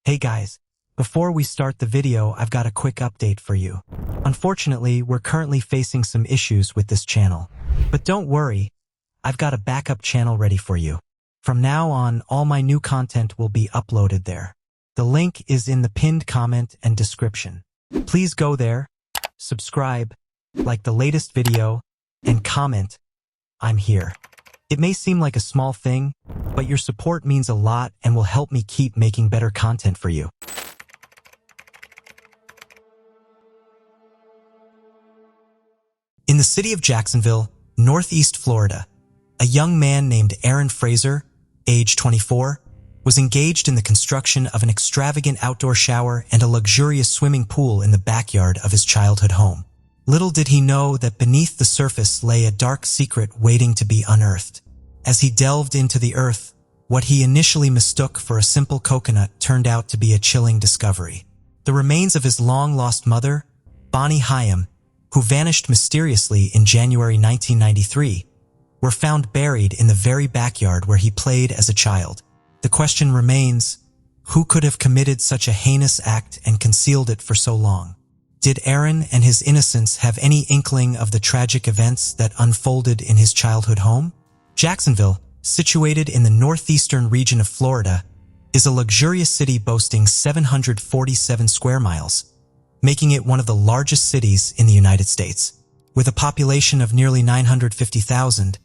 Hey guys, before we start the video, I've got a quick update for you. Unfortunately, we're currently facing some issues with this channel. But don't worry, I've got a backup channel ready for you. From now on, all my new content will be uploaded there. The link is in the pinned comment and description. Please go there, subscribe, like the latest video, and comment, I'm here. It may seem like a small thing, but your support means a lot and will help me keep making better content for you. In the city of Jacksonville, Northeast Florida, a young man named Aaron Fraser, age 24, was engaged in the construction of an extravagant outdoor shower and a luxurious swimming pool in the backyard of his childhood home. Little did he know that beneath the surface lay a dark secret waiting to be unearthed. As he delved into the earth, what he initially mistook for a simple coconut turned out to be a chilling discovery. The remains of his long-lost mother, Bonnie Hyam, who vanished mysteriously in January 1993, were found buried in the very backyard where he played as a child. The question remains, who could have committed such a heinous act and concealed it for so long? Did Aaron and his innocence have any inkling of the tragic events that unfolded in his childhood home? Jacksonville, situated in the northeastern region of Florida, is a luxurious city boasting 747 square miles, making it one of the largest cities in the United States. With a population of nearly 950,000,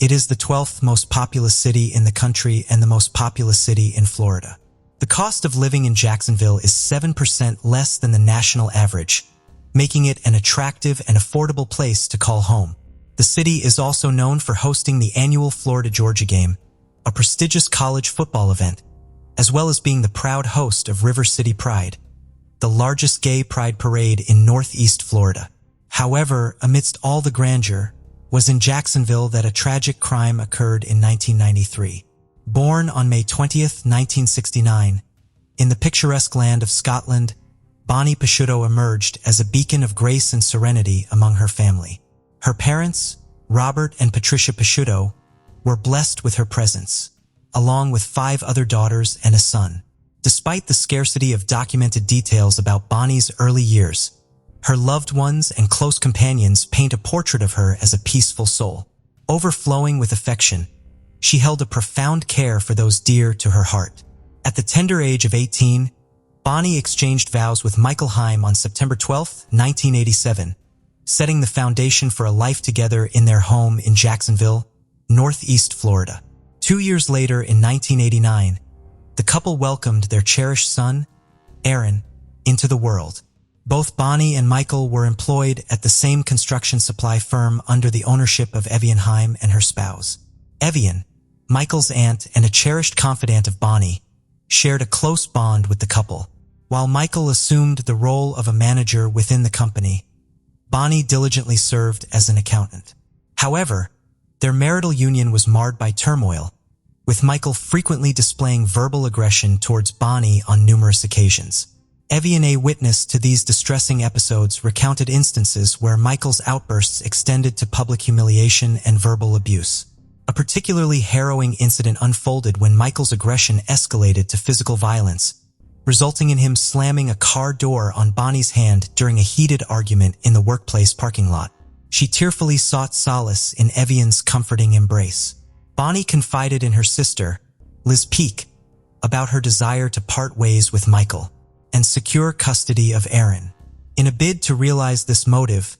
it is the 12th most populous city in the country and the most populous city in Florida. The cost of living in Jacksonville is 7% less than the national average, making it an attractive and affordable place to call home. The city is also known for hosting the annual Florida-Georgia game, a prestigious college football event, as well as being the proud host of River City Pride, the largest gay pride parade in Northeast Florida. However, amidst all the grandeur, was in Jacksonville that a tragic crime occurred in 1993. Born on May 20th, 1969, in the picturesque land of Scotland, Bonnie Picciotto emerged as a beacon of grace and serenity among her family. Her parents, Robert and Patricia Picciotto, were blessed with her presence, along with 5 other daughters and a son. Despite the scarcity of documented details about Bonnie's early years, her loved ones and close companions paint a portrait of her as a peaceful soul. Overflowing with affection, she held a profound care for those dear to her heart. At the tender age of 18, Bonnie exchanged vows with Michael Hyam on September 12, 1987, setting the foundation for a life together in their home in Jacksonville, Northeast Florida. 2 years later, in 1989, the couple welcomed their cherished son, Aaron, into the world. Both Bonnie and Michael were employed at the same construction supply firm under the ownership of Evian Hyam and her spouse. Evian, Michael's aunt and a cherished confidant of Bonnie, shared a close bond with the couple. While Michael assumed the role of a manager within the company, Bonnie diligently served as an accountant. However, their marital union was marred by turmoil, with Michael frequently displaying verbal aggression towards Bonnie on numerous occasions. Evian, a witness to these distressing episodes, recounted instances where Michael's outbursts extended to public humiliation and verbal abuse. A particularly harrowing incident unfolded when Michael's aggression escalated to physical violence, resulting in him slamming a car door on Bonnie's hand during a heated argument in the workplace parking lot. She tearfully sought solace in Evian's comforting embrace. Bonnie confided in her sister, Liz Peake, about her desire to part ways with Michael and secure custody of Aaron. In a bid to realize this motive,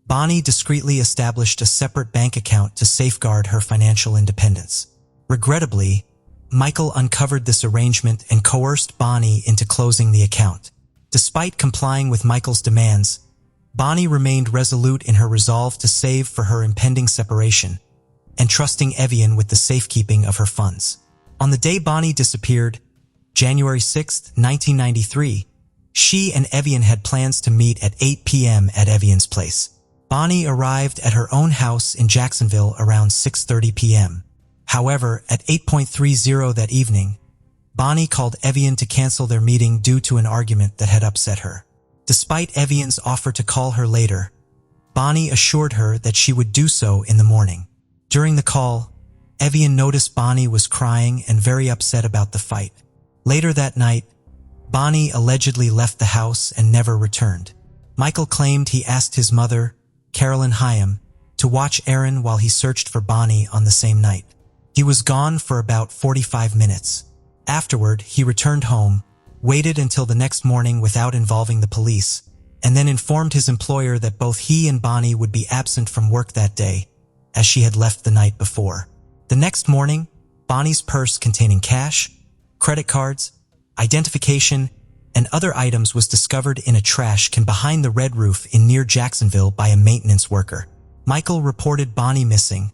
Bonnie discreetly established a separate bank account to safeguard her financial independence. Regrettably, Michael uncovered this arrangement and coerced Bonnie into closing the account. Despite complying with Michael's demands, Bonnie remained resolute in her resolve to save for her impending separation, entrusting Evian with the safekeeping of her funds. On the day Bonnie disappeared, January 6, 1993, she and Evian had plans to meet at 8 p.m. at Evian's place. Bonnie arrived at her own house in Jacksonville around 6:30 p.m. However, at 8:30 that evening, Bonnie called Evian to cancel their meeting due to an argument that had upset her. Despite Evian's offer to call her later, Bonnie assured her that she would do so in the morning. During the call, Evian noticed Bonnie was crying and very upset about the fight. Later that night, Bonnie allegedly left the house and never returned. Michael claimed he asked his mother, Carolyn Hyam, to watch Aaron while he searched for Bonnie on the same night. He was gone for about 45 minutes. Afterward, he returned home, waited until the next morning without involving the police, and then informed his employer that both he and Bonnie would be absent from work that day, as she had left the night before. The next morning, Bonnie's purse containing cash, credit cards, identification, and other items was discovered in a trash can behind the red roof in near Jacksonville by a maintenance worker. Michael reported Bonnie missing,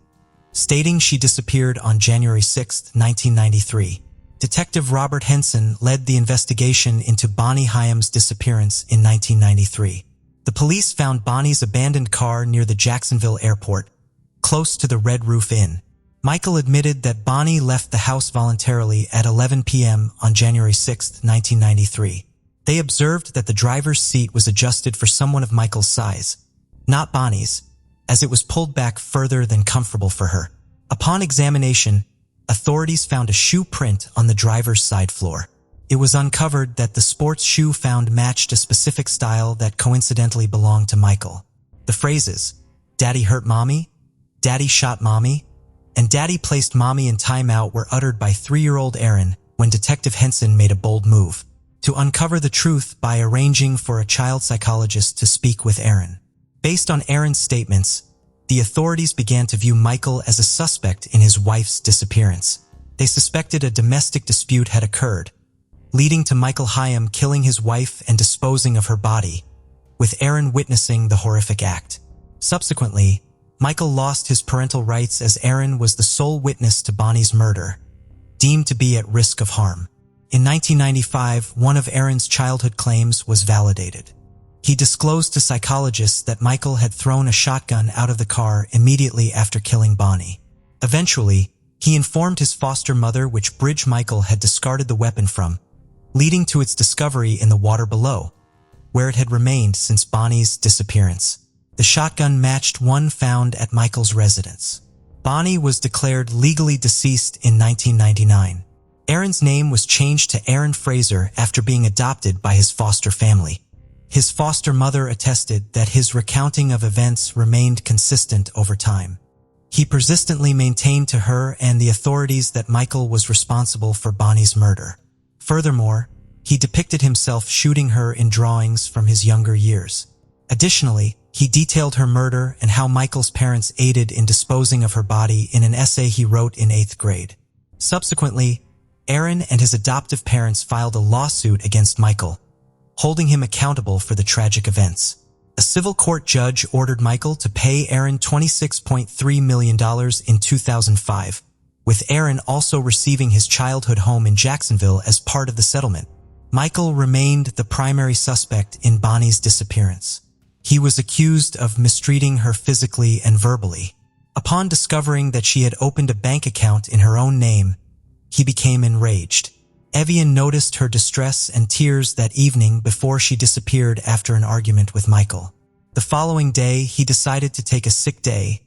stating she disappeared on January 6, 1993. Detective Robert Henson led the investigation into Bonnie Hyam's disappearance in 1993. The police found Bonnie's abandoned car near the Jacksonville airport, close to the Red Roof Inn. Michael admitted that Bonnie left the house voluntarily at 11 p.m. on January 6, 1993. They observed that the driver's seat was adjusted for someone of Michael's size, not Bonnie's, as it was pulled back further than comfortable for her. Upon examination, authorities found a shoe print on the driver's side floor. It was uncovered that the sports shoe found matched a specific style that coincidentally belonged to Michael. The phrases, "Daddy hurt mommy," "Daddy shot mommy," and "Daddy placed mommy in timeout" were uttered by 3-year-old Aaron when Detective Henson made a bold move to uncover the truth by arranging for a child psychologist to speak with Aaron. Based on Aaron's statements, the authorities began to view Michael as a suspect in his wife's disappearance. They suspected a domestic dispute had occurred, leading to Michael Hyam killing his wife and disposing of her body, with Aaron witnessing the horrific act. Subsequently, Michael lost his parental rights as Aaron was the sole witness to Bonnie's murder, deemed to be at risk of harm. In 1995, one of Aaron's childhood claims was validated. He disclosed to psychologists that Michael had thrown a shotgun out of the car immediately after killing Bonnie. Eventually, he informed his foster mother which bridge Michael had discarded the weapon from, leading to its discovery in the water below, where it had remained since Bonnie's disappearance. The shotgun matched one found at Michael's residence. Bonnie was declared legally deceased in 1999. Aaron's name was changed to Aaron Fraser after being adopted by his foster family. His foster mother attested that his recounting of events remained consistent over time. He persistently maintained to her and the authorities that Michael was responsible for Bonnie's murder. Furthermore, he depicted himself shooting her in drawings from his younger years. Additionally, he detailed her murder and how Michael's parents aided in disposing of her body in an essay he wrote in 8th grade. Subsequently, Aaron and his adoptive parents filed a lawsuit against Michael, holding him accountable for the tragic events. A civil court judge ordered Michael to pay Aaron $26.3 million in 2005, with Aaron also receiving his childhood home in Jacksonville as part of the settlement. Michael remained the primary suspect in Bonnie's disappearance. He was accused of mistreating her physically and verbally. Upon discovering that she had opened a bank account in her own name, he became enraged. Evian noticed her distress and tears that evening before she disappeared after an argument with Michael. The following day, he decided to take a sick day,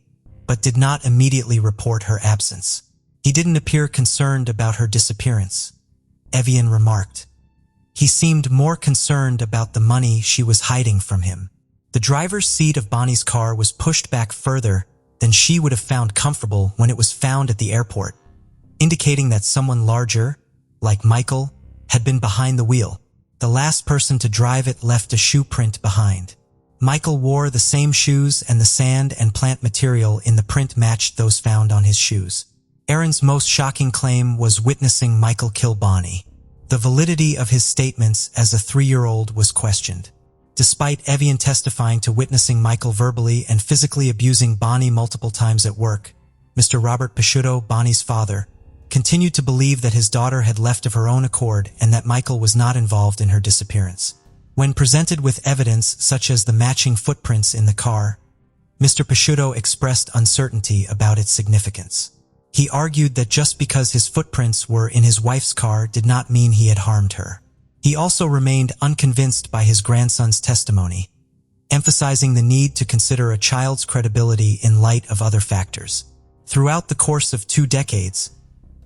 but did not immediately report her absence. He didn't appear concerned about her disappearance, Evian remarked. He seemed more concerned about the money she was hiding from him. The driver's seat of Bonnie's car was pushed back further than she would have found comfortable when it was found at the airport, indicating that someone larger, like Michael, had been behind the wheel. The last person to drive it left a shoe print behind. Michael wore the same shoes and the sand and plant material in the print matched those found on his shoes. Aaron's most shocking claim was witnessing Michael kill Bonnie. The validity of his statements as a 3-year-old was questioned. Despite Evian testifying to witnessing Michael verbally and physically abusing Bonnie multiple times at work, Mr. Robert Picciuto, Bonnie's father, continued to believe that his daughter had left of her own accord and that Michael was not involved in her disappearance. When presented with evidence such as the matching footprints in the car, Mr. Picciuto expressed uncertainty about its significance. He argued that just because his footprints were in his wife's car did not mean he had harmed her. He also remained unconvinced by his grandson's testimony, emphasizing the need to consider a child's credibility in light of other factors. Throughout the course of 2 decades,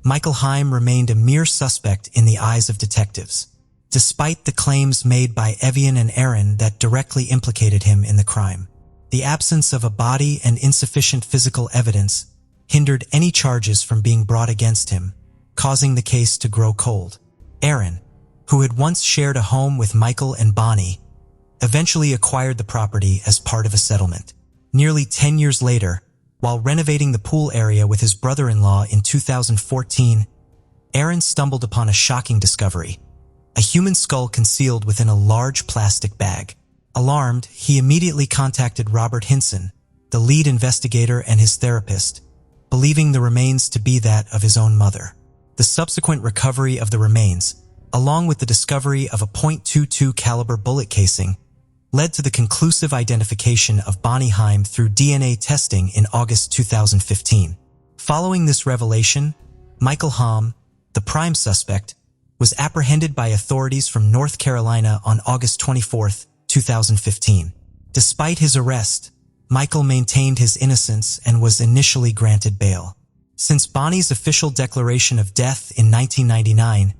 Michael Hyam remained a mere suspect in the eyes of detectives. despite the claims made by Evian and Aaron that directly implicated him in the crime. The absence of a body and insufficient physical evidence hindered any charges from being brought against him, causing the case to grow cold. Aaron, who had once shared a home with Michael and Bonnie, eventually acquired the property as part of a settlement. Nearly 10 years later, while renovating the pool area with his brother-in-law in 2014, Aaron stumbled upon a shocking discovery: a human skull concealed within a large plastic bag. Alarmed, he immediately contacted Robert Hinson, the lead investigator and his therapist, believing the remains to be that of his own mother. The subsequent recovery of the remains, along with the discovery of a .22 caliber bullet casing, led to the conclusive identification of Bonnie Heim through DNA testing in August 2015. Following this revelation, Michael Heim, the prime suspect, was apprehended by authorities from North Carolina on August 24, 2015. Despite his arrest, Michael maintained his innocence and was initially granted bail. Since Bonnie's official declaration of death in 1999,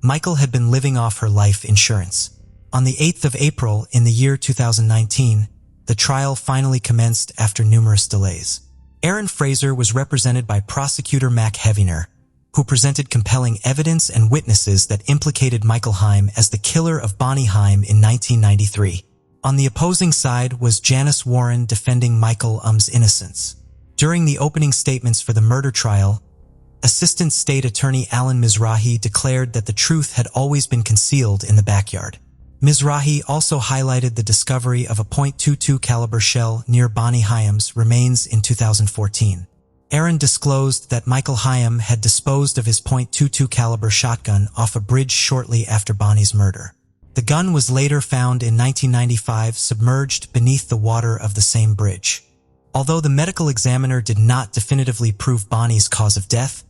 Michael had been living off her life insurance. On the 8th of April in the year 2019, the trial finally commenced after numerous delays. Aaron Fraser was represented by prosecutor Mac Heaviner, who presented compelling evidence and witnesses that implicated Michael Heim as the killer of Bonnie Heim in 1993. On the opposing side was Janice Warren defending Michael Heim's innocence. During the opening statements for the murder trial, Assistant State Attorney Alan Mizrahi declared that the truth had always been concealed in the backyard. Mizrahi also highlighted the discovery of a .22 caliber shell near Bonnie Heim's remains in 2014. Aaron disclosed that Michael Heim had disposed of his .22 caliber shotgun off a bridge shortly after Bonnie's murder. The gun was later found in 1995 submerged beneath the water of the same bridge. Although the medical examiner did not definitively prove Bonnie's cause of death,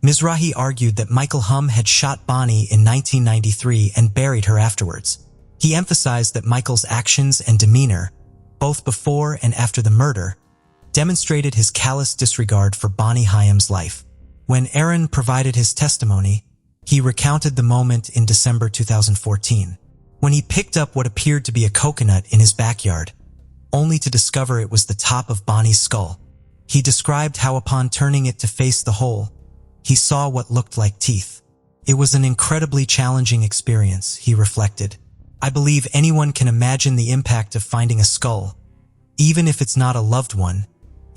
Mizrahi argued that Michael Heim had shot Bonnie in 1993 and buried her afterwards. He emphasized that Michael's actions and demeanor, both before and after the murder, demonstrated his callous disregard for Bonnie Heim's life. When Aaron provided his testimony, he recounted the moment in December 2014, when he picked up what appeared to be a coconut in his backyard, only to discover it was the top of Bonnie's skull. He described how upon turning it to face the hole, he saw what looked like teeth. It was an incredibly challenging experience, he reflected. I believe anyone can imagine the impact of finding a skull, even if it's not a loved one,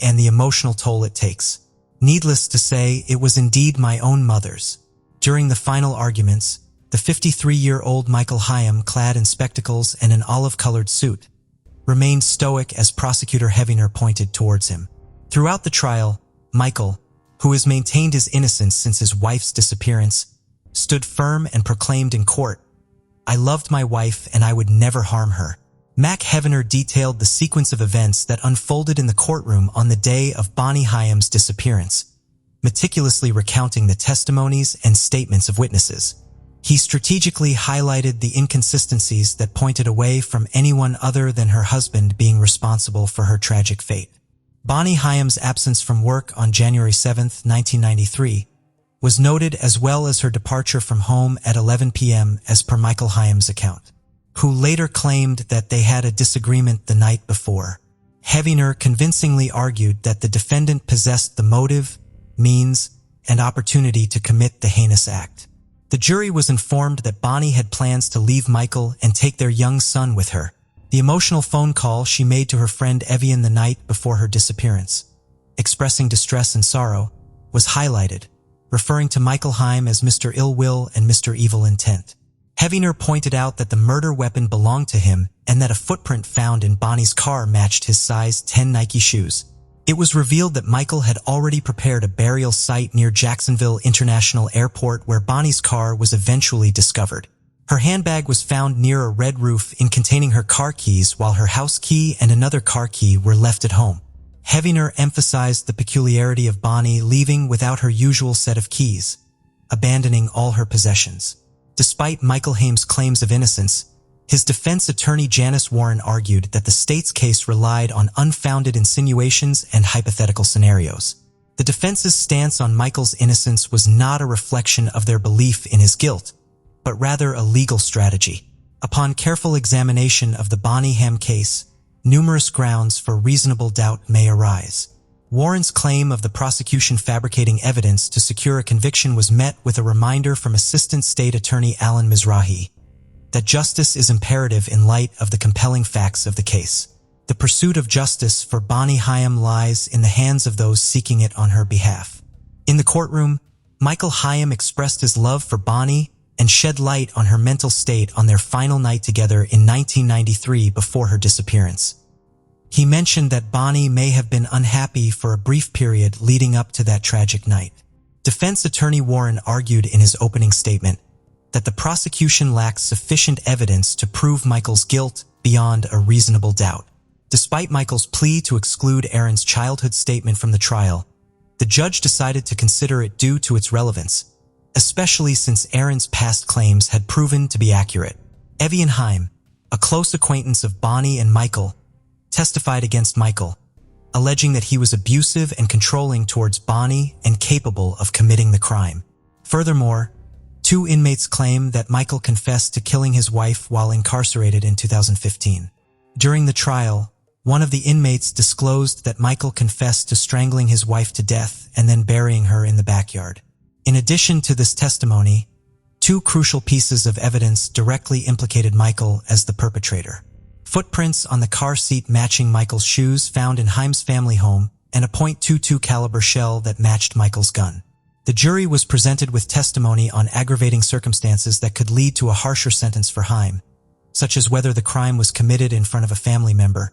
and the emotional toll it takes. Needless to say, it was indeed my own mother's. During the final arguments, the 53-year-old Michael Heim, clad in spectacles and an olive-colored suit, remained stoic as prosecutor Heaviner pointed towards him. Throughout the trial, Michael, who has maintained his innocence since his wife's disappearance, stood firm and proclaimed in court, "I loved my wife and I would never harm her." Mac Heaviner detailed the sequence of events that unfolded in the courtroom on the day of Bonnie Heim's disappearance, meticulously recounting the testimonies and statements of witnesses. He strategically highlighted the inconsistencies that pointed away from anyone other than her husband being responsible for her tragic fate. Bonnie Heim's absence from work on January 7, 1993, was noted, as well as her departure from home at 11 p.m. as per Michael Heim's account, who later claimed that they had a disagreement the night before. Heaviner convincingly argued that the defendant possessed the motive, means, and opportunity to commit the heinous act. The jury was informed that Bonnie had plans to leave Michael and take their young son with her. The emotional phone call she made to her friend Evian the night before her disappearance, expressing distress and sorrow, was highlighted, referring to Michael Heim as Mr. Ill Will and Mr. Evil Intent. Heaviner pointed out that the murder weapon belonged to him and that a footprint found in Bonnie's car matched his size 10 Nike shoes. It was revealed that Michael had already prepared a burial site near Jacksonville International Airport where Bonnie's car was eventually discovered. Her handbag was found near a red roof containing her car keys, while her house key and another car key were left at home. Heaviner emphasized the peculiarity of Bonnie leaving without her usual set of keys, abandoning all her possessions. Despite Michael Heim's claims of innocence, his defense attorney Janice Warren argued that the state's case relied on unfounded insinuations and hypothetical scenarios. The defense's stance on Michael's innocence was not a reflection of their belief in his guilt, but rather a legal strategy. Upon careful examination of the Bonnie Ham case, numerous grounds for reasonable doubt may arise. Warren's claim of the prosecution fabricating evidence to secure a conviction was met with a reminder from Assistant State Attorney Alan Mizrahi that justice is imperative in light of the compelling facts of the case. The pursuit of justice for Bonnie Hyam lies in the hands of those seeking it on her behalf. In the courtroom, Michael Hyam expressed his love for Bonnie and shed light on her mental state on their final night together in 1993 before her disappearance. He mentioned that Bonnie may have been unhappy for a brief period leading up to that tragic night. Defense attorney Warren argued in his opening statement that the prosecution lacks sufficient evidence to prove Michael's guilt beyond a reasonable doubt. Despite Michael's plea to exclude Aaron's childhood statement from the trial, the judge decided to consider it due to its relevance, especially since Aaron's past claims had proven to be accurate. Evian Hyam, a close acquaintance of Bonnie and Michael, testified against Michael, alleging that he was abusive and controlling towards Bonnie and capable of committing the crime. Furthermore, 2 inmates claim that Michael confessed to killing his wife while incarcerated in 2015. During the trial, one of the inmates disclosed that Michael confessed to strangling his wife to death and then burying her in the backyard. In addition to this testimony, 2 crucial pieces of evidence directly implicated Michael as the perpetrator. Footprints on the car seat matching Michael's shoes found in Hyam's family home and a .22 caliber shell that matched Michael's gun. The jury was presented with testimony on aggravating circumstances that could lead to a harsher sentence for Hyam, such as whether the crime was committed in front of a family member,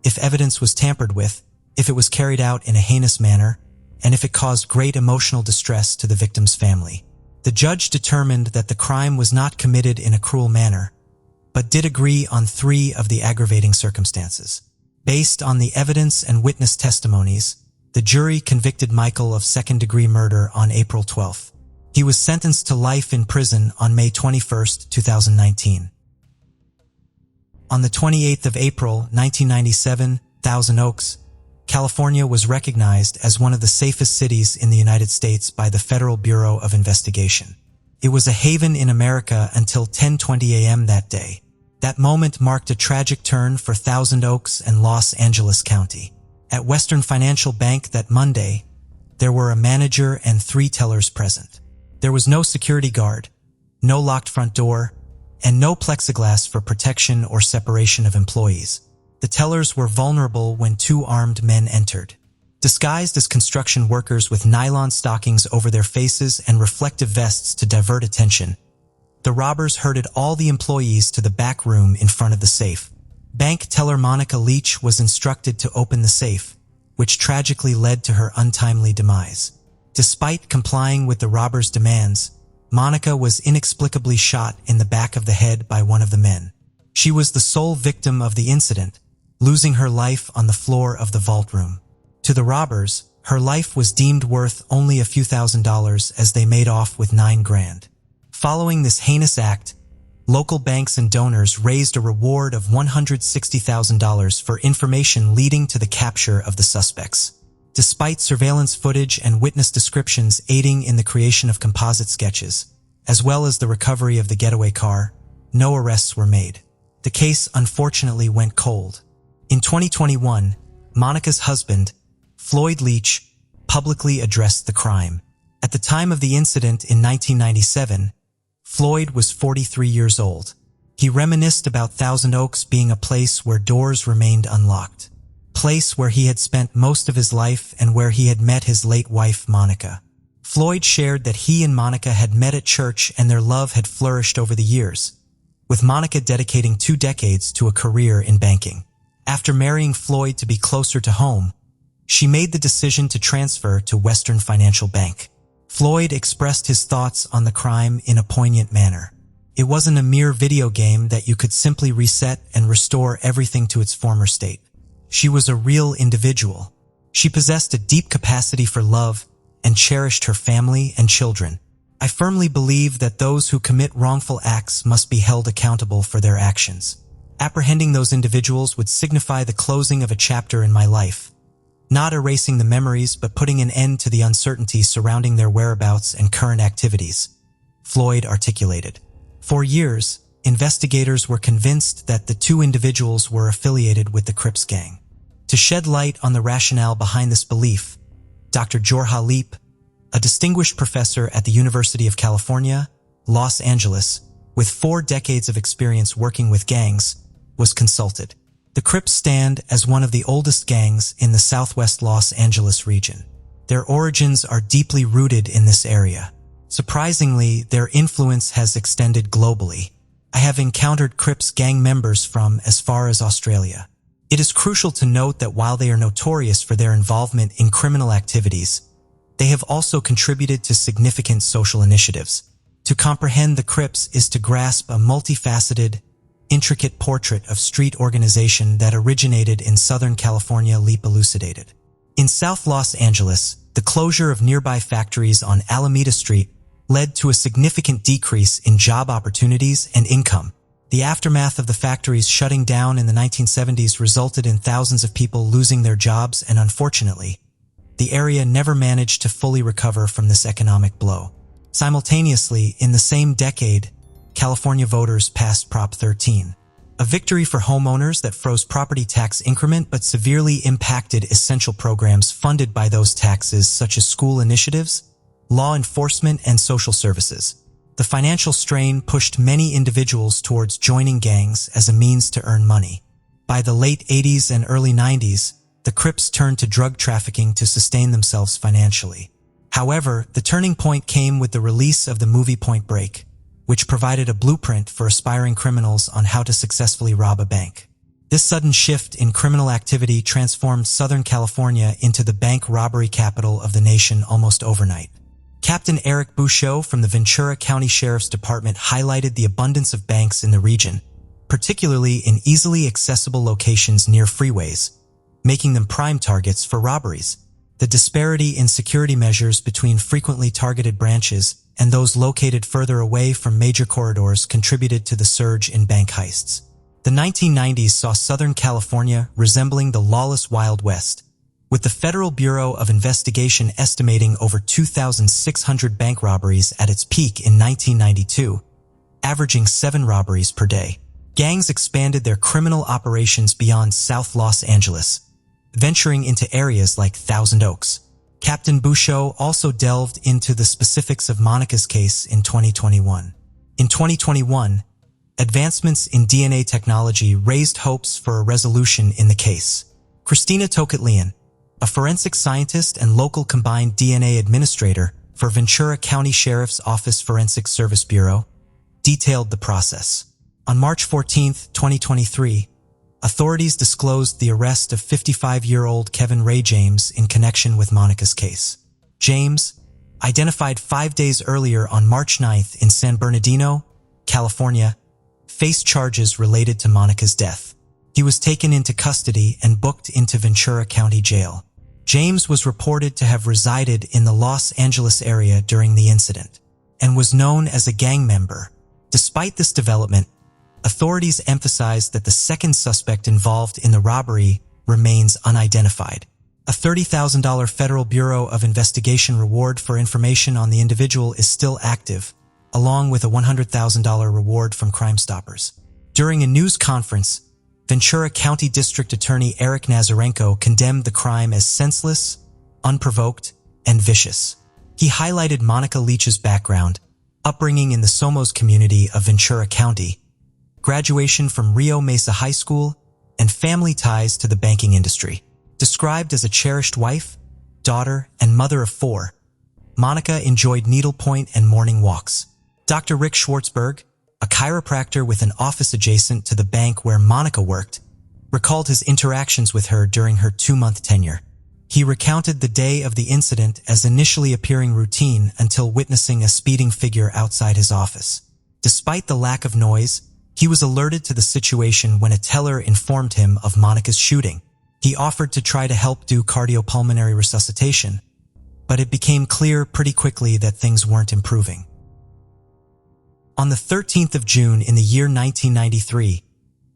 if evidence was tampered with, if it was carried out in a heinous manner, and if it caused great emotional distress to the victim's family. The judge determined that the crime was not committed in a cruel manner, but did agree on 3 of the aggravating circumstances. Based on the evidence and witness testimonies, the jury convicted Michael of second-degree murder on April 12th. He was sentenced to life in prison on May 21, 2019. On the 28th of April, 1997, Thousand Oaks, California was recognized as one of the safest cities in the United States by the Federal Bureau of Investigation. It was a haven in America until 10:20 a.m. that day. That moment marked a tragic turn for Thousand Oaks and Los Angeles County. At Western Financial Bank that Monday, there were a manager and 3 tellers present. There was no security guard, no locked front door, and no plexiglass for protection or separation of employees. The tellers were vulnerable when 2 armed men entered. Disguised as construction workers with nylon stockings over their faces and reflective vests to divert attention, the robbers herded all the employees to the back room in front of the safe. Bank teller Monica Leach was instructed to open the safe, which tragically led to her untimely demise. Despite complying with the robbers' demands, Monica was inexplicably shot in the back of the head by one of the men. She was the sole victim of the incident, losing her life on the floor of the vault room. To the robbers, her life was deemed worth only a few $1,000s as they made off with $9,000. Following this heinous act, local banks and donors raised a reward of $160,000 for information leading to the capture of the suspects. Despite surveillance footage and witness descriptions aiding in the creation of composite sketches, as well as the recovery of the getaway car, no arrests were made. The case unfortunately went cold. In 2021, Monica's husband, Floyd Leach, publicly addressed the crime. At the time of the incident in 1997, Floyd was 43 years old. He reminisced about Thousand Oaks being a place where doors remained unlocked, place where he had spent most of his life and where he had met his late wife, Monica. Floyd shared that he and Monica had met at church and their love had flourished over the years, with Monica dedicating 2 decades to a career in banking. After marrying Floyd to be closer to home, she made the decision to transfer to Western Financial Bank. Floyd expressed his thoughts on the crime in a poignant manner. It wasn't a mere video game that you could simply reset and restore everything to its former state. She was a real individual. She possessed a deep capacity for love and cherished her family and children. I firmly believe that those who commit wrongful acts must be held accountable for their actions. Apprehending those individuals would signify the closing of a chapter in my life. Not erasing the memories, but putting an end to the uncertainty surrounding their whereabouts and current activities, Floyd articulated. For years, investigators were convinced that the two individuals were affiliated with the Crips gang. To shed light on the rationale behind this belief, Dr. Jorha Leap, a distinguished professor at the University of California, Los Angeles, with 4 decades of experience working with gangs, was consulted. The Crips stand as one of the oldest gangs in the southwest Los Angeles region. Their origins are deeply rooted in this area. Surprisingly, their influence has extended globally. I have encountered Crips gang members from as far as Australia. It is crucial to note that while they are notorious for their involvement in criminal activities, they have also contributed to significant social initiatives. To comprehend the Crips is to grasp a multifaceted, intricate portrait of street organization that originated in Southern California. Leap elucidated. In South Los Angeles, the closure of nearby factories on Alameda Street led to a significant decrease in job opportunities and income. The aftermath of the factories shutting down in the 1970s resulted in thousands of people losing their jobs, and unfortunately, the area never managed to fully recover from this economic blow. Simultaneously, in the same decade, California voters passed Prop 13, a victory for homeowners that froze property tax increment but severely impacted essential programs funded by those taxes, such as school initiatives, law enforcement, and social services. The financial strain pushed many individuals towards joining gangs as a means to earn money. By the late 80s and early 90s, the Crips turned to drug trafficking to sustain themselves financially. However, the turning point came with the release of the movie Point Break, which provided a blueprint for aspiring criminals on how to successfully rob a bank. This sudden shift in criminal activity transformed Southern California into the bank robbery capital of the nation almost overnight. Captain Eric Bouchot from the Ventura County Sheriff's Department highlighted the abundance of banks in the region, particularly in easily accessible locations near freeways, making them prime targets for robberies. The disparity in security measures between frequently targeted branches and those located further away from major corridors contributed to the surge in bank heists. The 1990s saw Southern California resembling the lawless Wild West, with the Federal Bureau of Investigation estimating over 2,600 bank robberies at its peak in 1992, averaging 7 robberies per day. Gangs expanded their criminal operations beyond South Los Angeles, venturing into areas like Thousand Oaks. Captain Bouchot also delved into the specifics of Monica's case in 2021. In 2021, advancements in DNA technology raised hopes for a resolution in the case. Christina Tokatlian, a forensic scientist and local combined DNA administrator for Ventura County Sheriff's Office Forensic Service Bureau, detailed the process. On March 14, 2023, authorities disclosed the arrest of 55-year-old Kevin Ray James in connection with Monica's case. James, identified 5 days earlier on March 9th in San Bernardino, California, faced charges related to Monica's death. He was taken into custody and booked into Ventura County Jail. James was reported to have resided in the Los Angeles area during the incident and was known as a gang member. Despite this development, authorities emphasized that the second suspect involved in the robbery remains unidentified. A $30,000 Federal Bureau of Investigation reward for information on the individual is still active, along with a $100,000 reward from Crime Stoppers. During a news conference, Ventura County District Attorney Eric Nazarenko condemned the crime as senseless, unprovoked, and vicious. He highlighted Monica Leach's background, upbringing in the Somos community of Ventura County, graduation from Rio Mesa High School, and family ties to the banking industry. Described as a cherished wife, daughter, and mother of 4, Monica enjoyed needlepoint and morning walks. Dr. Rick Schwartzberg, a chiropractor with an office adjacent to the bank where Monica worked, recalled his interactions with her during her 2-month tenure. He recounted the day of the incident as initially appearing routine until witnessing a speeding figure outside his office. Despite the lack of noise, he was alerted to the situation when a teller informed him of Monica's shooting. He offered to try to help do cardiopulmonary resuscitation, but it became clear pretty quickly that things weren't improving. On the 13th of June in the year 1993,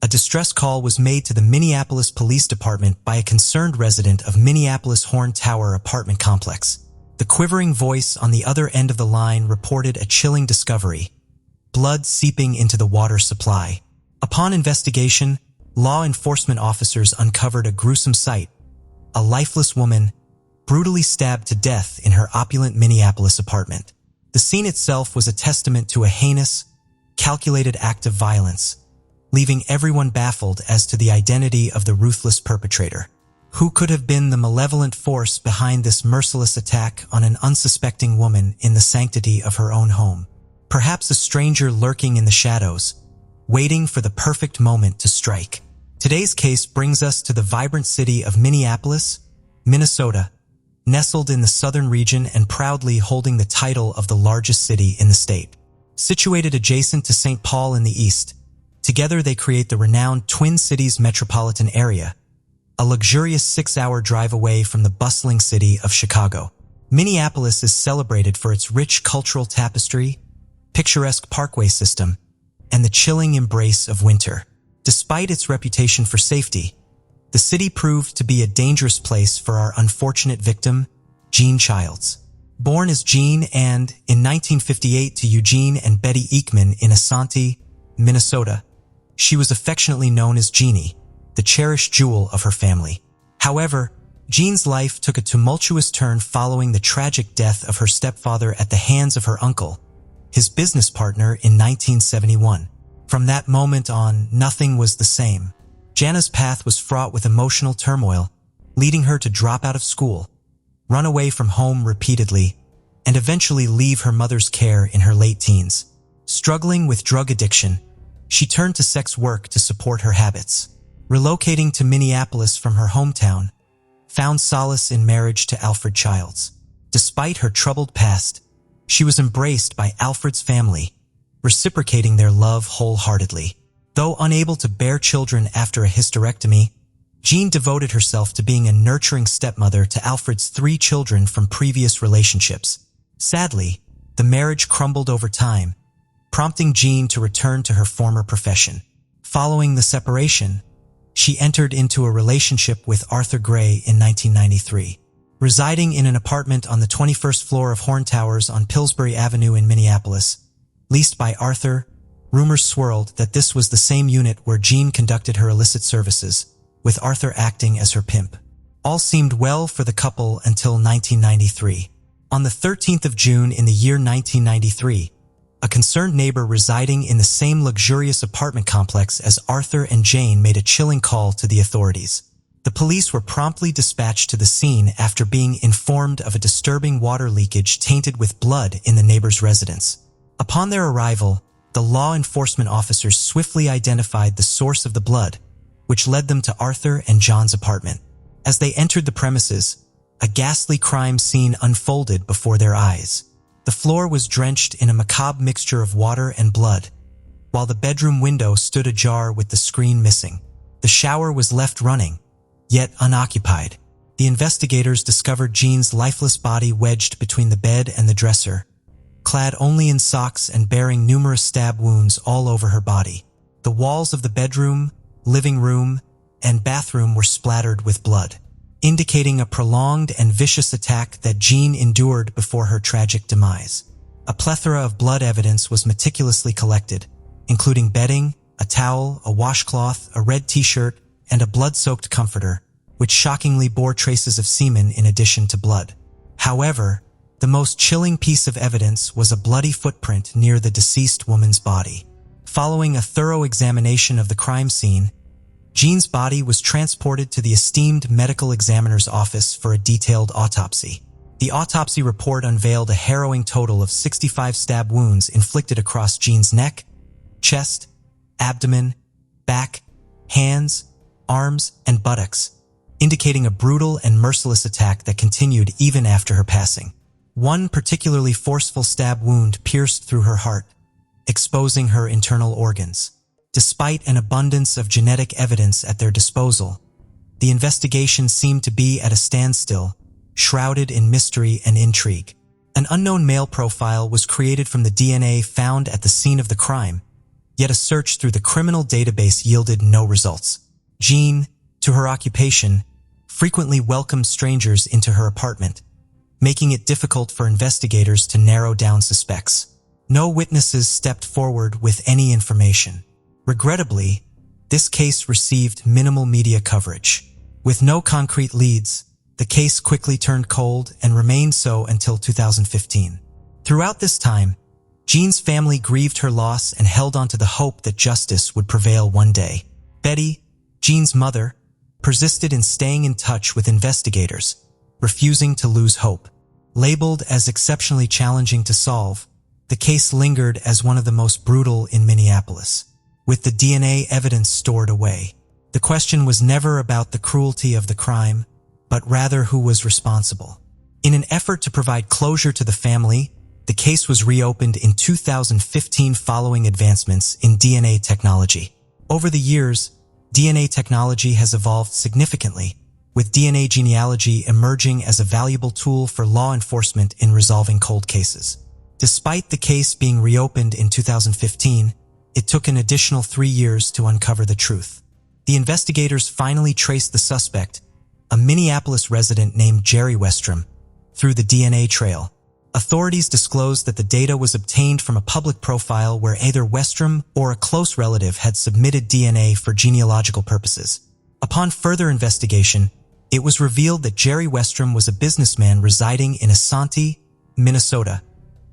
a distress call was made to the Minneapolis Police Department by a concerned resident of Minneapolis Horn Tower apartment complex. The quivering voice on the other end of the line reported a chilling discovery. blood seeping into the water supply. Upon investigation, law enforcement officers uncovered a gruesome sight: a lifeless woman brutally stabbed to death in her opulent Minneapolis apartment. The scene itself was a testament to a heinous, calculated act of violence, leaving everyone baffled as to the identity of the ruthless perpetrator. Who could have been the malevolent force behind this merciless attack on an unsuspecting woman in the sanctity of her own home? Perhaps a stranger lurking in the shadows, waiting for the perfect moment to strike. Today's case brings us to the vibrant city of Minneapolis, Minnesota, nestled in the southern region and proudly holding the title of the largest city in the state. Situated adjacent to St. Paul in the east, together they create the renowned Twin Cities metropolitan area, a luxurious 6-hour drive away from the bustling city of Chicago. Minneapolis is celebrated for its rich cultural tapestry, picturesque parkway system, and the chilling embrace of winter. Despite its reputation for safety, the city proved to be a dangerous place for our unfortunate victim, Jean Childs. Born as Jean and, in 1958, to Eugene and Betty Ekman in Asante, Minnesota, she was affectionately known as Jeannie, the cherished jewel of her family. However, Jean's life took a tumultuous turn following the tragic death of her stepfather at the hands of her uncle, his business partner, in 1971. From that moment on, nothing was the same. Jana's path was fraught with emotional turmoil, leading her to drop out of school, run away from home repeatedly, and eventually leave her mother's care in her late teens. Struggling with drug addiction, she turned to sex work to support her habits. Relocating to Minneapolis from her hometown, found solace in marriage to Alfred Childs. Despite her troubled past, she was embraced by Alfred's family, reciprocating their love wholeheartedly. Though unable to bear children after a hysterectomy, Jean devoted herself to being a nurturing stepmother to Alfred's 3 children from previous relationships. Sadly, the marriage crumbled over time, prompting Jean to return to her former profession. Following the separation, she entered into a relationship with Arthur Gray in 1993. Residing in an apartment on the 21st floor of Horn Towers on Pillsbury Avenue in Minneapolis, leased by Arthur, rumors swirled that this was the same unit where Jean conducted her illicit services, with Arthur acting as her pimp. All seemed well for the couple until 1993. On the 13th of June in the year 1993, a concerned neighbor residing in the same luxurious apartment complex as Arthur and Jane made a chilling call to the authorities. The police were promptly dispatched to the scene after being informed of a disturbing water leakage tainted with blood in the neighbor's residence. Upon their arrival, the law enforcement officers swiftly identified the source of the blood, which led them to Arthur and John's apartment. As they entered the premises, a ghastly crime scene unfolded before their eyes. The floor was drenched in a macabre mixture of water and blood, while the bedroom window stood ajar with the screen missing. The shower was left running, yet unoccupied. The investigators discovered Jean's lifeless body wedged between the bed and the dresser, clad only in socks and bearing numerous stab wounds all over her body. The walls of the bedroom, living room, and bathroom were splattered with blood, indicating a prolonged and vicious attack that Jean endured before her tragic demise. A plethora of blood evidence was meticulously collected, including bedding, a towel, a washcloth, a red t-shirt, and a blood-soaked comforter, which shockingly bore traces of semen in addition to blood. However, the most chilling piece of evidence was a bloody footprint near the deceased woman's body. Following a thorough examination of the crime scene, Jean's body was transported to the esteemed medical examiner's office for a detailed autopsy. The autopsy report unveiled a harrowing total of 65 stab wounds inflicted across Jean's neck, chest, abdomen, back, hands, arms, and buttocks, indicating a brutal and merciless attack that continued even after her passing. One particularly forceful stab wound pierced through her heart, exposing her internal organs. Despite an abundance of genetic evidence at their disposal, the investigation seemed to be at a standstill, shrouded in mystery and intrigue. An unknown male profile was created from the DNA found at the scene of the crime, yet a search through the criminal database yielded no results. Jean, to her occupation, frequently welcomed strangers into her apartment, making it difficult for investigators to narrow down suspects. No witnesses stepped forward with any information. Regrettably, this case received minimal media coverage. With no concrete leads, the case quickly turned cold and remained so until 2015. Throughout this time, Jean's family grieved her loss and held on to the hope that justice would prevail one day. Betty, Jean's mother, persisted in staying in touch with investigators, refusing to lose hope. Labeled as exceptionally challenging to solve, the case lingered as one of the most brutal in Minneapolis. With the DNA evidence stored away, the question was never about the cruelty of the crime, but rather who was responsible. In an effort to provide closure to the family, the case was reopened in 2015 following advancements in DNA technology. Over the years, DNA technology has evolved significantly, with DNA genealogy emerging as a valuable tool for law enforcement in resolving cold cases. Despite the case being reopened in 2015, it took an additional 3 years to uncover the truth. The investigators finally traced the suspect, a Minneapolis resident named Jerry Westrom, through the DNA trail. Authorities disclosed that the data was obtained from a public profile where either Westrom or a close relative had submitted DNA for genealogical purposes. Upon further investigation, it was revealed that Jerry Westrom was a businessman residing in Isanti, Minnesota,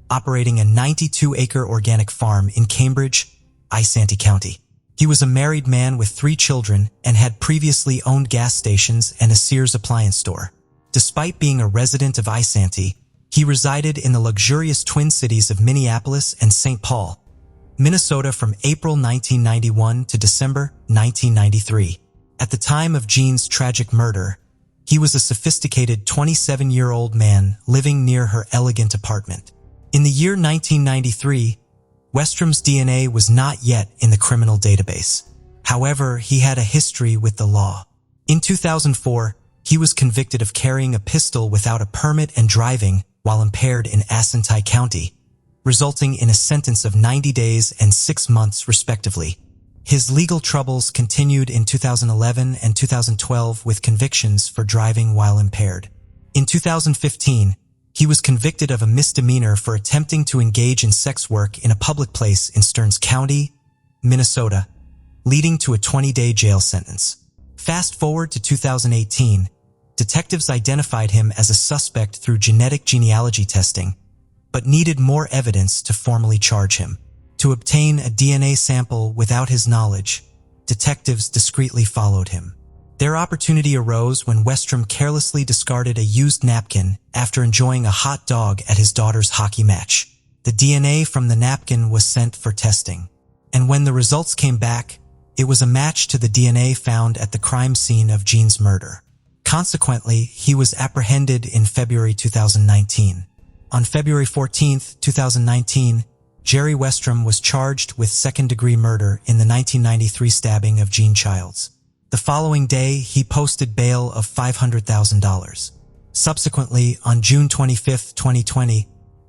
operating a 92-acre organic farm in Cambridge, Isanti County. He was a married man with 3 children and had previously owned gas stations and a Sears appliance store. Despite being a resident of Isanti, he resided in the luxurious Twin Cities of Minneapolis and St. Paul, Minnesota from April 1991 to December 1993. At the time of Jean's tragic murder, he was a sophisticated 27-year-old man living near her elegant apartment. In the year 1993, Westrom's DNA was not yet in the criminal database. However, he had a history with the law. In 2004, he was convicted of carrying a pistol without a permit and driving while impaired in Isanti County, resulting in a sentence of 90 days and 6 months respectively. His legal troubles continued in 2011 and 2012 with convictions for driving while impaired. In 2015, he was convicted of a misdemeanor for attempting to engage in sex work in a public place in Stearns County, Minnesota, leading to a 20-day jail sentence. Fast forward to 2018, detectives identified him as a suspect through genetic genealogy testing, but needed more evidence to formally charge him. To obtain a DNA sample without his knowledge, detectives discreetly followed him. Their opportunity arose when Westrom carelessly discarded a used napkin after enjoying a hot dog at his daughter's hockey match. The DNA from the napkin was sent for testing, and when the results came back, it was a match to the DNA found at the crime scene of Jean's murder. Consequently, he was apprehended in February 2019. On February 14, 2019, Jerry Westrom was charged with second-degree murder in the 1993 stabbing of Jean Childs. The following day, he posted bail of $500,000. Subsequently, on June 25, 2020,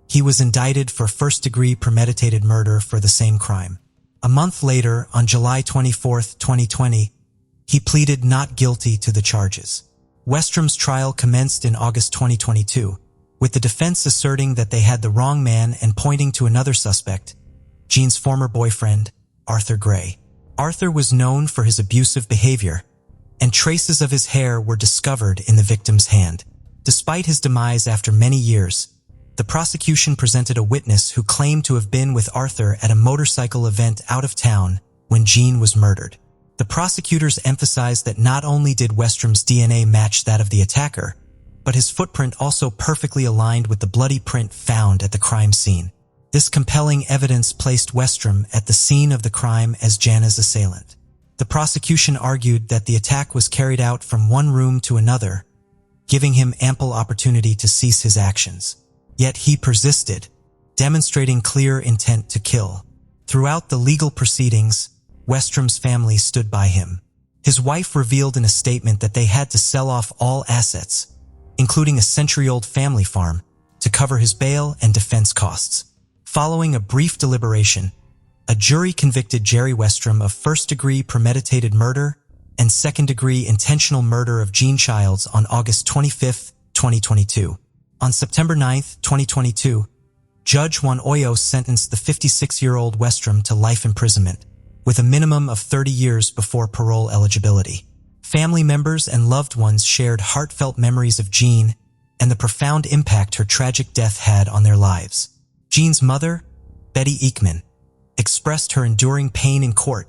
he was indicted for first-degree premeditated murder for the same crime. A month later, on July 24, 2020, he pleaded not guilty to the charges. Westrom's trial commenced in August 2022, with the defense asserting that they had the wrong man and pointing to another suspect, Jean's former boyfriend, Arthur Gray. Arthur was known for his abusive behavior, and traces of his hair were discovered in the victim's hand. Despite his demise after many years, the prosecution presented a witness who claimed to have been with Arthur at a motorcycle event out of town when Jean was murdered. The prosecutors emphasized that not only did Westrom's DNA match that of the attacker, but his footprint also perfectly aligned with the bloody print found at the crime scene. This compelling evidence placed Westrom at the scene of the crime as Jana's assailant. The prosecution argued that the attack was carried out from one room to another, giving him ample opportunity to cease his actions. Yet he persisted, demonstrating clear intent to kill. Throughout the legal proceedings, Westrom's family stood by him. His wife revealed in a statement that they had to sell off all assets, including a century-old family farm, to cover his bail and defense costs. Following a brief deliberation, a jury convicted Jerry Westrom of first-degree premeditated murder and second-degree intentional murder of Jean Childs on August 25, 2022. On September 9, 2022, Judge Juan Hoyos sentenced the 56-year-old Westrom to life imprisonment, with a minimum of 30 years before parole eligibility. Family members and loved ones shared heartfelt memories of Jean and the profound impact her tragic death had on their lives. Jean's mother, Betty Ekman, expressed her enduring pain in court,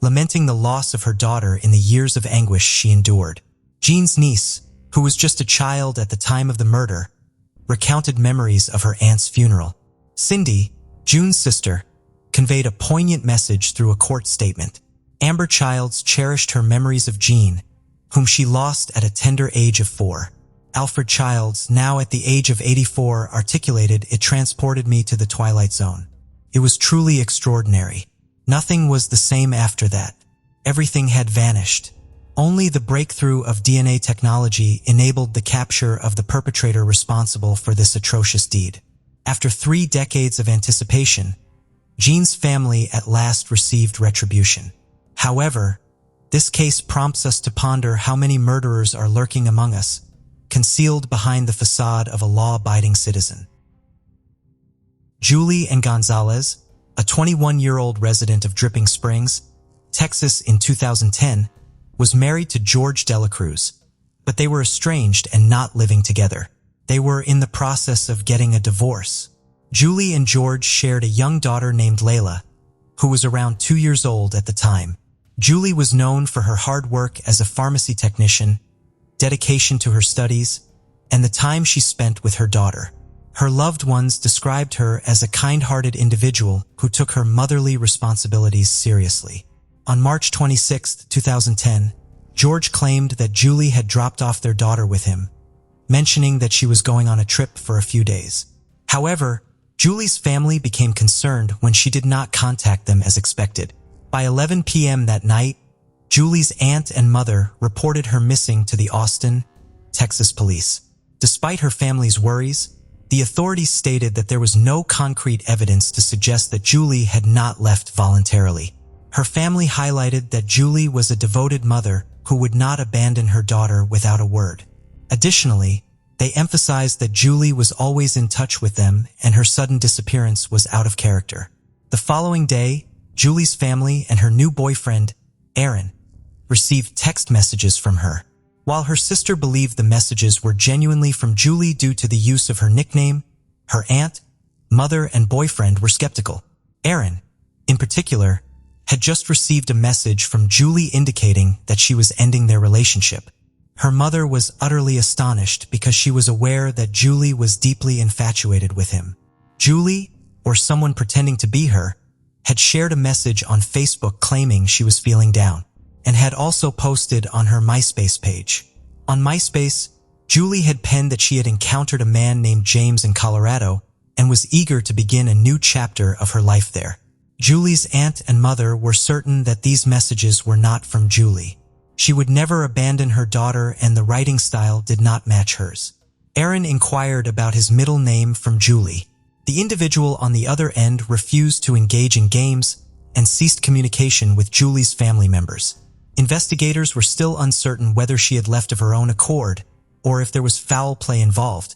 lamenting the loss of her daughter in the years of anguish she endured. Jean's niece, who was just a child at the time of the murder, recounted memories of her aunt's funeral. Cindy, June's sister, conveyed a poignant message through a court statement. Amber Childs cherished her memories of Jean, whom she lost at a tender age of 4. Alfred Childs, now at the age of 84, articulated, "It transported me to the Twilight Zone. It was truly extraordinary. Nothing was the same after that. Everything had vanished. Only the breakthrough of DNA technology enabled the capture of the perpetrator responsible for this atrocious deed." After 3 decades of anticipation, Jean's family at last received retribution. However, this case prompts us to ponder how many murderers are lurking among us, concealed behind the facade of a law-abiding citizen. Julie Ann Gonzalez, a 21-year-old resident of Dripping Springs, Texas in 2010, was married to George Dela Cruz, but they were estranged and not living together. They were in the process of getting a divorce. Julie and George shared a young daughter named Layla, who was around 2 years old at the time. Julie was known for her hard work as a pharmacy technician, dedication to her studies, and the time she spent with her daughter. Her loved ones described her as a kind-hearted individual who took her motherly responsibilities seriously. On March 26, 2010, George claimed that Julie had dropped off their daughter with him, mentioning that she was going on a trip for a few days. However, Julie's family became concerned when she did not contact them as expected. By 11 p.m. that night, Julie's aunt and mother reported her missing to the Austin, Texas police. Despite her family's worries, the authorities stated that there was no concrete evidence to suggest that Julie had not left voluntarily. Her family highlighted that Julie was a devoted mother who would not abandon her daughter without a word. Additionally, they emphasized that Julie was always in touch with them and her sudden disappearance was out of character. The following day, Julie's family and her new boyfriend, Aaron, received text messages from her. While her sister believed the messages were genuinely from Julie due to the use of her nickname, her aunt, mother, and boyfriend were skeptical. Aaron, in particular, had just received a message from Julie indicating that she was ending their relationship. Her mother was utterly astonished because she was aware that Julie was deeply infatuated with him. Julie, or someone pretending to be her, had shared a message on Facebook claiming she was feeling down, and had also posted on her MySpace page. On MySpace, Julie had penned that she had encountered a man named James in Colorado and was eager to begin a new chapter of her life there. Julie's aunt and mother were certain that these messages were not from Julie. She would never abandon her daughter and the writing style did not match hers. Aaron inquired about his middle name from Julie. The individual on the other end refused to engage in games and ceased communication with Julie's family members. Investigators were still uncertain whether she had left of her own accord or if there was foul play involved,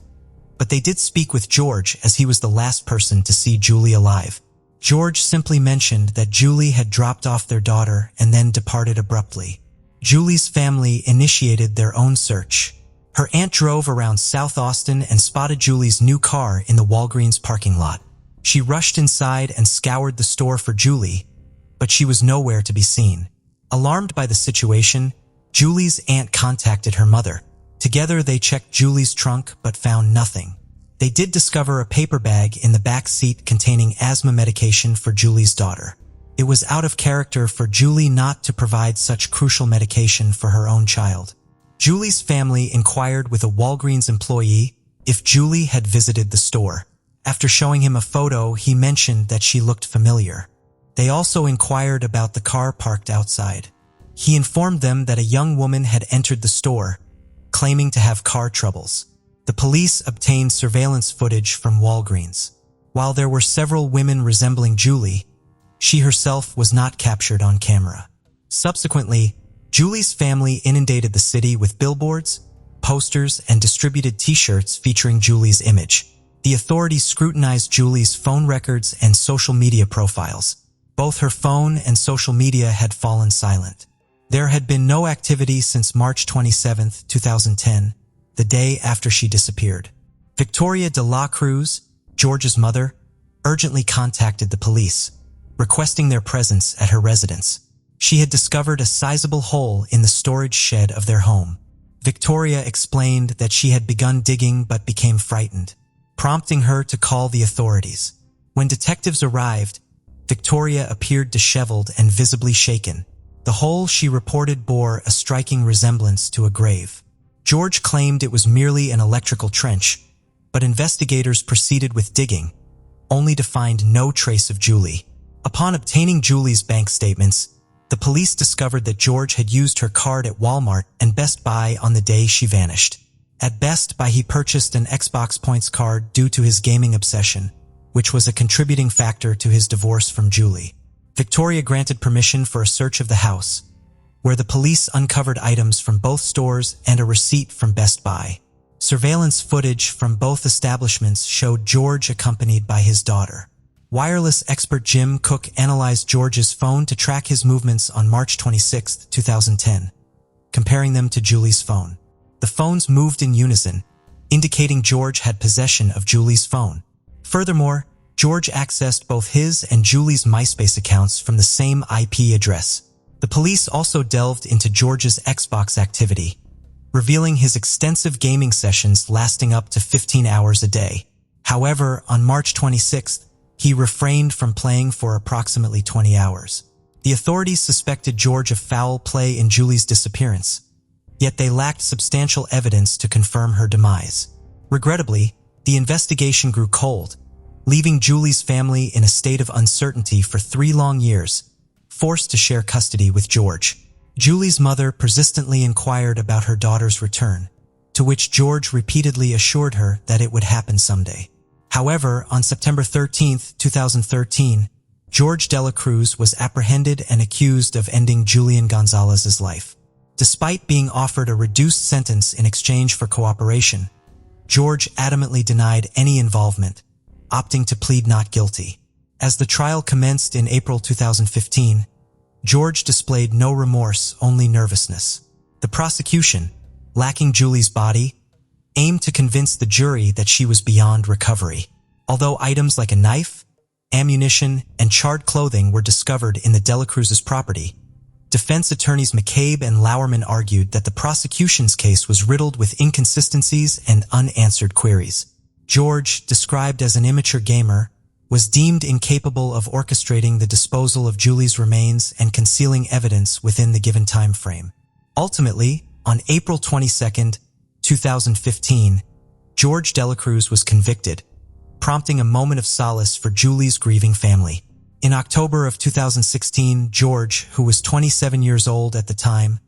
but they did speak with George as he was the last person to see Julie alive. George simply mentioned that Julie had dropped off their daughter and then departed abruptly. Julie's family initiated their own search. Her aunt drove around South Austin and spotted Julie's new car in the Walgreens parking lot. She rushed inside and scoured the store for Julie, but she was nowhere to be seen. Alarmed by the situation, Julie's aunt contacted her mother. Together they checked Julie's trunk but found nothing. They did discover a paper bag in the back seat containing asthma medication for Julie's daughter. It was out of character for Julie not to provide such crucial medication for her own child. Julie's family inquired with a Walgreens employee if Julie had visited the store. After showing him a photo, he mentioned that she looked familiar. They also inquired about the car parked outside. He informed them that a young woman had entered the store, claiming to have car troubles. The police obtained surveillance footage from Walgreens. While there were several women resembling Julie, she herself was not captured on camera. Subsequently, Julie's family inundated the city with billboards, posters, and distributed t-shirts featuring Julie's image. The authorities scrutinized Julie's phone records and social media profiles. Both her phone and social media had fallen silent. There had been no activity since March 27, 2010, the day after she disappeared. Victoria de la Cruz, George's mother, urgently contacted the police, requesting their presence at her residence. She had discovered a sizable hole in the storage shed of their home. Victoria explained that she had begun digging but became frightened, prompting her to call the authorities. When detectives arrived, Victoria appeared disheveled and visibly shaken. The hole she reported bore a striking resemblance to a grave. George claimed it was merely an electrical trench, but investigators proceeded with digging, only to find no trace of Julie. Upon obtaining Julie's bank statements, the police discovered that George had used her card at Walmart and Best Buy on the day she vanished. At Best Buy, he purchased an Xbox Points card due to his gaming obsession, which was a contributing factor to his divorce from Julie. Victoria granted permission for a search of the house, where the police uncovered items from both stores and a receipt from Best Buy. Surveillance footage from both establishments showed George accompanied by his daughter. Wireless expert Jim Cook analyzed George's phone to track his movements on March 26, 2010, comparing them to Julie's phone. The phones moved in unison, indicating George had possession of Julie's phone. Furthermore, George accessed both his and Julie's MySpace accounts from the same IP address. The police also delved into George's Xbox activity, revealing his extensive gaming sessions lasting up to 15 hours a day. However, on March 26th, he refrained from playing for approximately 20 hours. The authorities suspected George of foul play in Julie's disappearance, yet they lacked substantial evidence to confirm her demise. Regrettably, the investigation grew cold, leaving Julie's family in a state of uncertainty for 3 long years, forced to share custody with George. Julie's mother persistently inquired about her daughter's return, to which George repeatedly assured her that it would happen someday. However, on September 13, 2013, George de la Cruz was apprehended and accused of ending Julian Gonzalez's life. Despite being offered a reduced sentence in exchange for cooperation, George adamantly denied any involvement, opting to plead not guilty. As the trial commenced in April 2015, George displayed no remorse, only nervousness. The prosecution, lacking Julie's body, aimed to convince the jury that she was beyond recovery. Although items like a knife, ammunition, and charred clothing were discovered in the de la Cruz's property, defense attorneys McCabe and Lauerman argued that the prosecution's case was riddled with inconsistencies and unanswered queries. George, described as an immature gamer, was deemed incapable of orchestrating the disposal of Julie's remains and concealing evidence within the given time frame. Ultimately, on April 22, 2015, George de la Cruz was convicted, prompting a moment of solace for Julie's grieving family. In October of 2016, George, who was 27 years old at the time,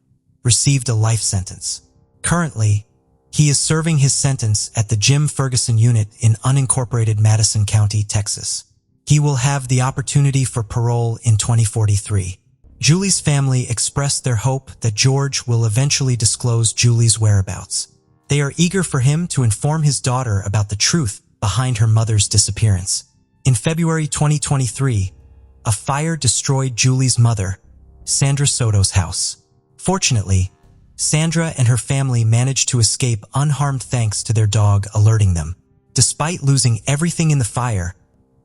received a life sentence. Currently, he is serving his sentence at the Jim Ferguson Unit in unincorporated Madison County, Texas. He will have the opportunity for parole in 2043. Julie's family expressed their hope that George will eventually disclose Julie's whereabouts. They are eager for him to inform his daughter about the truth behind her mother's disappearance. In February 2023, a fire destroyed Julie's mother, Sandra Soto's house. Fortunately, Sandra and her family managed to escape unharmed thanks to their dog alerting them. Despite losing everything in the fire,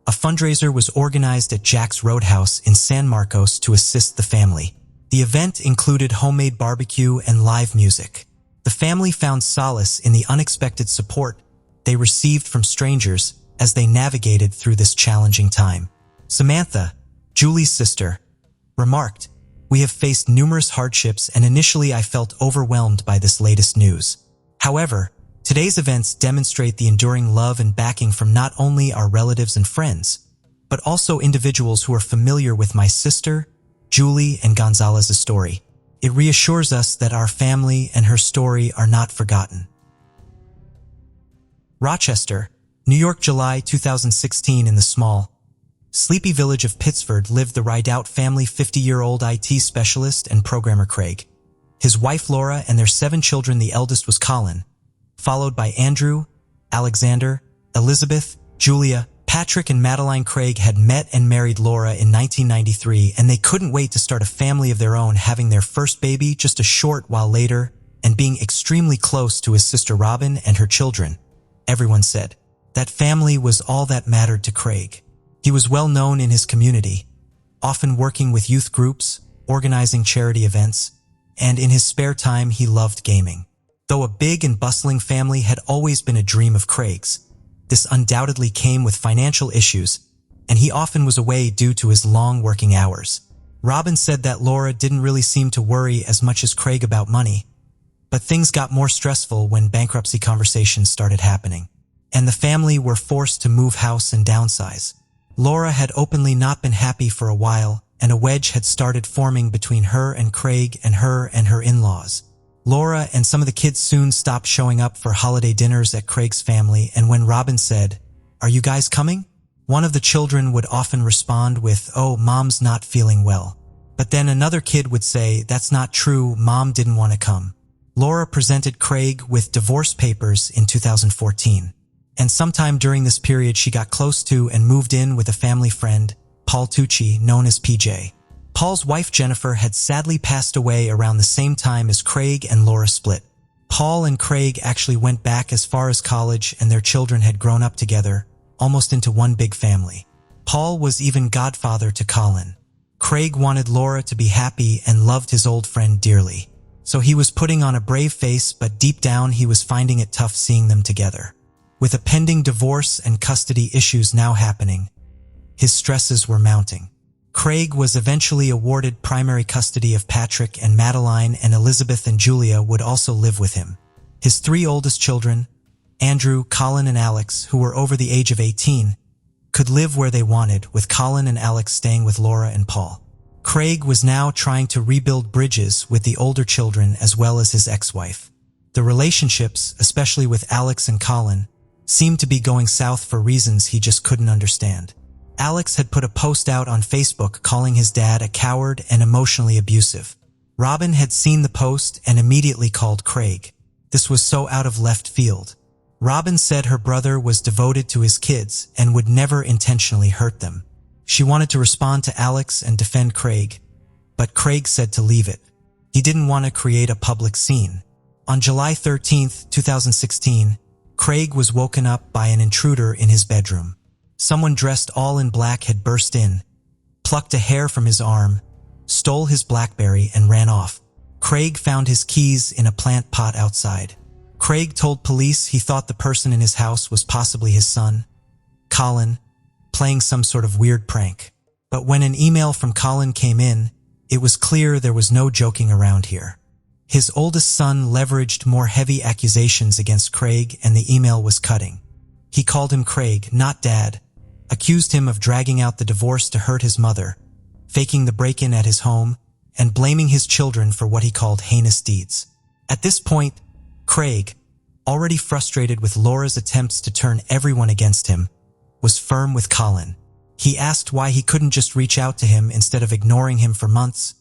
a fundraiser was organized at Jack's Roadhouse in San Marcos to assist the family. The event included homemade barbecue and live music. The family found solace in the unexpected support they received from strangers as they navigated through this challenging time. Samantha, Julie's sister, remarked, "We have faced numerous hardships and initially I felt overwhelmed by this latest news. However, today's events demonstrate the enduring love and backing from not only our relatives and friends, but also individuals who are familiar with my sister, Julie, and Gonzalez's story. It reassures us that our family and her story are not forgotten." Rochester, New York, July 2016. In the small, sleepy village of Pittsford lived the Rideout family, 50-year-old IT specialist and programmer Craig, his wife Laura, and their 7 children. The eldest was Colin, followed by Andrew, Alexander, Elizabeth, Julia, Patrick and Madeline Craig had met and married Laura in 1993, and they couldn't wait to start a family of their own, having their first baby just a short while later and being extremely close to his sister Robin and her children. Everyone said that family was all that mattered to Craig. He was well known in his community, often working with youth groups, organizing charity events, and in his spare time he loved gaming. Though a big and bustling family had always been a dream of Craig's, this undoubtedly came with financial issues, and he often was away due to his long working hours. Robin said that Laura didn't really seem to worry as much as Craig about money, but things got more stressful when bankruptcy conversations started happening, and the family were forced to move house and downsize. Laura had openly not been happy for a while, and a wedge had started forming between her and Craig and her in-laws. Laura and some of the kids soon stopped showing up for holiday dinners at Craig's family, and when Robin said, "Are you guys coming?" one of the children would often respond with, "Oh, Mom's not feeling well." But then another kid would say, "That's not true, Mom didn't want to come." Laura presented Craig with divorce papers in 2014, and sometime during this period she got close to and moved in with a family friend, Paul Tucci, known as PJ. Paul's wife Jennifer had sadly passed away around the same time as Craig and Laura split. Paul and Craig actually went back as far as college, and their children had grown up together, almost into one big family. Paul was even godfather to Colin. Craig wanted Laura to be happy and loved his old friend dearly. So he was putting on a brave face, but deep down he was finding it tough seeing them together. With a pending divorce and custody issues now happening, his stresses were mounting. Craig was eventually awarded primary custody of Patrick and Madeline, and Elizabeth and Julia would also live with him. His three oldest children, Andrew, Colin, and Alex, who were over the age of 18, could live where they wanted, with Colin and Alex staying with Laura and Paul. Craig was now trying to rebuild bridges with the older children as well as his ex-wife. The relationships, especially with Alex and Colin, seemed to be going south for reasons he just couldn't understand. Alex had put a post out on Facebook calling his dad a coward and emotionally abusive. Robin had seen the post and immediately called Craig. This was so out of left field. Robin said her brother was devoted to his kids and would never intentionally hurt them. She wanted to respond to Alex and defend Craig, but Craig said to leave it. He didn't want to create a public scene. On July 13, 2016, Craig was woken up by an intruder in his bedroom. Someone dressed all in black had burst in, plucked a hair from his arm, stole his BlackBerry, and ran off. Craig found his keys in a plant pot outside. Craig told police he thought the person in his house was possibly his son, Colin, playing some sort of weird prank. But when an email from Colin came in, it was clear there was no joking around here. His oldest son leveraged more heavy accusations against Craig, and the email was cutting. He called him Craig, not Dad, accused him of dragging out the divorce to hurt his mother, faking the break-in at his home, and blaming his children for what he called heinous deeds. At this point, Craig, already frustrated with Laura's attempts to turn everyone against him, was firm with Colin. He asked why he couldn't just reach out to him instead of ignoring him for months,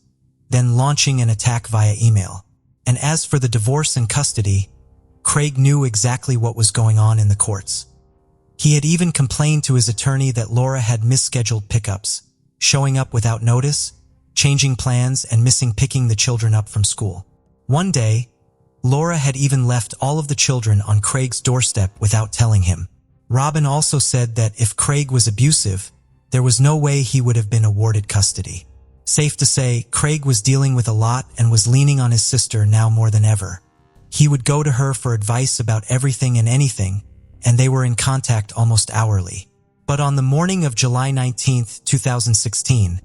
then launching an attack via email. And as for the divorce and custody, Craig knew exactly what was going on in the courts. He had even complained to his attorney that Laura had misscheduled pickups, showing up without notice, changing plans, and missing picking the children up from school. One day, Laura had even left all of the children on Craig's doorstep without telling him. Robin also said that if Craig was abusive, there was no way he would have been awarded custody. Safe to say, Craig was dealing with a lot and was leaning on his sister now more than ever. He would go to her for advice about everything and anything, and they were in contact almost hourly. But on the morning of July 19, 2016,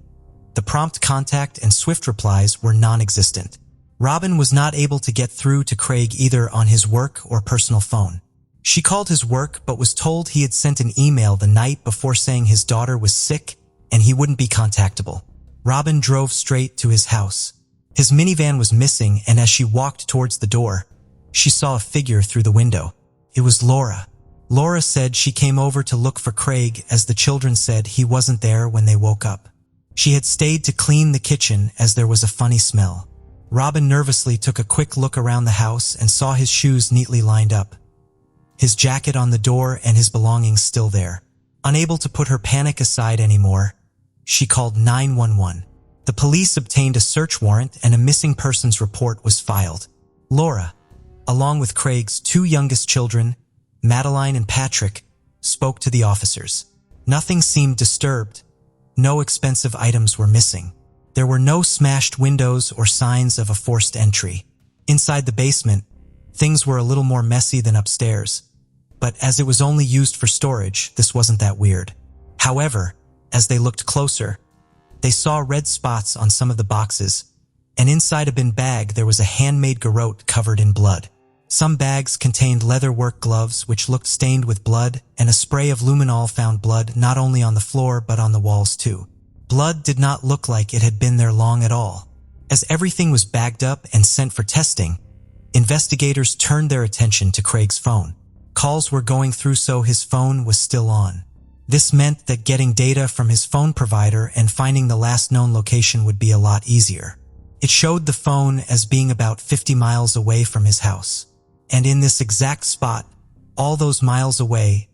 the prompt contact and swift replies were non-existent. Robin was not able to get through to Craig either on his work or personal phone. She called his work but was told he had sent an email the night before saying his daughter was sick and he wouldn't be contactable. Robin drove straight to his house. His minivan was missing, and as she walked towards the door, she saw a figure through the window. It was Laura. Laura said she came over to look for Craig as the children said he wasn't there when they woke up. She had stayed to clean the kitchen as there was a funny smell. Robin nervously took a quick look around the house and saw his shoes neatly lined up. his jacket on the door and his belongings still there. Unable to put her panic aside anymore, she called 911. The police obtained a search warrant and a missing persons report was filed. Laura, along with Craig's two youngest children, Madeline and Patrick, spoke to the officers. Nothing seemed disturbed. No expensive items were missing. There were no smashed windows or signs of a forced entry. Inside the basement, things were a little more messy than upstairs, but as it was only used for storage, this wasn't that weird. However, as they looked closer, they saw red spots on some of the boxes, and inside a bin bag there was a handmade garrote covered in blood. Some bags contained leatherwork gloves which looked stained with blood, and a spray of luminol found blood not only on the floor but on the walls too. Blood did not look like it had been there long at all. As everything was bagged up and sent for testing, investigators turned their attention to Craig's phone. Calls were going through, so his phone was still on. This meant that getting data from his phone provider and finding the last known location would be a lot easier. It showed the phone as being about 50 miles away from his house. And in this exact spot, all those miles away,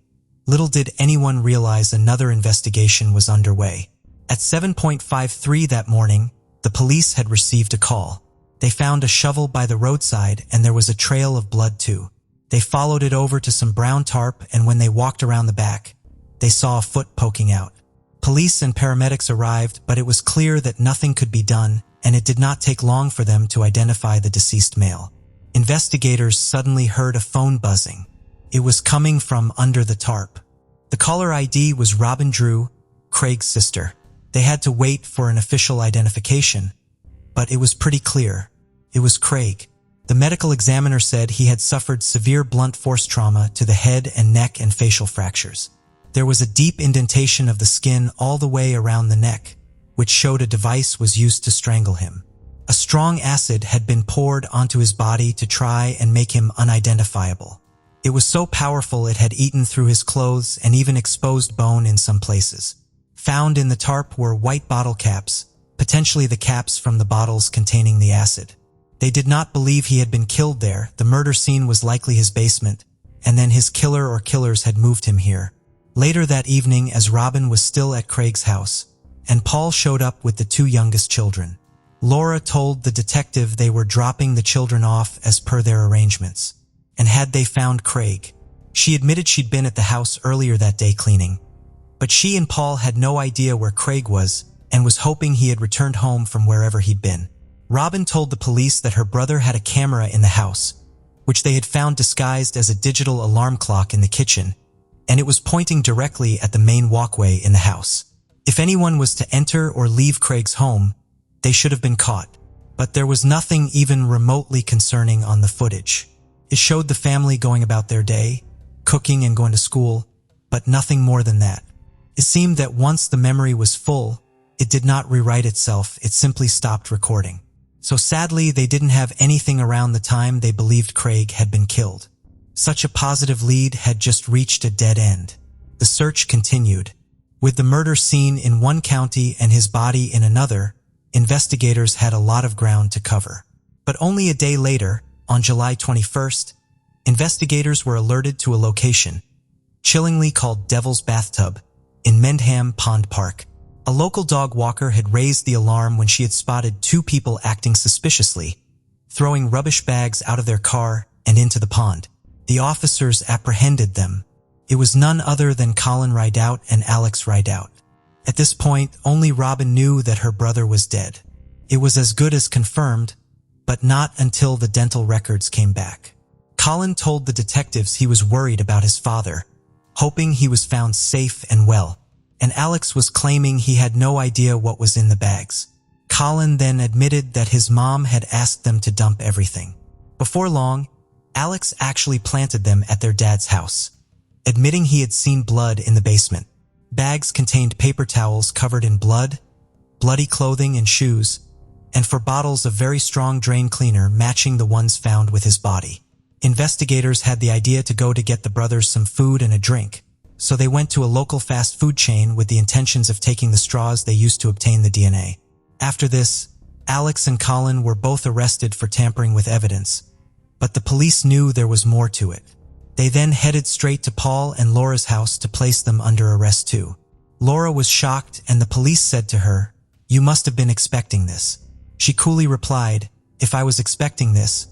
little did anyone realize another investigation was underway. At 7:53 that morning, the police had received a call. They found a shovel by the roadside and there was a trail of blood too. They followed it over to some brown tarp, and when they walked around the back, they saw a foot poking out. Police and paramedics arrived, but it was clear that nothing could be done, and it did not take long for them to identify the deceased male. Investigators suddenly heard a phone buzzing. It was coming from under the tarp. The caller ID was Robin Drew, Craig's sister. They had to wait for an official identification, but it was pretty clear. It was Craig. The medical examiner said he had suffered severe blunt force trauma to the head and neck and facial fractures. There was a deep indentation of the skin all the way around the neck, which showed a device was used to strangle him. A strong acid had been poured onto his body to try and make him unidentifiable. It was so powerful it had eaten through his clothes and even exposed bone in some places. Found in the tarp were white bottle caps, potentially the caps from the bottles containing the acid. They did not believe he had been killed there. The murder scene was likely his basement, and then his killer or killers had moved him here. Later that evening, as Robin was still at Craig's house, and Paul showed up with the two youngest children, Laura told the detective they were dropping the children off as per their arrangements. And had they found Craig? She admitted she'd been at the house earlier that day cleaning, but she and Paul had no idea where Craig was and was hoping he had returned home from wherever he'd been. Robin told the police that her brother had a camera in the house, which they had found disguised as a digital alarm clock in the kitchen, and it was pointing directly at the main walkway in the house. If anyone was to enter or leave Craig's home, they should have been caught. But there was nothing even remotely concerning on the footage. It showed the family going about their day, cooking and going to school, but nothing more than that. It seemed that once the memory was full, it did not rewrite itself, it simply stopped recording. So sadly, they didn't have anything around the time they believed Craig had been killed. Such a positive lead had just reached a dead end. The search continued. With the murder scene in one county and his body in another, investigators had a lot of ground to cover. But only a day later, on July 21st, investigators were alerted to a location, chillingly called Devil's Bathtub, in Mendham Pond Park. A local dog walker had raised the alarm when she had spotted two people acting suspiciously, throwing rubbish bags out of their car and into the pond. The officers apprehended them. It was none other than Colin Rideout and Alex Rideout. At this point, only Robin knew that her brother was dead. It was as good as confirmed, but not until the dental records came back. Colin told the detectives he was worried about his father, hoping he was found safe and well, and Alex was claiming he had no idea what was in the bags. Colin then admitted that his mom had asked them to dump everything. Before long, Alex actually planted them at their dad's house, admitting he had seen blood in the basement. Bags contained paper towels covered in blood, bloody clothing and shoes, and 4 bottles of very strong drain cleaner matching the ones found with his body. Investigators had the idea to go to get the brothers some food and a drink, so they went to a local fast food chain with the intentions of taking the straws they used to obtain the DNA. After this, Alex and Colin were both arrested for tampering with evidence, but the police knew there was more to it. They then headed straight to Paul and Laura's house to place them under arrest too. Laura was shocked and the police said to her, "You must have been expecting this." She coolly replied, "If I was expecting this,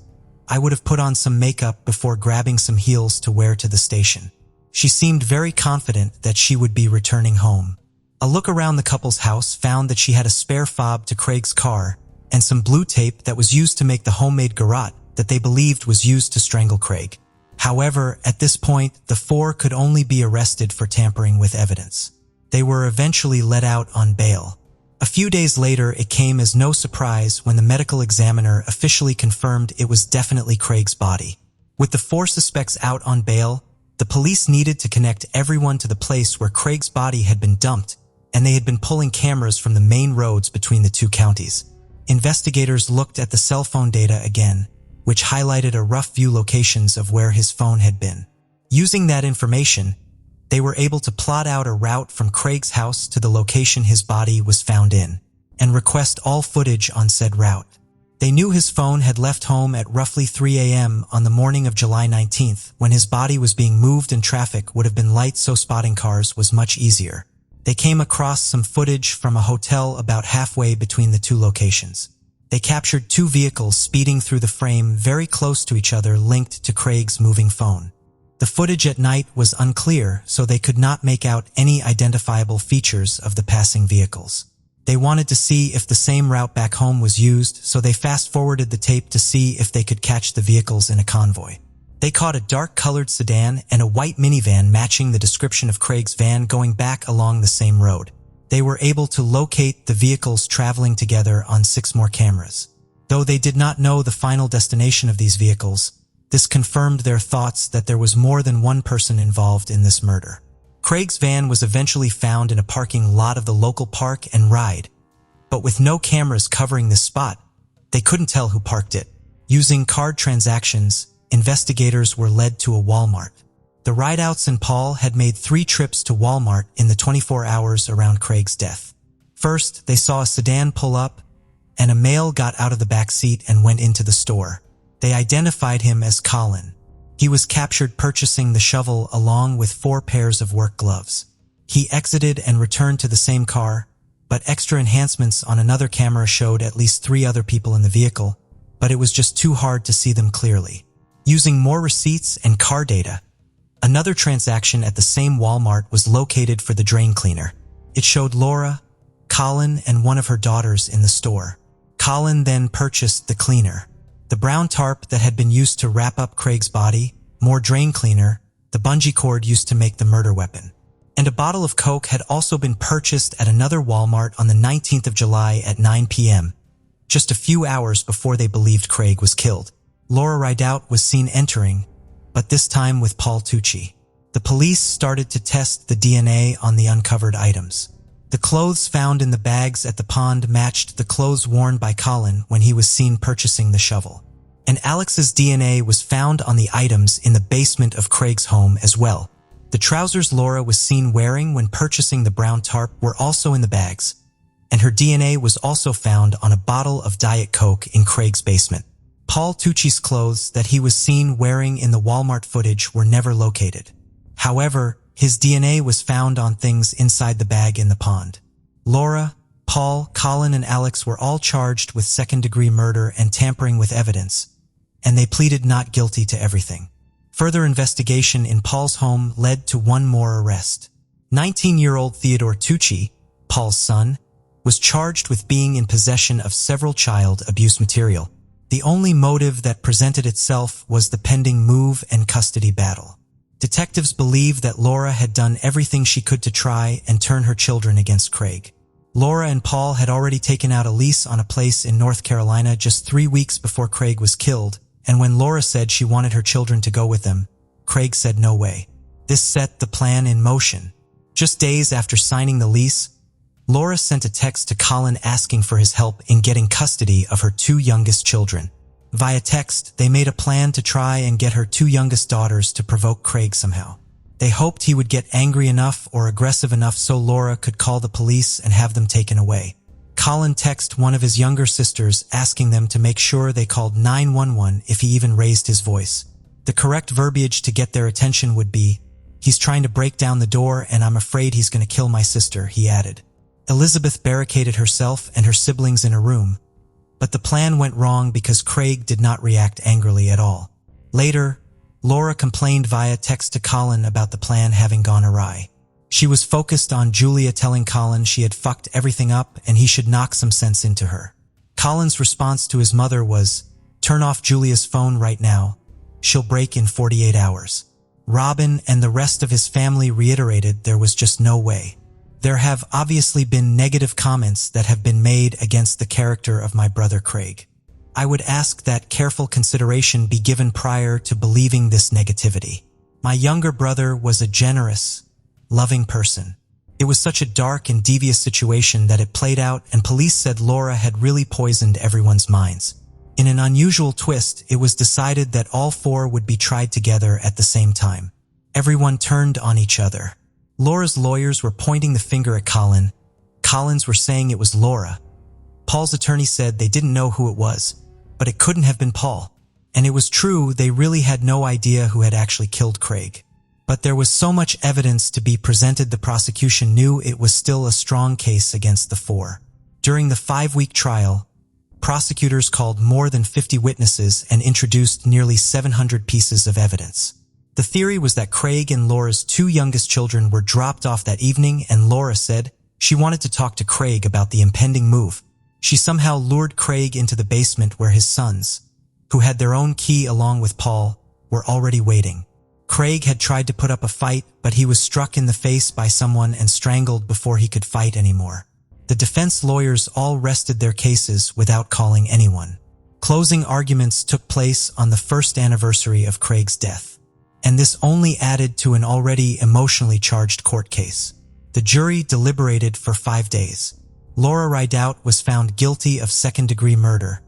I would have put on some makeup before grabbing some heels to wear to the station." She seemed very confident that she would be returning home. A look around the couple's house found that she had a spare fob to Craig's car and some blue tape that was used to make the homemade garrote that they believed was used to strangle Craig. However, at this point, the four could only be arrested for tampering with evidence. They were eventually let out on bail. A few days later, it came as no surprise when the medical examiner officially confirmed it was definitely Craig's body. With the four suspects out on bail, the police needed to connect everyone to the place where Craig's body had been dumped, and they had been pulling cameras from the main roads between the two counties. Investigators looked at the cell phone data again, which highlighted a rough view locations of where his phone had been. Using that information, they were able to plot out a route from Craig's house to the location his body was found in, and request all footage on said route. They knew his phone had left home at roughly 3 a.m. on the morning of July 19th, when his body was being moved and traffic would have been light, so spotting cars was much easier. They came across some footage from a hotel about halfway between the two locations. They captured two vehicles speeding through the frame very close to each other linked to Craig's moving phone. The footage at night was unclear, so they could not make out any identifiable features of the passing vehicles. They wanted to see if the same route back home was used, so they fast-forwarded the tape to see if they could catch the vehicles in a convoy. They caught a dark-colored sedan and a white minivan matching the description of Craig's van going back along the same road. They were able to locate the vehicles traveling together on 6 more cameras. Though they did not know the final destination of these vehicles, this confirmed their thoughts that there was more than one person involved in this murder. Craig's van was eventually found in a parking lot of the local Park and Ride, but with no cameras covering this spot, they couldn't tell who parked it. Using card transactions, investigators were led to a Walmart. The Rideouts and Paul had made 3 trips to Walmart in the 24 hours around Craig's death. First, they saw a sedan pull up, and a male got out of the back seat and went into the store. They identified him as Colin. He was captured purchasing the shovel along with 4 pairs of work gloves. He exited and returned to the same car, but extra enhancements on another camera showed at least 3 other people in the vehicle, but it was just too hard to see them clearly. Using more receipts and car data, another transaction at the same Walmart was located for the drain cleaner. It showed Laura, Colin, and one of her daughters in the store. Colin then purchased the cleaner, the brown tarp that had been used to wrap up Craig's body, more drain cleaner, the bungee cord used to make the murder weapon. And a bottle of Coke had also been purchased at another Walmart on the 19th of July at 9 p.m., just a few hours before they believed Craig was killed. Laura Rideout was seen entering, but this time with Paul Tucci. The police started to test the DNA on the uncovered items. The clothes found in the bags at the pond matched the clothes worn by Colin when he was seen purchasing the shovel. And Alex's DNA was found on the items in the basement of Craig's home as well. The trousers Laura was seen wearing when purchasing the brown tarp were also in the bags, and her DNA was also found on a bottle of Diet Coke in Craig's basement. Paul Tucci's clothes that he was seen wearing in the Walmart footage were never located. However, his DNA was found on things inside the bag in the pond. Laura, Paul, Colin, and Alex were all charged with second-degree murder and tampering with evidence, and they pleaded not guilty to everything. Further investigation in Paul's home led to one more arrest. 19-year-old Theodore Tucci, Paul's son, was charged with being in possession of several child abuse material. The only motive that presented itself was the pending move and custody battle. Detectives believed that Laura had done everything she could to try and turn her children against Craig. Laura and Paul had already taken out a lease on a place in North Carolina just 3 weeks before Craig was killed, and when Laura said she wanted her children to go with them, Craig said no way. This set the plan in motion. Just days after signing the lease, Laura sent a text to Colin asking for his help in getting custody of her 2 youngest children. Via text, they made a plan to try and get her 2 youngest daughters to provoke Craig somehow. They hoped he would get angry enough or aggressive enough so Laura could call the police and have them taken away. Colin texted one of his younger sisters asking them to make sure they called 911 if he even raised his voice. The correct verbiage to get their attention would be, "He's trying to break down the door and I'm afraid he's going to kill my sister," he added. Elizabeth barricaded herself and her siblings in a room, but the plan went wrong because Craig did not react angrily at all. Later, Laura complained via text to Colin about the plan having gone awry. She was focused on Julia telling Colin she had fucked everything up and he should knock some sense into her. Colin's response to his mother was, "Turn off Julia's phone right now. She'll break in 48 hours. Robin and the rest of his family reiterated there was just no way. There have obviously been negative comments that have been made against the character of my brother Craig. I would ask that careful consideration be given prior to believing this negativity. My younger brother was a generous, loving person. It was such a dark and devious situation that it played out, and police said Laura had really poisoned everyone's minds. In an unusual twist, it was decided that all four would be tried together at the same time. Everyone turned on each other. Laura's lawyers were pointing the finger at Colin. Colin's were saying it was Laura. Paul's attorney said they didn't know who it was, but it couldn't have been Paul. And it was true, they really had no idea who had actually killed Craig. But there was so much evidence to be presented, the prosecution knew it was still a strong case against the four. During the 5-week trial, prosecutors called more than 50 witnesses and introduced nearly 700 pieces of evidence. The theory was that Craig and Laura's 2 youngest children were dropped off that evening, and Laura said she wanted to talk to Craig about the impending move. She somehow lured Craig into the basement where his sons, who had their own key along with Paul, were already waiting. Craig had tried to put up a fight, but he was struck in the face by someone and strangled before he could fight anymore. The defense lawyers all rested their cases without calling anyone. Closing arguments took place on the 1st anniversary of Craig's death, and this only added to an already emotionally charged court case. The jury deliberated for 5 days. Laura Rideout was found guilty of 2nd-degree murder,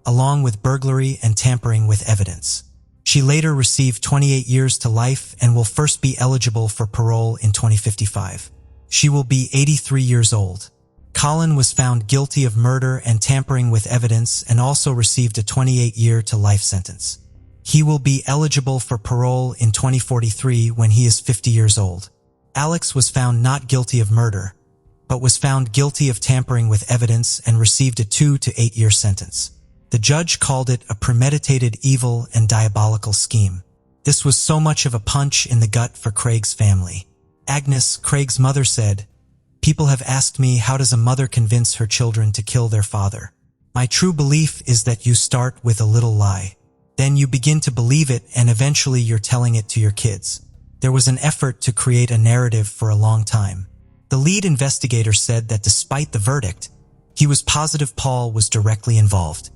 along with burglary and tampering with evidence. She later received 28 years to life and will first be eligible for parole in 2055. She will be 83 years old. Colin was found guilty of murder and tampering with evidence and also received a 28-year to life sentence. He will be eligible for parole in 2043 when he is 50 years old. Alex was found not guilty of murder, but was found guilty of tampering with evidence and received a 2 to 8-year sentence. The judge called it a premeditated evil and diabolical scheme. This was so much of a punch in the gut for Craig's family. Agnes, Craig's mother, said, "People have asked me, how does a mother convince her children to kill their father? My true belief is that you start with a little lie. Then you begin to believe it, and eventually you're telling it to your kids." There was an effort to create a narrative for a long time. The lead investigator said that despite the verdict, he was positive Paul was directly involved.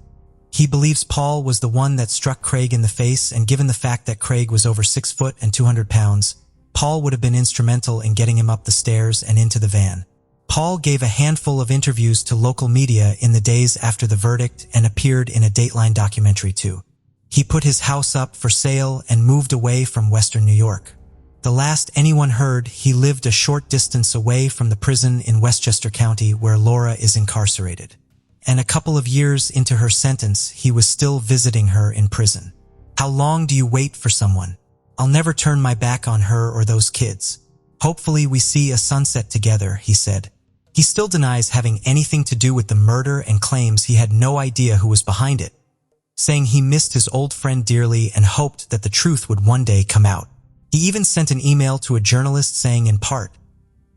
He believes Paul was the one that struck Craig in the face, and given the fact that Craig was over 6 foot and 200 pounds, Paul would have been instrumental in getting him up the stairs and into the van. Paul gave a handful of interviews to local media in the days after the verdict and appeared in a Dateline documentary too. He put his house up for sale and moved away from Western New York. The last anyone heard, he lived a short distance away from the prison in Westchester County where Laura is incarcerated. And a couple of years into her sentence, he was still visiting her in prison. "How long do you wait for someone? I'll never turn my back on her or those kids. Hopefully we see a sunset together," he said. He still denies having anything to do with the murder and claims he had no idea who was behind it, saying he missed his old friend dearly and hoped that the truth would one day come out. He even sent an email to a journalist saying, in part,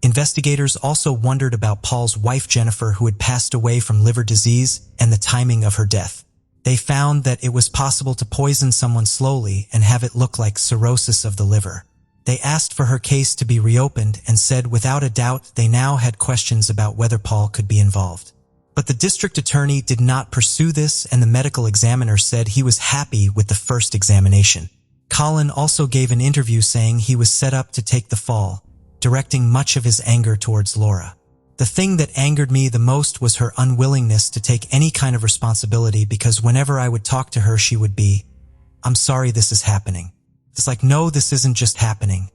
investigators also wondered about Paul's wife Jennifer, who had passed away from liver disease, and the timing of her death. They found that it was possible to poison someone slowly and have it look like cirrhosis of the liver. They asked for her case to be reopened and said without a doubt they now had questions about whether Paul could be involved. But the district attorney did not pursue this, and the medical examiner said he was happy with the first examination. Colin also gave an interview saying he was set up to take the fall, directing much of his anger towards Laura. "The thing that angered me the most was her unwillingness to take any kind of responsibility, because whenever I would talk to her she would be, 'I'm sorry this is happening.' It's like, no, this isn't just happening.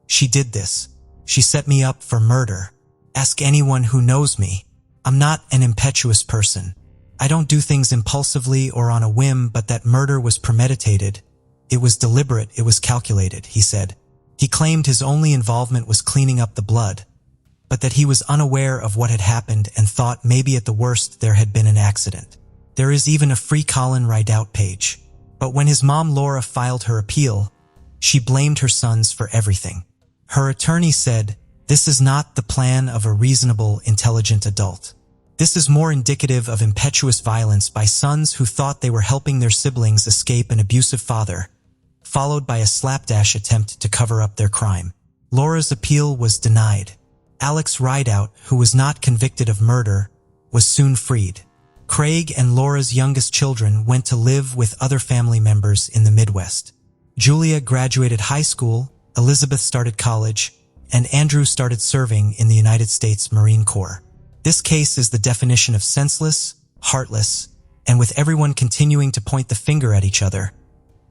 She did this. She set me up for murder. Ask anyone who knows me. I'm not an impetuous person. I don't do things impulsively or on a whim, but that murder was premeditated. It was deliberate, it was calculated, he said. He claimed his only involvement was cleaning up the blood, but that he was unaware of what had happened and thought maybe at the worst there had been an accident. There is even a Free Colin Rideout page. But when his mom Laura filed her appeal, she blamed her sons for everything. Her attorney said, "This is not the plan of a reasonable, intelligent adult. This is more indicative of impetuous violence by sons who thought they were helping their siblings escape an abusive father, followed by a slapdash attempt to cover up their crime." Laura's appeal was denied. Alex Rideout, who was not convicted of murder, was soon freed. Craig and Laura's youngest children went to live with other family members in the Midwest. Julia graduated high school, Elizabeth started college, and Andrew started serving in the United States Marine Corps. This case is the definition of senseless, heartless, and with everyone continuing to point the finger at each other,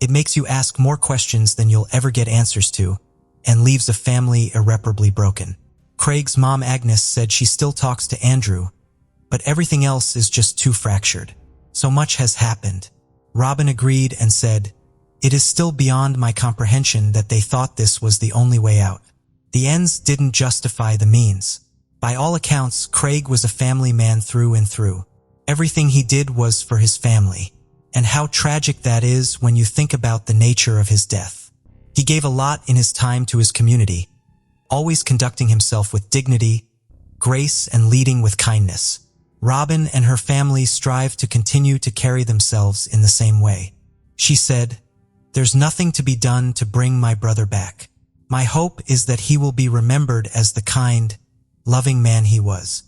it makes you ask more questions than you'll ever get answers to, and leaves a family irreparably broken. Craig's mom Agnes said she still talks to Andrew, but everything else is just too fractured. So much has happened. Robin agreed and said, "It is still beyond my comprehension that they thought this was the only way out. The ends didn't justify the means." By all accounts, Craig was a family man through and through. Everything he did was for his family. And how tragic that is when you think about the nature of his death. He gave a lot in his time to his community, always conducting himself with dignity, grace, and leading with kindness. Robin and her family strive to continue to carry themselves in the same way. She said, "There's nothing to be done to bring my brother back. My hope is that he will be remembered as the kind, loving man he was."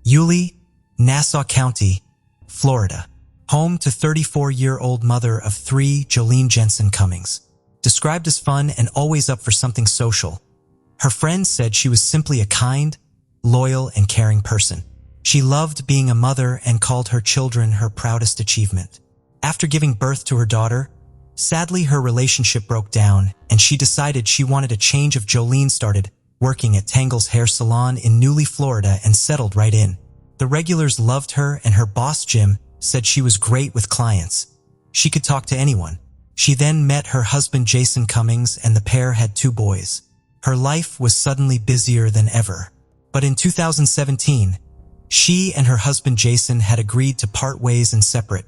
Yulee, Nassau County, Florida. Home to 34-year-old mother of 3, Jolene Jensen Cummings. Described as fun and always up for something social. Her friends said she was simply a kind, loyal, and caring person. She loved being a mother and called her children her proudest achievement. After giving birth to her daughter, sadly her relationship broke down and she decided she wanted a change of Jolene started working at Tangle's Hair Salon in Newly, Florida and settled right in. The regulars loved her and her boss Jim said she was great with clients. She could talk to anyone. She then met her husband Jason Cummings and the pair had 2 boys. Her life was suddenly busier than ever. But in 2017, she and her husband Jason had agreed to part ways and separate,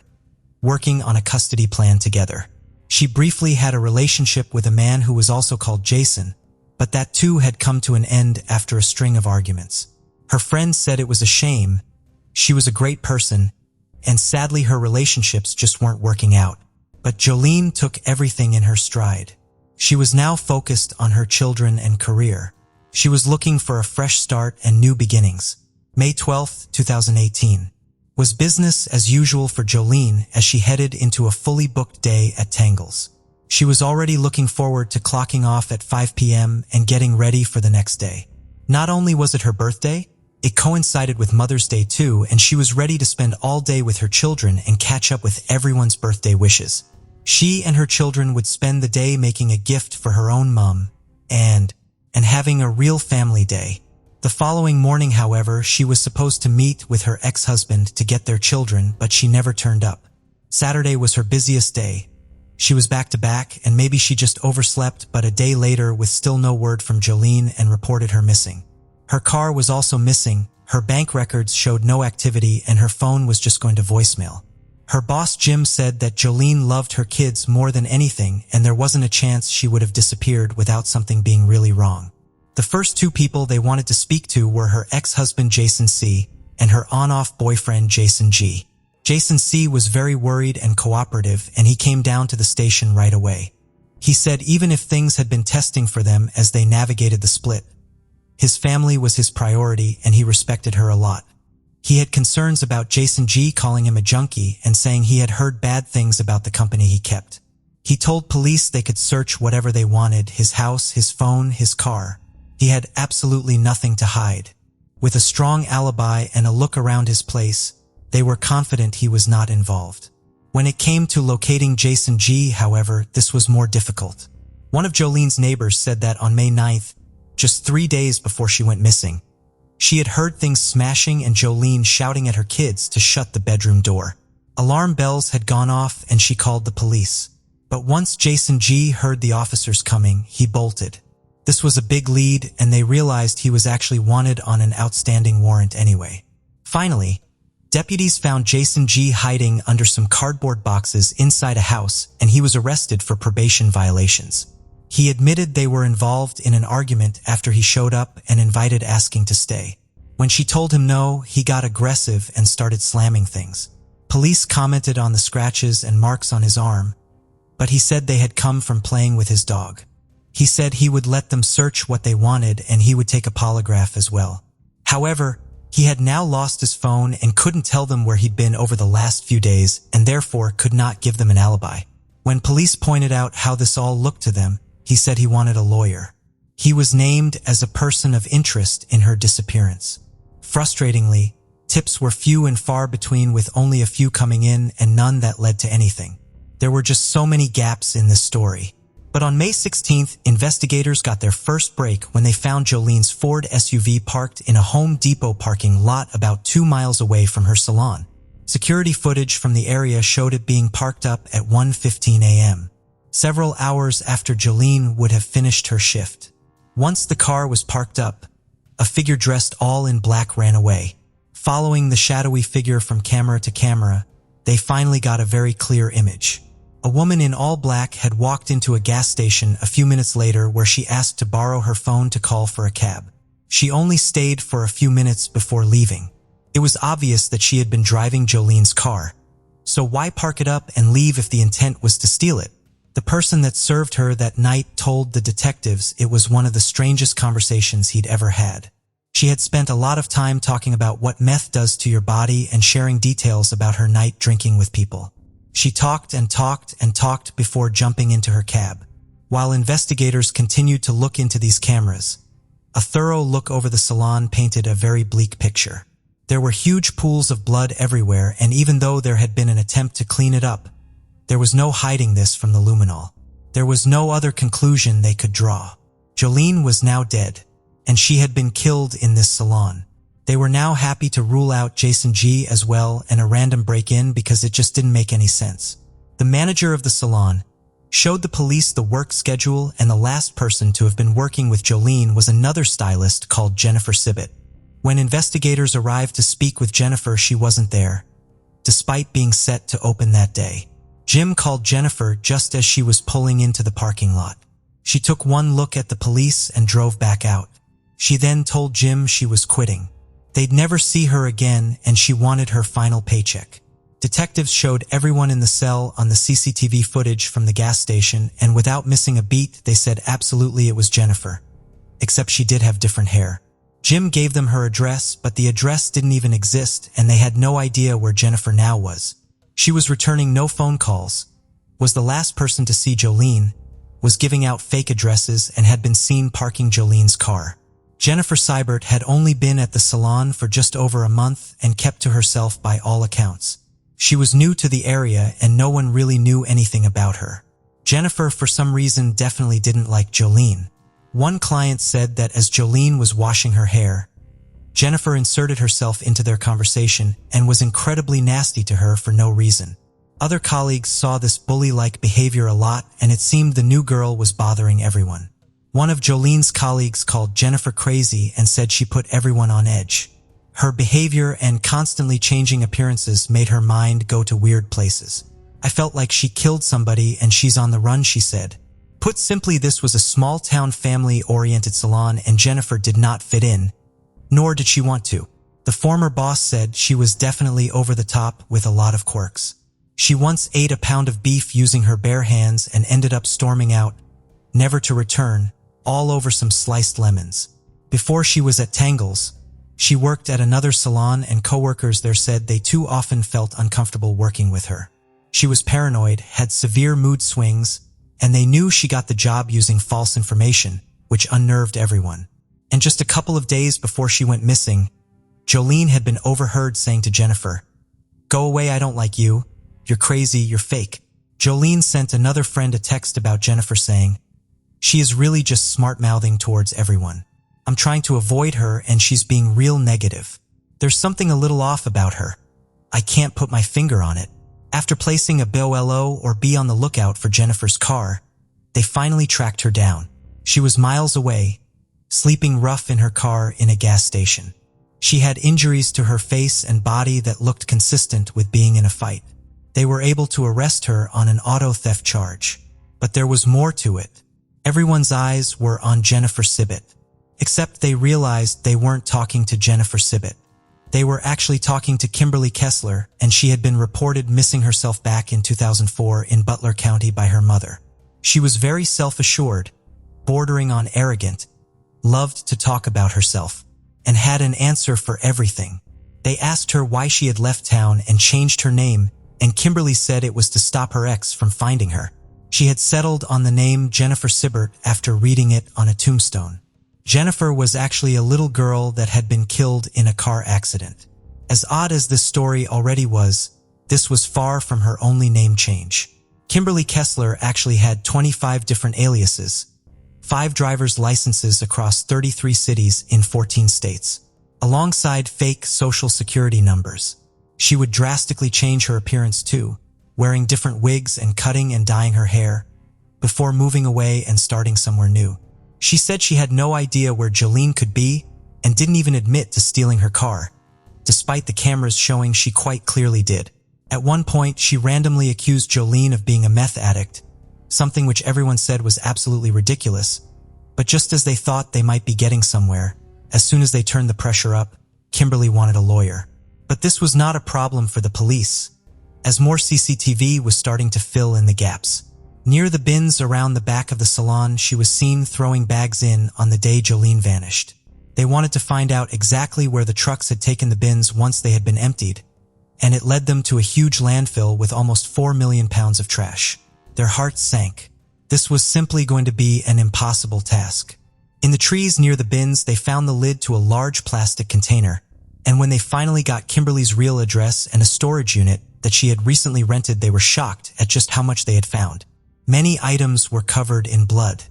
working on a custody plan together. She briefly had a relationship with a man who was also called Jason, but that too had come to an end after a string of arguments. Her friends said it was a shame. She was a great person, and sadly her relationships just weren't working out. But Jolene took everything in her stride. She was now focused on her children and career. She was looking for a fresh start and new beginnings. May 12, 2018, was business as usual for Jolene as she headed into a fully booked day at Tangle's. She was already looking forward to clocking off at 5 p.m. and getting ready for the next day. Not only was it her birthday, it coincided with Mother's Day too, and she was ready to spend all day with her children and catch up with everyone's birthday wishes. She and her children would spend the day making a gift for her own mom and having a real family day. The following morning, however, she was supposed to meet with her ex-husband to get their children, but she never turned up. Saturday was her busiest day. She was back to back, and maybe she just overslept, but a day later with still no word from Jolene and reported her missing. Her car was also missing, her bank records showed no activity, and her phone was just going to voicemail. Her boss Jim said that Jolene loved her kids more than anything, and there wasn't a chance she would have disappeared without something being really wrong. The first 2 people they wanted to speak to were her ex-husband Jason C. and her on-off boyfriend Jason G. Jason C. was very worried and cooperative, and he came down to the station right away. He said even if things had been testing for them as they navigated the split, his family was his priority and he respected her a lot. He had concerns about Jason G. calling him a junkie and saying he had heard bad things about the company he kept. He told police they could search whatever they wanted, his house, his phone, his car. He had absolutely nothing to hide. With a strong alibi and a look around his place, they were confident he was not involved. When it came to locating Jason G., however, this was more difficult. One of Jolene's neighbors said that on May 9th, just 3 days before she went missing, she had heard things smashing and Jolene shouting at her kids to shut the bedroom door. Alarm bells had gone off and she called the police. But once Jason G heard the officers coming, he bolted. This was a big lead, and they realized he was actually wanted on an outstanding warrant anyway. Finally, deputies found Jason G hiding under some cardboard boxes inside a house, and he was arrested for probation violations. He admitted they were involved in an argument after he showed up and invited asking to stay. When she told him no, he got aggressive and started slamming things. Police commented on the scratches and marks on his arm, but he said they had come from playing with his dog. He said he would let them search what they wanted and he would take a polygraph as well. However, he had now lost his phone and couldn't tell them where he'd been over the last few days and therefore could not give them an alibi. When police pointed out how this all looked to them, he said he wanted a lawyer. He was named as a person of interest in her disappearance. Frustratingly, tips were few and far between, with only a few coming in and none that led to anything. There were just so many gaps in this story. But on May 16th, investigators got their first break when they found Jolene's Ford SUV parked in a Home Depot parking lot about 2 miles away from her salon. Security footage from the area showed it being parked up at 1:15 a.m., several hours after Jolene would have finished her shift. Once the car was parked up, a figure dressed all in black ran away. Following the shadowy figure from camera to camera, they finally got a very clear image. A woman in all black had walked into a gas station a few minutes later where she asked to borrow her phone to call for a cab. She only stayed for a few minutes before leaving. It was obvious that she had been driving Jolene's car. So why park it up and leave if the intent was to steal it? The person that served her that night told the detectives it was one of the strangest conversations he'd ever had. She had spent a lot of time talking about what meth does to your body and sharing details about her night drinking with people. She talked and talked and talked before jumping into her cab. While investigators continued to look into these cameras, a thorough look over the salon painted a very bleak picture. There were huge pools of blood everywhere, and even though there had been an attempt to clean it up, there was no hiding this from the luminol. There was no other conclusion they could draw. Jolene was now dead, and she had been killed in this salon. They were now happy to rule out Jason G as well and a random break-in because it just didn't make any sense. The manager of the salon showed the police the work schedule, and the last person to have been working with Jolene was another stylist called Jennifer Sibbett. When investigators arrived to speak with Jennifer, she wasn't there, despite being set to open that day. Jim called Jennifer just as she was pulling into the parking lot. She took one look at the police and drove back out. She then told Jim she was quitting. They'd never see her again, and she wanted her final paycheck. Detectives showed everyone in the cell on the CCTV footage from the gas station, and without missing a beat, they said absolutely it was Jennifer. Except she did have different hair. Jim gave them her address, but the address didn't even exist, and they had no idea where Jennifer now was. She was returning no phone calls, was the last person to see Jolene, was giving out fake addresses, and had been seen parking Jolene's car. Jennifer Sibbett had only been at the salon for just over a month and kept to herself by all accounts. She was new to the area and no one really knew anything about her. Jennifer, for some reason, definitely didn't like Jolene. One client said that as Jolene was washing her hair, Jennifer inserted herself into their conversation and was incredibly nasty to her for no reason. Other colleagues saw this bully-like behavior a lot, and it seemed the new girl was bothering everyone. One of Jolene's colleagues called Jennifer crazy and said she put everyone on edge. Her behavior and constantly changing appearances made her mind go to weird places. I felt like she killed somebody and she's on the run, she said. Put simply, this was a small-town family-oriented salon and Jennifer did not fit in, nor did she want to. The former boss said she was definitely over the top with a lot of quirks. She once ate a pound of beef using her bare hands and ended up storming out, never to return, all over some sliced lemons. Before she was at Tangles, she worked at another salon, and coworkers there said they too often felt uncomfortable working with her. She was paranoid, had severe mood swings, and they knew she got the job using false information, which unnerved everyone. And just a couple of days before she went missing, Jolene had been overheard saying to Jennifer, "Go away, I don't like you. You're crazy, you're fake." Jolene sent another friend a text about Jennifer saying, "She is really just smart-mouthing towards everyone. I'm trying to avoid her and she's being real negative. There's something a little off about her. I can't put my finger on it." After placing a BOLO or be on the lookout for Jennifer's car, they finally tracked her down. She was miles away, sleeping rough in her car in a gas station. She had injuries to her face and body that looked consistent with being in a fight. They were able to arrest her on an auto theft charge. But there was more to it. Everyone's eyes were on Jennifer Sibbett. Except they realized they weren't talking to Jennifer Sibbett. They were actually talking to Kimberly Kessler, and she had been reported missing herself back in 2004 in Butler County by her mother. She was very self-assured, bordering on arrogant, loved to talk about herself, and had an answer for everything. They asked her why she had left town and changed her name, and Kimberly said it was to stop her ex from finding her. She had settled on the name Jennifer Sibbett after reading it on a tombstone. Jennifer was actually a little girl that had been killed in a car accident. As odd as this story already was, this was far from her only name change. Kimberly Kessler actually had 25 different aliases, 5 driver's licenses across 33 cities in 14 states, alongside fake social security numbers. She would drastically change her appearance too, wearing different wigs and cutting and dyeing her hair, before moving away and starting somewhere new. She said she had no idea where Jolene could be and didn't even admit to stealing her car, despite the cameras showing she quite clearly did. At one point, she randomly accused Jolene of being a meth addict, something which everyone said was absolutely ridiculous. But just as they thought they might be getting somewhere, as soon as they turned the pressure up, Kimberly wanted a lawyer. But this was not a problem for the police, as more CCTV was starting to fill in the gaps. Near the bins around the back of the salon, she was seen throwing bags in on the day Jolene vanished. They wanted to find out exactly where the trucks had taken the bins once they had been emptied, and it led them to a huge landfill with almost 4 million pounds of trash. Their hearts sank. This was simply going to be an impossible task. In the trees near the bins, they found the lid to a large plastic container, and when they finally got Kimberly's real address and a storage unit that she had recently rented, they were shocked at just how much they had found. Many items were covered in blood.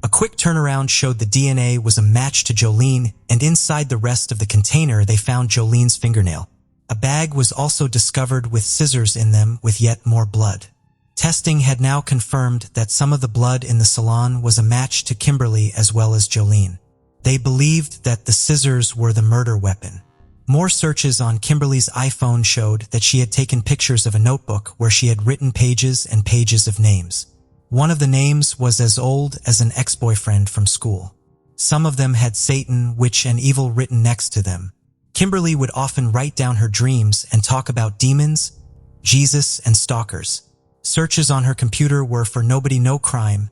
A quick turnaround showed the DNA was a match to Jolene, and inside the rest of the container they found Jolene's fingernail. A bag was also discovered with scissors in them with yet more blood. Testing had now confirmed that some of the blood in the salon was a match to Kimberly as well as Jolene. They believed that the scissors were the murder weapon. More searches on Kimberly's iPhone showed that she had taken pictures of a notebook where she had written pages and pages of names. One of the names was as old as an ex-boyfriend from school. Some of them had Satan, witch, and evil written next to them. Kimberly would often write down her dreams and talk about demons, Jesus, and stalkers. Searches on her computer were for nobody, no crime,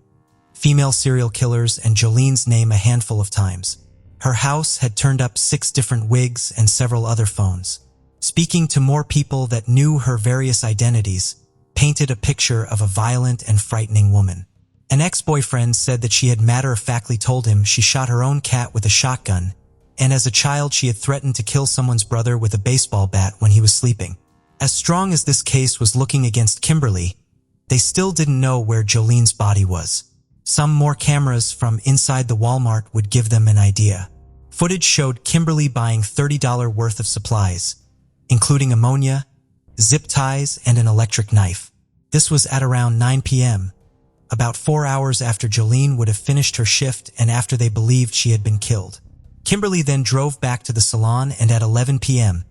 female serial killers, and Jolene's name a handful of times. Her house had turned up 6 different wigs and several other phones. Speaking to more people that knew her various identities, painted a picture of a violent and frightening woman. An ex-boyfriend said that she had matter-of-factly told him she shot her own cat with a shotgun, and as a child she had threatened to kill someone's brother with a baseball bat when he was sleeping. As strong as this case was looking against Kimberly, they still didn't know where Jolene's body was. Some more cameras from inside the Walmart would give them an idea. Footage showed Kimberly buying $30 worth of supplies, including ammonia, zip ties, and an electric knife. This was at around 9 p.m., about 4 hours after Jolene would have finished her shift and after they believed she had been killed. Kimberly then drove back to the salon, and at 11 p.m.,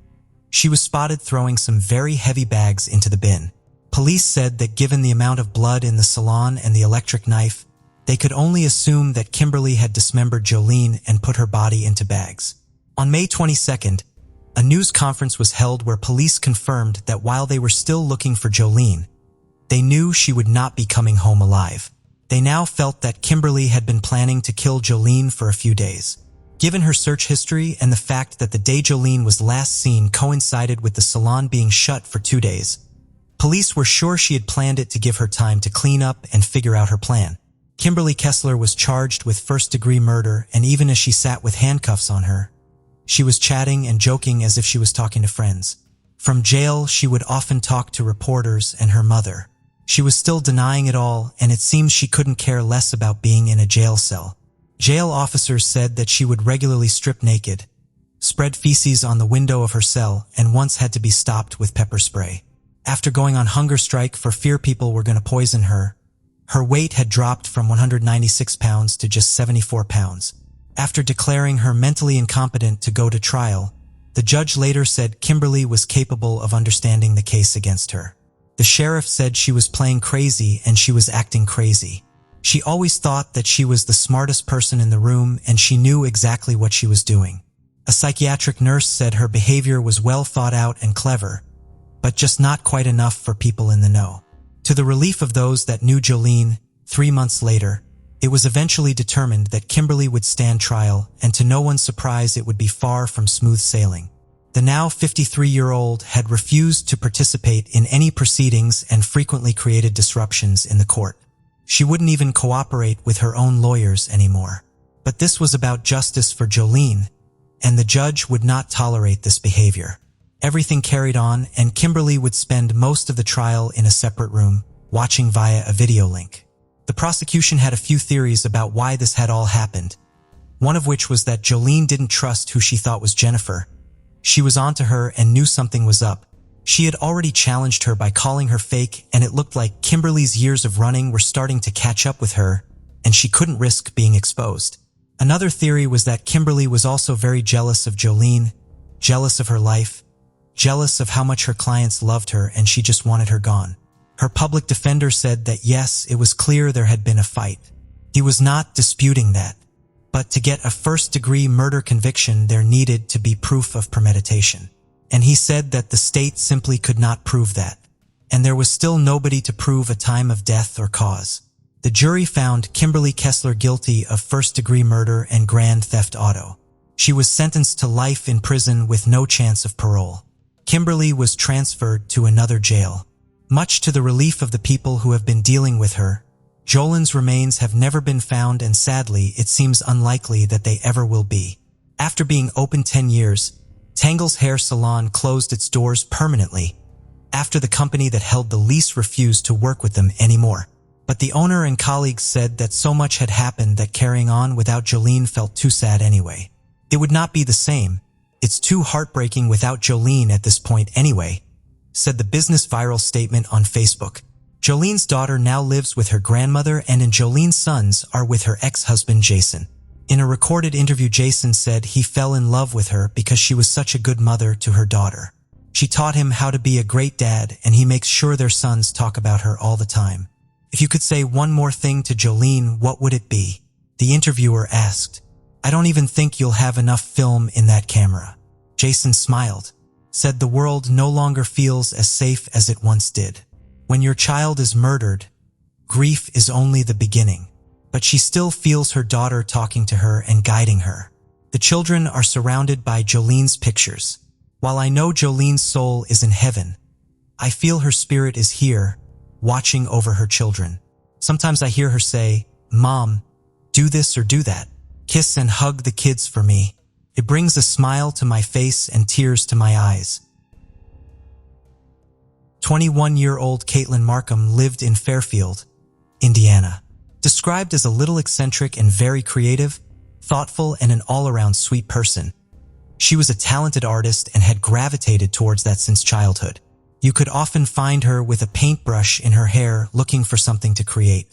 she was spotted throwing some very heavy bags into the bin. Police said that given the amount of blood in the salon and the electric knife, they could only assume that Kimberly had dismembered Jolene and put her body into bags. On May 22nd, a news conference was held where police confirmed that while they were still looking for Jolene, they knew she would not be coming home alive. They now felt that Kimberly had been planning to kill Jolene for a few days. Given her search history and the fact that the day Jolene was last seen coincided with the salon being shut for 2 days, police were sure she had planned it to give her time to clean up and figure out her plan. Kimberly Kessler was charged with first-degree murder, and even as she sat with handcuffs on her, she was chatting and joking as if she was talking to friends. From jail, she would often talk to reporters and her mother. She was still denying it all, and it seems she couldn't care less about being in a jail cell. Jail officers said that she would regularly strip naked, spread feces on the window of her cell, and once had to be stopped with pepper spray. After going on hunger strike for fear people were going to poison her, her weight had dropped from 196 pounds to just 74 pounds. After declaring her mentally incompetent to go to trial, the judge later said Kimberly was capable of understanding the case against her. The sheriff said she was playing crazy and she was acting crazy. She always thought that she was the smartest person in the room and she knew exactly what she was doing. A psychiatric nurse said her behavior was well thought out and clever, but just not quite enough for people in the know. To the relief of those that knew Jolene, 3 months later, it was eventually determined that Kimberly would stand trial, and to no one's surprise it would be far from smooth sailing. The now 53-year-old had refused to participate in any proceedings and frequently created disruptions in the court. She wouldn't even cooperate with her own lawyers anymore. But this was about justice for Jolene, and the judge would not tolerate this behavior. Everything carried on, and Kimberly would spend most of the trial in a separate room, watching via a video link. The prosecution had a few theories about why this had all happened, one of which was that Jolene didn't trust who she thought was Jennifer. She was onto her and knew something was up. She had already challenged her by calling her fake, and it looked like Kimberly's years of running were starting to catch up with her, and she couldn't risk being exposed. Another theory was that Kimberly was also very jealous of Jolene, jealous of her life, jealous of how much her clients loved her, and she just wanted her gone. Her public defender said that yes, it was clear there had been a fight. He was not disputing that. But to get a first-degree murder conviction, there needed to be proof of premeditation. And he said that the state simply could not prove that. And there was still nobody to prove a time of death or cause. The jury found Kimberly Kessler guilty of first-degree murder and grand theft auto. She was sentenced to life in prison with no chance of parole. Kimberly was transferred to another jail. Much to the relief of the people who have been dealing with her, Jolene's remains have never been found, and sadly, it seems unlikely that they ever will be. After being open 10 years, Tangle's hair salon closed its doors permanently after the company that held the lease refused to work with them anymore. But the owner and colleagues said that so much had happened that carrying on without Jolene felt too sad anyway. It would not be the same. It's too heartbreaking without Jolene at this point anyway, said the business viral statement on Facebook. Jolene's daughter now lives with her grandmother, and Jolene's sons are with her ex-husband Jason. In a recorded interview, Jason said he fell in love with her because she was such a good mother to her daughter. She taught him how to be a great dad, and he makes sure their sons talk about her all the time. If you could say one more thing to Jolene, what would it be? The interviewer asked. I don't even think you'll have enough film in that camera. Jason smiled, said the world no longer feels as safe as it once did. When your child is murdered, grief is only the beginning. But she still feels her daughter talking to her and guiding her. The children are surrounded by Jolene's pictures. While I know Jolene's soul is in heaven, I feel her spirit is here, watching over her children. Sometimes I hear her say, Mom, do this or do that. Kiss and hug the kids for me. It brings a smile to my face and tears to my eyes. 21-year-old Caitlin Markham lived in Fairfield, Indiana. Described as a little eccentric and very creative, thoughtful, and an all-around sweet person. She was a talented artist and had gravitated towards that since childhood. You could often find her with a paintbrush in her hair looking for something to create.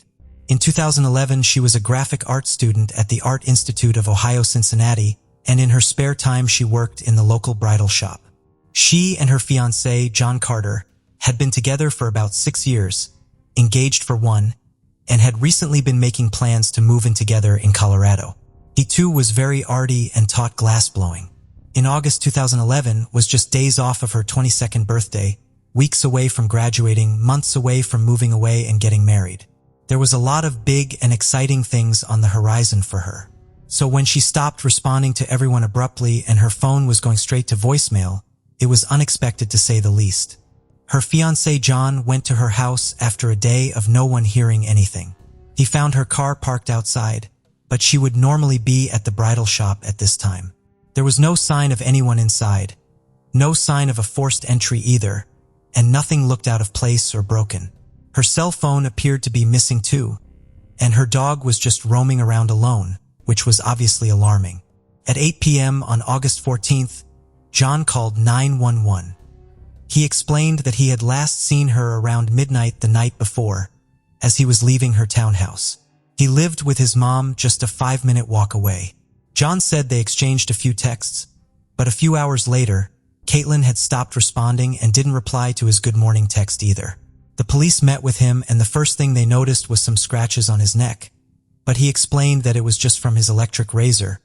In 2011, she was a graphic art student at the Art Institute of Ohio, Cincinnati, and in her spare time she worked in the local bridal shop. She and her fiancé, John Carter, had been together for about 6 years, engaged for 1, and had recently been making plans to move in together in Colorado. He too was very arty and taught glassblowing. In August 2011 was just days off of her 22nd birthday, weeks away from graduating, months away from moving away and getting married. There was a lot of big and exciting things on the horizon for her. So when she stopped responding to everyone abruptly and her phone was going straight to voicemail, it was unexpected to say the least. Her fiancé John went to her house after a day of no one hearing anything. He found her car parked outside, but she would normally be at the bridal shop at this time. There was no sign of anyone inside, no sign of a forced entry either, and nothing looked out of place or broken. Her cell phone appeared to be missing too, and her dog was just roaming around alone, which was obviously alarming. At 8 p.m. on August 14th, John called 911. He explained that he had last seen her around midnight the night before, as he was leaving her townhouse. He lived with his mom just a 5-minute walk away. John said they exchanged a few texts, but a few hours later, Caitlin had stopped responding and didn't reply to his good morning text either. The police met with him, and the first thing they noticed was some scratches on his neck, but he explained that it was just from his electric razor,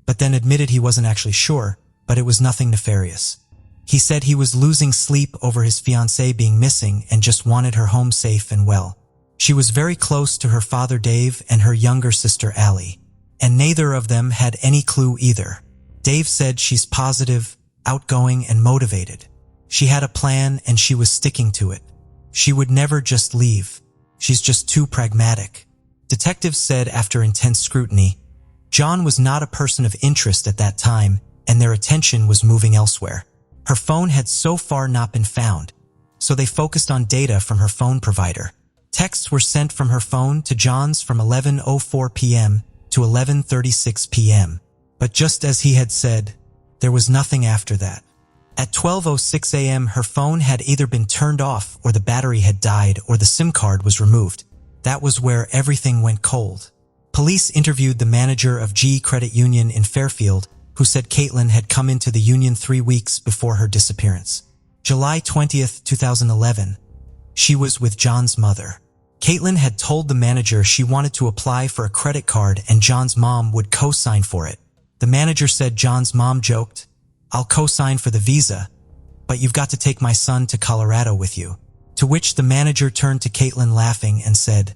but then admitted he wasn't actually sure, but it was nothing nefarious. He said he was losing sleep over his fiancée being missing and just wanted her home safe and well. She was very close to her father Dave and her younger sister Allie, and neither of them had any clue either. Dave said she's positive, outgoing, and motivated. She had a plan and she was sticking to it. She would never just leave. She's just too pragmatic. Detectives said after intense scrutiny, John was not a person of interest at that time, and their attention was moving elsewhere. Her phone had so far not been found, so they focused on data from her phone provider. Texts were sent from her phone to John's from 11:04 p.m. to 11:36 p.m., but just as he had said, there was nothing after that. At 12:06 a.m., her phone had either been turned off or the battery had died or the SIM card was removed. That was where everything went cold. Police interviewed the manager of G Credit Union in Fairfield, who said Caitlin had come into the union 3 weeks before her disappearance. July 20th, 2011. She was with John's mother. Caitlin had told the manager she wanted to apply for a credit card and John's mom would co-sign for it. The manager said John's mom joked, "I'll co-sign for the visa, but you've got to take my son to Colorado with you." To which the manager turned to Caitlin laughing and said,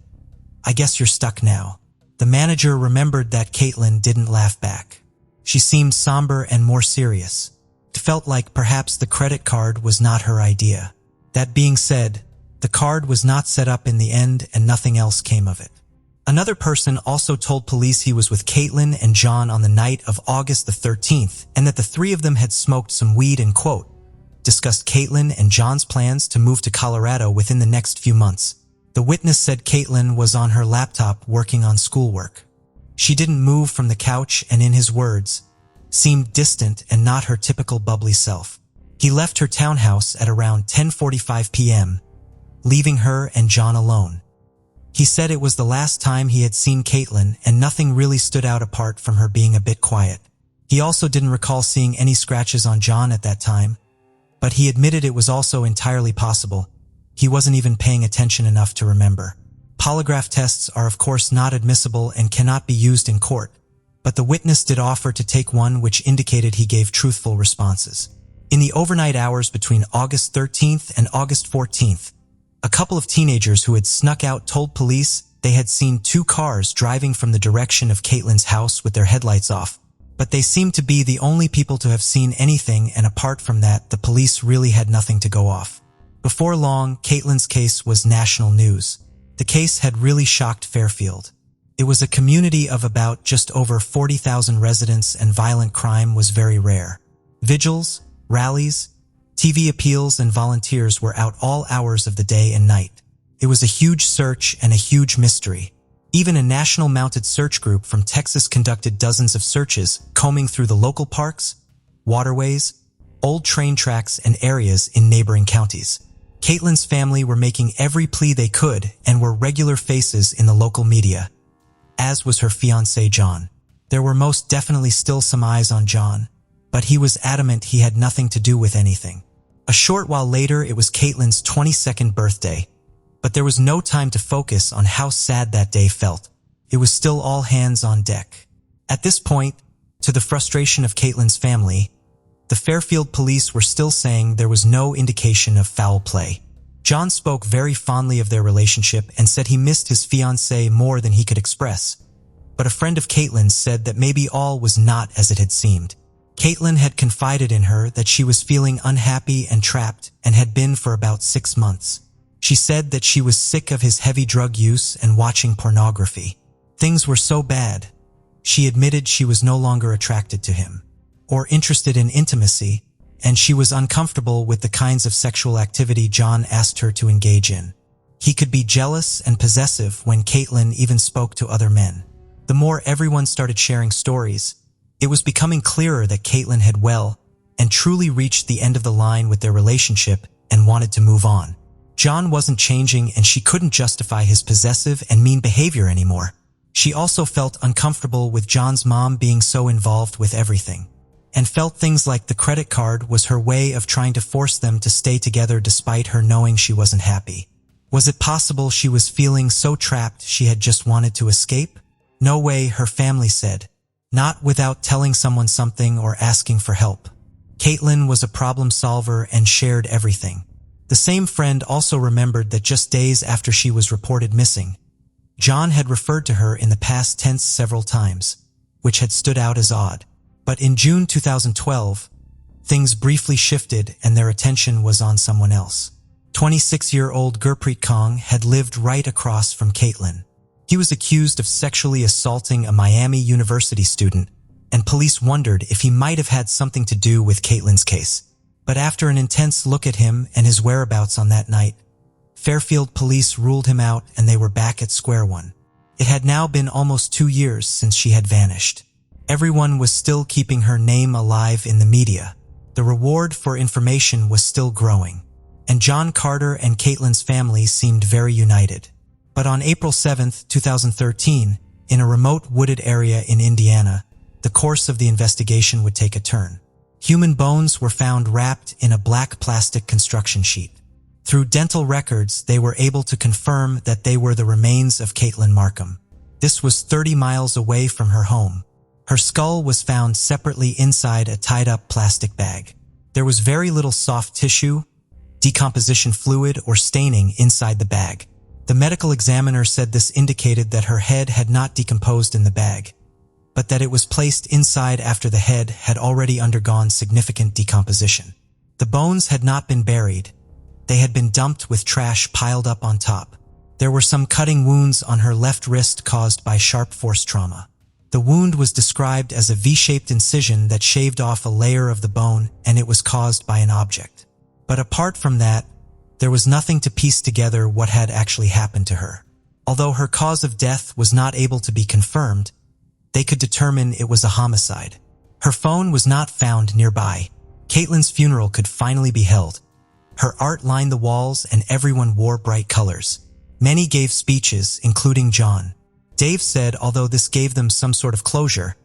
"I guess you're stuck now." The manager remembered that Caitlin didn't laugh back. She seemed somber and more serious. It felt like perhaps the credit card was not her idea. That being said, the card was not set up in the end and nothing else came of it. Another person also told police he was with Caitlin and John on the night of August the 13th and that the three of them had smoked some weed and, quote, discussed Caitlin and John's plans to move to Colorado within the next few months. The witness said Caitlin was on her laptop working on schoolwork. She didn't move from the couch and, in his words, seemed distant and not her typical bubbly self. He left her townhouse at around 10:45 p.m., leaving her and John alone. He said it was the last time he had seen Caitlin and nothing really stood out apart from her being a bit quiet. He also didn't recall seeing any scratches on John at that time, but he admitted it was also entirely possible. He wasn't even paying attention enough to remember. Polygraph tests are of course not admissible and cannot be used in court, but the witness did offer to take one which indicated he gave truthful responses. In the overnight hours between August 13th and August 14th, a couple of teenagers who had snuck out told police they had seen 2 cars driving from the direction of Caitlin's house with their headlights off, but they seemed to be the only people to have seen anything, and apart from that, the police really had nothing to go off. Before long, Caitlin's case was national news. The case had really shocked Fairfield. It was a community of about just over 40,000 residents and violent crime was very rare. Vigils, rallies, TV appeals and volunteers were out all hours of the day and night. It was a huge search and a huge mystery. Even a national mounted search group from Texas conducted dozens of searches, combing through the local parks, waterways, old train tracks, and areas in neighboring counties. Caitlin's family were making every plea they could and were regular faces in the local media, as was her fiancé John. There were most definitely still some eyes on John, but he was adamant he had nothing to do with anything. A short while later, it was Caitlin's 22nd birthday, but there was no time to focus on how sad that day felt. It was still all hands on deck. At this point, to the frustration of Caitlin's family, the Fairfield police were still saying there was no indication of foul play. John spoke very fondly of their relationship and said he missed his fiancée more than he could express, but a friend of Caitlin's said that maybe all was not as it had seemed. Caitlin had confided in her that she was feeling unhappy and trapped and had been for about 6 months. She said that she was sick of his heavy drug use and watching pornography. Things were so bad, she admitted she was no longer attracted to him or interested in intimacy, and she was uncomfortable with the kinds of sexual activity John asked her to engage in. He could be jealous and possessive when Caitlin even spoke to other men. The more everyone started sharing stories, it was becoming clearer that Caitlin had well and truly reached the end of the line with their relationship and wanted to move on. John wasn't changing and she couldn't justify his possessive and mean behavior anymore. She also felt uncomfortable with John's mom being so involved with everything, and felt things like the credit card was her way of trying to force them to stay together despite her knowing she wasn't happy. Was it possible she was feeling so trapped she had just wanted to escape? No way, her family said. Not without telling someone something or asking for help. Caitlin was a problem solver and shared everything. The same friend also remembered that just days after she was reported missing, John had referred to her in the past tense several times, which had stood out as odd. But in June 2012, things briefly shifted and their attention was on someone else. 26-year-old Gurpreet Kaung had lived right across from Caitlin. He was accused of sexually assaulting a Miami University student, and police wondered if he might have had something to do with Caitlin's case. But after an intense look at him and his whereabouts on that night, Fairfield police ruled him out and they were back at square one. It had now been almost 2 years since she had vanished. Everyone was still keeping her name alive in the media. The reward for information was still growing, and John Carter and Caitlin's family seemed very united. But on April 7, 2013, in a remote wooded area in Indiana, the course of the investigation would take a turn. Human bones were found wrapped in a black plastic construction sheet. Through dental records, they were able to confirm that they were the remains of Caitlin Markham. This was 30 miles away from her home. Her skull was found separately inside a tied-up plastic bag. There was very little soft tissue, decomposition fluid, or staining inside the bag. The medical examiner said this indicated that her head had not decomposed in the bag, but that it was placed inside after the head had already undergone significant decomposition. The bones had not been buried. They had been dumped with trash piled up on top. There were some cutting wounds on her left wrist caused by sharp force trauma. The wound was described as a V-shaped incision that shaved off a layer of the bone, and it was caused by an object. But apart from that, there was nothing to piece together what had actually happened to her. Although her cause of death was not able to be confirmed, they could determine it was a homicide. Her phone was not found nearby. Caitlin's funeral could finally be held. Her art lined the walls and everyone wore bright colors. Many gave speeches, including John. Dave said although this gave them some sort of closure,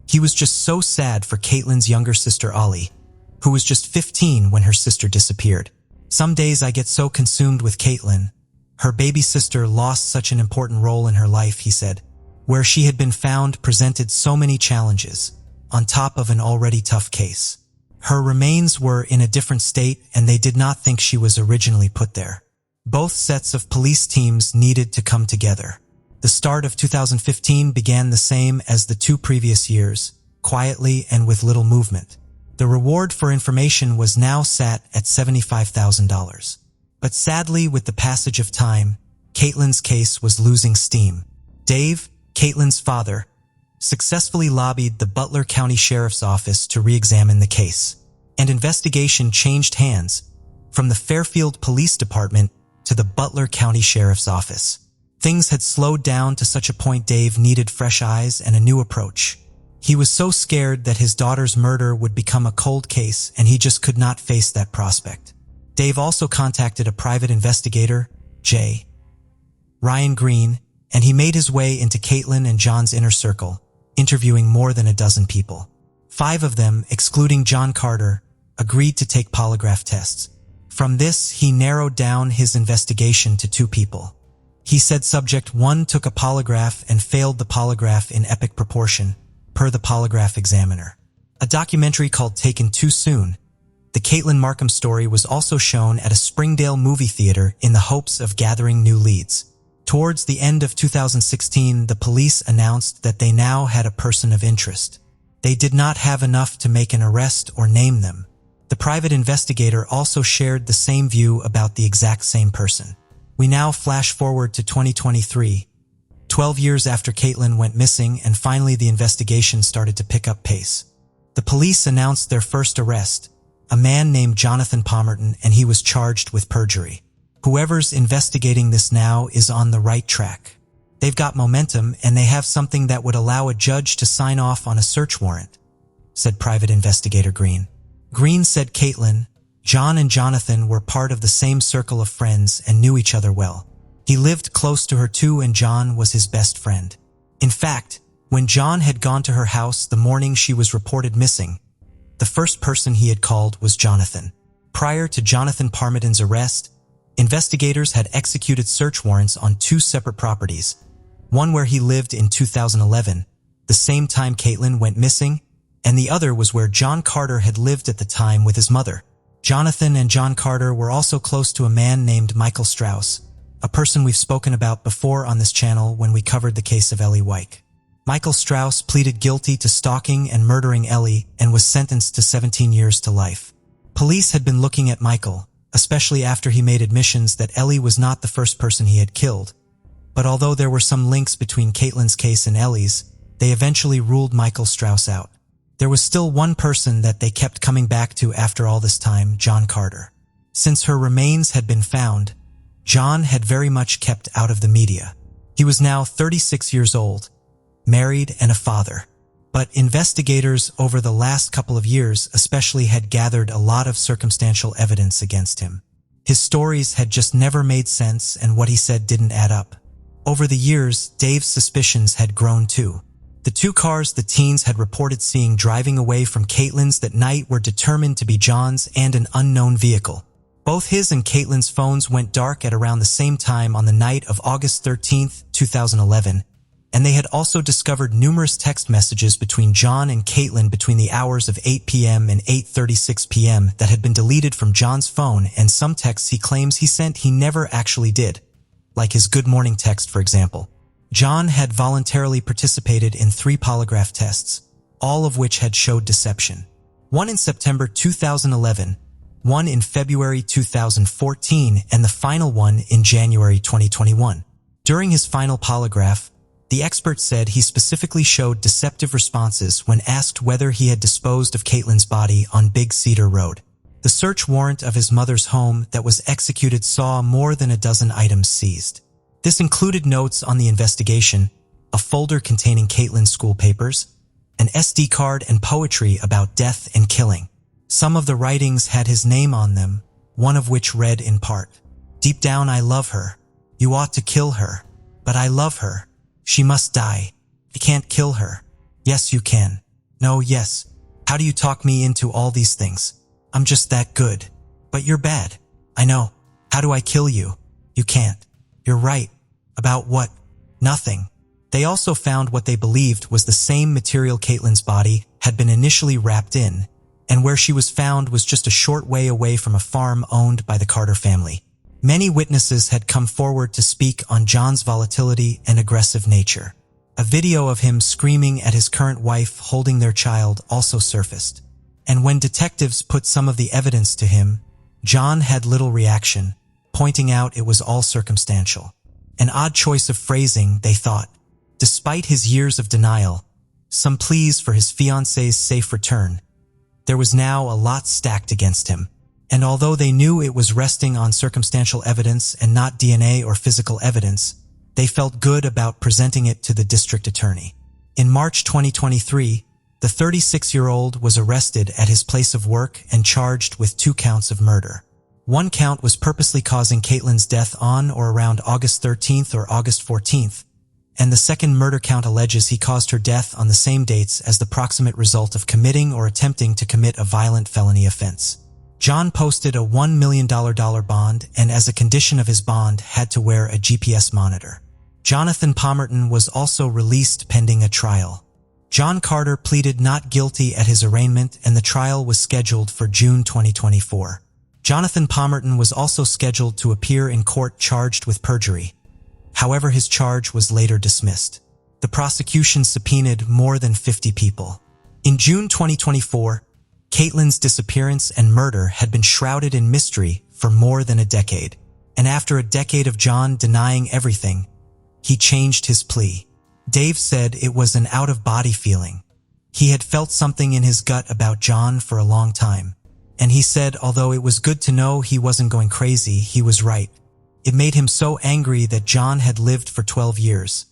he was just so sad for Caitlin's younger sister Ollie, who was just 15 when her sister disappeared. Some days I get so consumed with Caitlin. Her baby sister lost such an important role in her life, he said. Where she had been found presented so many challenges, on top of an already tough case. Her remains were in a different state and they did not think she was originally put there. Both sets of police teams needed to come together. The start of 2015 began the same as the 2 previous years, quietly and with little movement. The reward for information was now sat at $75,000. But sadly, with the passage of time, Caitlin's case was losing steam. Dave, Caitlin's father, successfully lobbied the Butler County Sheriff's Office to re-examine the case. And investigation changed hands from the Fairfield Police Department to the Butler County Sheriff's Office. Things had slowed down to such a point Dave needed fresh eyes and a new approach. He was so scared that his daughter's murder would become a cold case and he just could not face that prospect. Dave also contacted a private investigator, J. Ryan Green, and he made his way into Caitlin and John's inner circle, interviewing more than a dozen people. 5 of them, excluding John Carter, agreed to take polygraph tests. From this, he narrowed down his investigation to 2 people. He said subject 1 took a polygraph and failed the polygraph in epic proportion, per the polygraph examiner. A documentary called Taken Too Soon, the Caitlin Markham story, was also shown at a Springdale movie theater in the hopes of gathering new leads. Towards the end of 2016, the police announced that they now had a person of interest. They did not have enough to make an arrest or name them. The private investigator also shared the same view about the exact same person. We now flash forward to 2023, 12 years after Caitlin went missing, and finally the investigation started to pick up pace. The police announced their first arrest, a man named Jonathan Pomerton, and he was charged with perjury. Whoever's investigating this now is on the right track. They've got momentum and they have something that would allow a judge to sign off on a search warrant, said private investigator Green. Green said Caitlin, John and Jonathan were part of the same circle of friends and knew each other well. He lived close to her too, and John was his best friend. In fact, when John had gone to her house the morning she was reported missing, the first person he had called was Jonathan. Prior to Jonathan Parmitin's arrest, investigators had executed search warrants on 2 separate properties, one where he lived in 2011, the same time Caitlin went missing, and the other was where John Carter had lived at the time with his mother. Jonathan and John Carter were also close to a man named Michael Strauss, a person we've spoken about before on this channel when we covered the case of Ellie Wyke. Michael Strauss pleaded guilty to stalking and murdering Ellie and was sentenced to 17 years to life. Police had been looking at Michael, especially after he made admissions that Ellie was not the first person he had killed. But although there were some links between Caitlin's case and Ellie's, they eventually ruled Michael Strauss out. There was still one person that they kept coming back to after all this time, John Carter. Since her remains had been found, John had very much kept out of the media. He was now 36 years old, married and a father. But investigators over the last couple of years especially had gathered a lot of circumstantial evidence against him. His stories had just never made sense, and what he said didn't add up. Over the years, Dave's suspicions had grown too. The 2 cars the teens had reported seeing driving away from Caitlin's that night were determined to be John's and an unknown vehicle. Both his and Caitlin's phones went dark at around the same time on the night of August 13, 2011, and they had also discovered numerous text messages between John and Caitlin between the hours of 8 p.m. and 8:36 p.m. that had been deleted from John's phone, and some texts he claims he sent he never actually did, like his good morning text, for example. John had voluntarily participated in 3 polygraph tests, all of which had showed deception. One in September 2011, one in February 2014, and the final one in January 2021. During his final polygraph, the expert said he specifically showed deceptive responses when asked whether he had disposed of Caitlin's body on Big Cedar Road. The search warrant of his mother's home that was executed saw more than a dozen items seized. This included notes on the investigation, a folder containing Caitlin's school papers, an SD card, and poetry about death and killing. Some of the writings had his name on them, one of which read in part, "Deep down I love her. You ought to kill her. But I love her. She must die. I can't kill her. Yes, you can. No, yes. How do you talk me into all these things? I'm just that good. But you're bad. I know. How do I kill you? You can't. You're right. About what? Nothing." They also found what they believed was the same material Caitlin's body had been initially wrapped in, and where she was found was just a short way away from a farm owned by the Carter family. Many witnesses had come forward to speak on John's volatility and aggressive nature. A video of him screaming at his current wife holding their child also surfaced. And when detectives put some of the evidence to him, John had little reaction, pointing out it was all circumstantial. An odd choice of phrasing, they thought. Despite his years of denial, some pleas for his fiancée's safe return, there was now a lot stacked against him. And although they knew it was resting on circumstantial evidence and not DNA or physical evidence, they felt good about presenting it to the district attorney. In March 2023, the 36-year-old was arrested at his place of work and charged with 2 counts of murder. One count was purposely causing Caitlin's death on or around August 13th or August 14th, and the second murder count alleges he caused her death on the same dates as the proximate result of committing or attempting to commit a violent felony offense. John posted a $1 million bond, and as a condition of his bond had to wear a GPS monitor. Jonathan Parmitin was also released pending a trial. John Carter pleaded not guilty at his arraignment, and the trial was scheduled for June 2024. Jonathan Parmitin was also scheduled to appear in court charged with perjury. However, his charge was later dismissed. The prosecution subpoenaed more than 50 people. In June 2024, Caitlin's disappearance and murder had been shrouded in mystery for more than a decade. And after a decade of John denying everything, he changed his plea. Dave said it was an out-of-body feeling. He had felt something in his gut about John for a long time. And he said although it was good to know he wasn't going crazy, he was right. It made him so angry that John had lived for 12 years,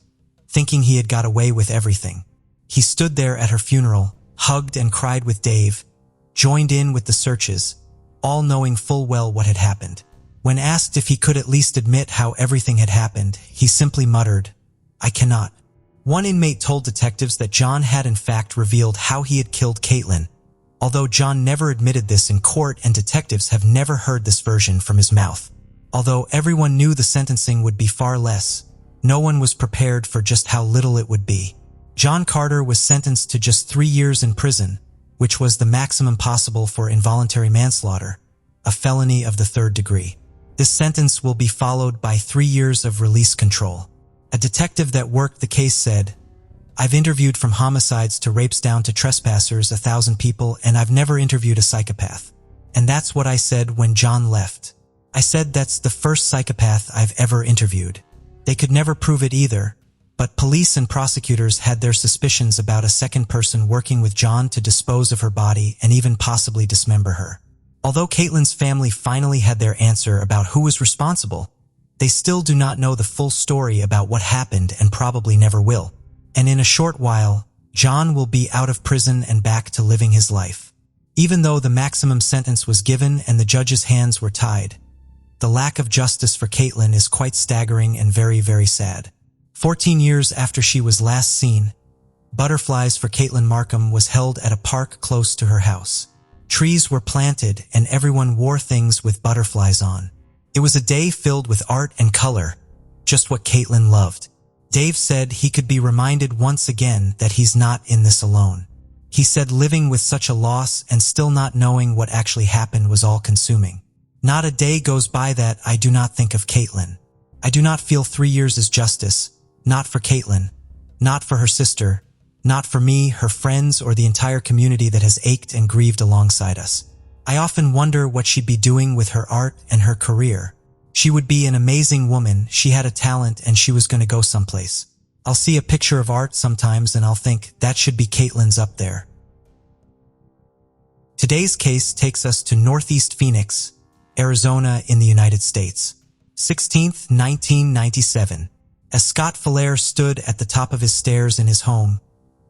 thinking he had got away with everything. He stood there at her funeral, hugged and cried with Dave, joined in with the searches, all knowing full well what had happened. When asked if he could at least admit how everything had happened, he simply muttered, "I cannot." One inmate told detectives that John had in fact revealed how he had killed Caitlin, although John never admitted this in court and detectives have never heard this version from his mouth. Although everyone knew the sentencing would be far less, no one was prepared for just how little it would be. John Carter was sentenced to just 3 years in prison, which was the maximum possible for involuntary manslaughter, a felony of the 3rd degree. This sentence will be followed by 3 years of release control. A detective that worked the case said, "I've interviewed from homicides to rapes down to trespassers 1,000 people, and I've never interviewed a psychopath. And that's what I said when John left. I said that's the first psychopath I've ever interviewed." They could never prove it either, but police and prosecutors had their suspicions about a second person working with John to dispose of her body and even possibly dismember her. Although Caitlin's family finally had their answer about who was responsible, they still do not know the full story about what happened and probably never will. And in a short while, John will be out of prison and back to living his life. Even though the maximum sentence was given and the judge's hands were tied, the lack of justice for Caitlin is quite staggering and very, very sad. 14 years after she was last seen, butterflies for Caitlin Markham was held at a park close to her house. Trees were planted and everyone wore things with butterflies on. It was a day filled with art and color, just what Caitlin loved. Dave said he could be reminded once again that he's not in this alone. He said living with such a loss and still not knowing what actually happened was all-consuming. Not a day goes by that I do not think of Caitlin. I do not feel 3 years is justice, not for Caitlin, not for her sister, not for me, her friends, or the entire community that has ached and grieved alongside us. I often wonder what she'd be doing with her art and her career. She would be an amazing woman, she had a talent, and she was going to go someplace. I'll see a picture of art sometimes and I'll think, that should be Caitlin's up there. Today's case takes us to Northeast Phoenix, Arizona in the United States. 16th, 1997. As Scott Falair stood at the top of his stairs in his home,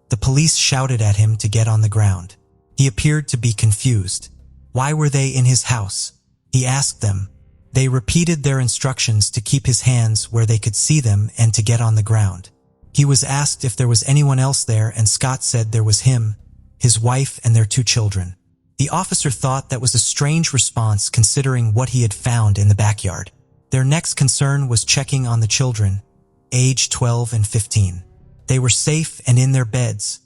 the police shouted at him to get on the ground. He appeared to be confused. Why were they in his house? He asked them. They repeated their instructions to keep his hands where they could see them and to get on the ground. He was asked if there was anyone else there, and Scott said there was him, his wife, and their 2 children. The officer thought that was a strange response considering what he had found in the backyard. Their next concern was checking on the children, aged 12 and 15. They were safe and in their beds,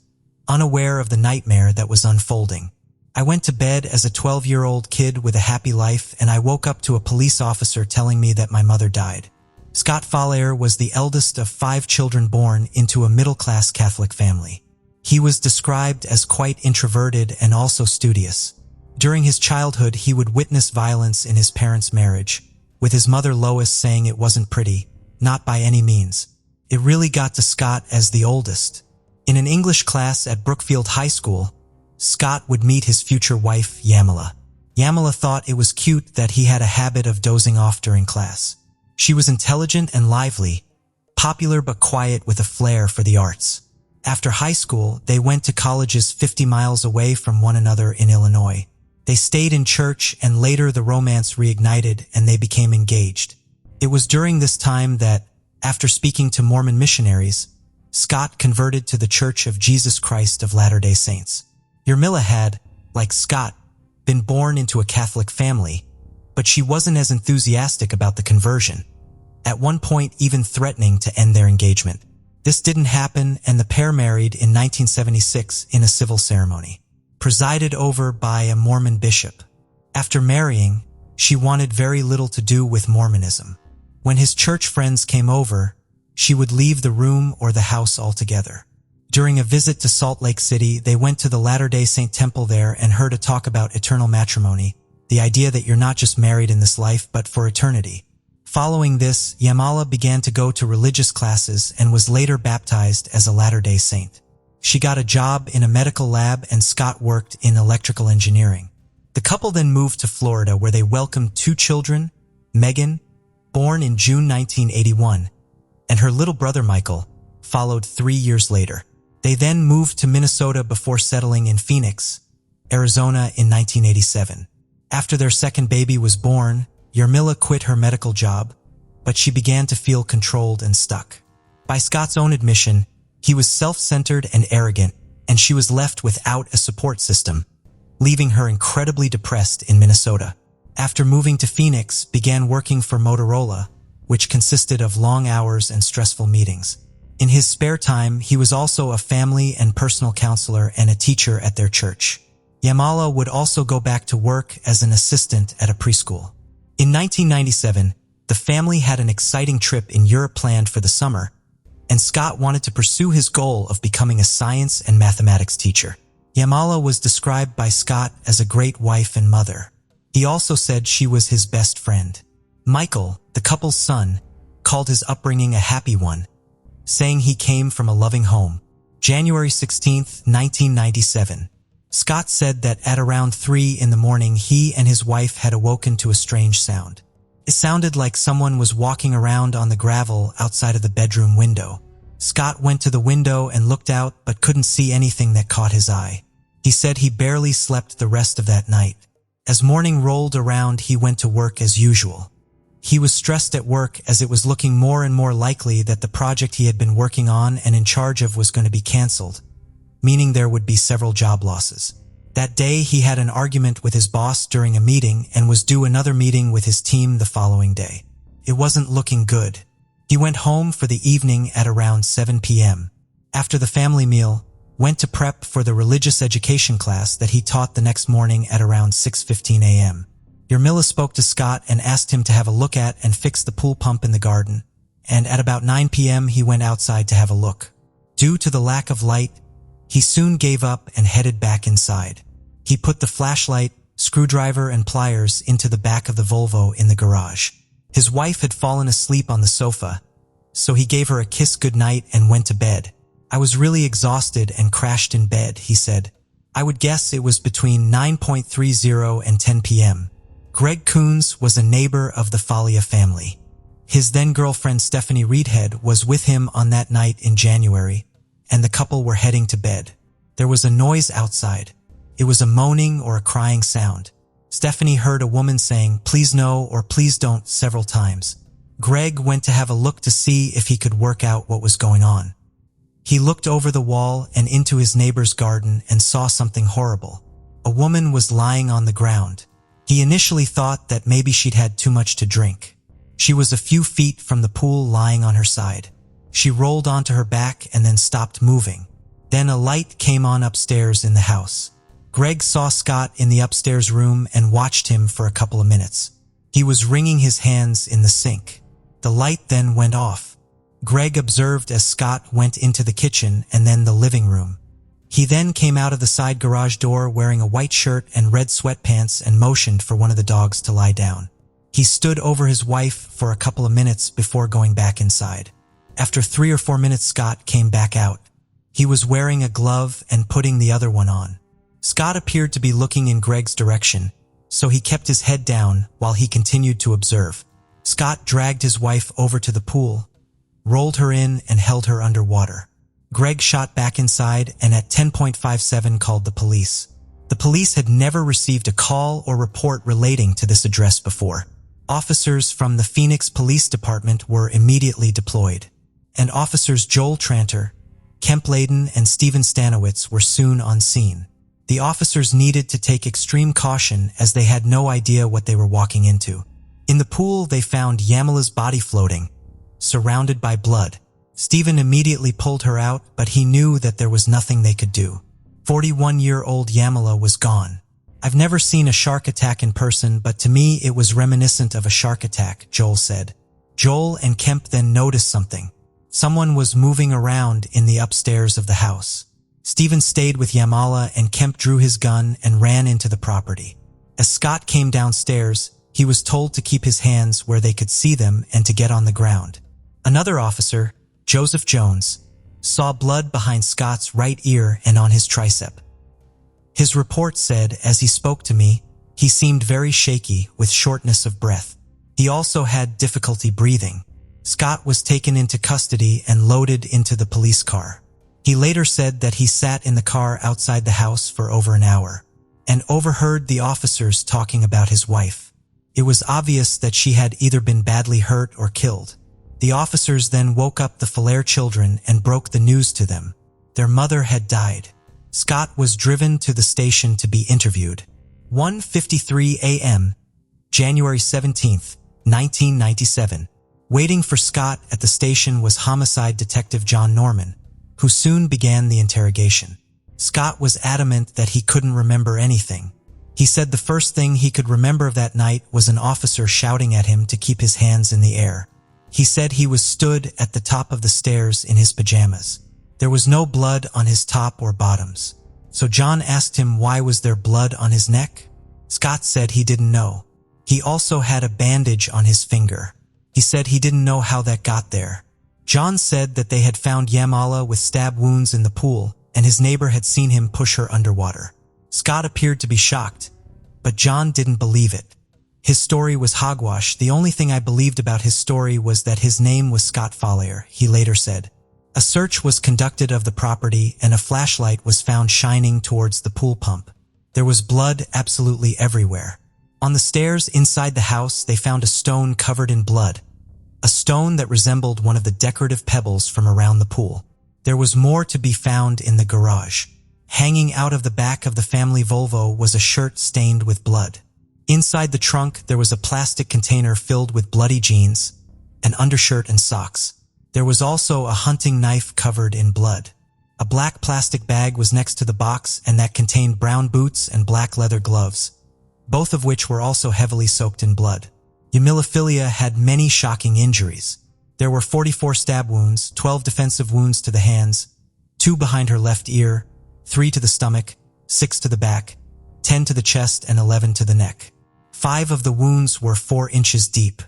unaware of the nightmare that was unfolding. I went to bed as a 12-year-old kid with a happy life, and I woke up to a police officer telling me that my mother died. Scott Falair was the eldest of 5 children born into a middle-class Catholic family. He was described as quite introverted and also studious. During his childhood, he would witness violence in his parents' marriage, with his mother Lois saying it wasn't pretty, not by any means. It really got to Scott as the oldest. In an English class at Brookfield High School, Scott would meet his future wife, Yamila. Yamila thought it was cute that he had a habit of dozing off during class. She was intelligent and lively, popular but quiet with a flair for the arts. After high school, they went to colleges 50 miles away from one another in Illinois. They stayed in church, and later the romance reignited and they became engaged. It was during this time that, after speaking to Mormon missionaries, Scott converted to the Church of Jesus Christ of Latter-day Saints. Yamila had, like Scott, been born into a Catholic family, but she wasn't as enthusiastic about the conversion, at one point even threatening to end their engagement. This didn't happen, and the pair married in 1976 in a civil ceremony, presided over by a Mormon bishop. After marrying, she wanted very little to do with Mormonism. When his church friends came over, she would leave the room or the house altogether. During a visit to Salt Lake City, they went to the Latter-day Saint temple there and heard a talk about eternal matrimony, the idea that you're not just married in this life but for eternity. Following this, Yamila began to go to religious classes and was later baptized as a Latter-day Saint. She got a job in a medical lab and Scott worked in electrical engineering. The couple then moved to Florida where they welcomed 2 children, Megan, born in June 1981, and her little brother Michael, followed 3 years later. They then moved to Minnesota before settling in Phoenix, Arizona in 1987. After their second baby was born, Yarmila quit her medical job, but she began to feel controlled and stuck. By Scott's own admission, he was self-centered and arrogant, and she was left without a support system, leaving her incredibly depressed in Minnesota. After moving to Phoenix, began working for Motorola, which consisted of long hours and stressful meetings. In his spare time, he was also a family and personal counselor and a teacher at their church. Yarmila would also go back to work as an assistant at a preschool. In 1997, the family had an exciting trip in Europe planned for the summer, and Scott wanted to pursue his goal of becoming a science and mathematics teacher. Yarmila was described by Scott as a great wife and mother. He also said she was his best friend. Michael, the couple's son, called his upbringing a happy one, saying he came from a loving home. January 16, 1997. Scott said that at around 3 in the morning he and his wife had awoken to a strange sound. It sounded like someone was walking around on the gravel outside of the bedroom window. Scott went to the window and looked out but couldn't see anything that caught his eye. He said he barely slept the rest of that night. As morning rolled around, he went to work as usual. He was stressed at work as it was looking more and more likely that the project he had been working on and in charge of was going to be canceled, meaning there would be several job losses. That day, he had an argument with his boss during a meeting and was due another meeting with his team the following day. It wasn't looking good. He went home for the evening at around 7 p.m. After the family meal, went to prep for the religious education class that he taught the next morning at around 6:15 a.m. Yarmila spoke to Scott and asked him to have a look at and fix the pool pump in the garden, and at about 9 p.m. he went outside to have a look. Due to the lack of light, he soon gave up and headed back inside. He put the flashlight, screwdriver, and pliers into the back of the Volvo in the garage. His wife had fallen asleep on the sofa, so he gave her a kiss goodnight and went to bed. "I was really exhausted and crashed in bed," he said. "I would guess it was between 9:30 and 10 p.m. Greg Coons was a neighbor of the Falia family. His then-girlfriend Stephanie Reedhead was with him on that night in January, and the couple were heading to bed. There was a noise outside. It was a moaning or a crying sound. Stephanie heard a woman saying, "Please no" or "Please don't" several times. Greg went to have a look to see if he could work out what was going on. He looked over the wall and into his neighbor's garden and saw something horrible. A woman was lying on the ground. He initially thought that maybe she'd had too much to drink. She was a few feet from the pool lying on her side. She rolled onto her back and then stopped moving. Then a light came on upstairs in the house. Greg saw Scott in the upstairs room and watched him for a couple of minutes. He was wringing his hands in the sink. The light then went off. Greg observed as Scott went into the kitchen and then the living room. He then came out of the side garage door wearing a white shirt and red sweatpants and motioned for one of the dogs to lie down. He stood over his wife for a couple of minutes before going back inside. After 3 or 4 minutes, Scott came back out. He was wearing a glove and putting the other one on. Scott appeared to be looking in Greg's direction, so he kept his head down while he continued to observe. Scott dragged his wife over to the pool, rolled her in, and held her underwater. Greg shot back inside and at 10:57 called the police. The police had never received a call or report relating to this address before. Officers from the Phoenix Police Department were immediately deployed, and officers Joel Tranter, Kemp Layden, and Steven Stanowitz were soon on scene. The officers needed to take extreme caution as they had no idea what they were walking into. In the pool, they found Yarmila's body floating, surrounded by blood. Steven immediately pulled her out, but he knew that there was nothing they could do. 41-year-old Yarmila was gone. "I've never seen a shark attack in person, but to me it was reminiscent of a shark attack," Joel said. Joel and Kemp then noticed something. Someone was moving around in the upstairs of the house. Steven stayed with Yarmila and Kemp drew his gun and ran into the property. As Scott came downstairs, he was told to keep his hands where they could see them and to get on the ground. Another officer, Joseph Jones, saw blood behind Scott's right ear and on his tricep. His report said, as he spoke to me, he seemed very shaky with shortness of breath. He also had difficulty breathing. Scott was taken into custody and loaded into the police car. He later said that he sat in the car outside the house for over an hour. and overheard the officers talking about his wife. It was obvious that she had either been badly hurt or killed. The officers then woke up the Falaire children and broke the news to them. Their mother had died. Scott was driven to the station to be interviewed. 1:53 a.m., January 17, 1997. Waiting for Scott at the station was homicide detective John Norman, who soon began the interrogation. Scott was adamant that he couldn't remember anything. He said the first thing he could remember of that night was an officer shouting at him to keep his hands in the air. He said he was stood at the top of the stairs in his pajamas. There was no blood on his top or bottoms. So John asked him why was there blood on his neck? Scott said he didn't know. He also had a bandage on his finger. He said he didn't know how that got there. John said that they had found Yamala with stab wounds in the pool, and his neighbor had seen him push her underwater. Scott appeared to be shocked, but John didn't believe it. His story was hogwash. The only thing I believed about his story was that his name was Scott Falaire, he later said. A search was conducted of the property and a flashlight was found shining towards the pool pump. There was blood absolutely everywhere. On the stairs inside the house, they found a stone covered in blood, a stone that resembled one of the decorative pebbles from around the pool. There was more to be found in the garage. Hanging out of the back of the family Volvo was a shirt stained with blood. Inside the trunk, there was a plastic container filled with bloody jeans, an undershirt and socks. There was also a hunting knife covered in blood. A black plastic bag was next to the box and that contained brown boots and black leather gloves, both of which were also heavily soaked in blood. Yamilophilia had many shocking injuries. There were 44 stab wounds, 12 defensive wounds to the hands, 2 behind her left ear, 3 to the stomach, 6 to the back, 10 to the chest, and 11 to the neck. 5 of the wounds were 4 inches deep.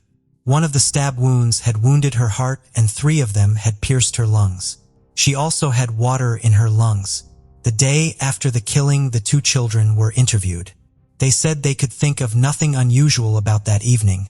1 of the stab wounds had wounded her heart and 3 of them had pierced her lungs. She also had water in her lungs. The day after the killing, the 2 children were interviewed. They said they could think of nothing unusual about that evening,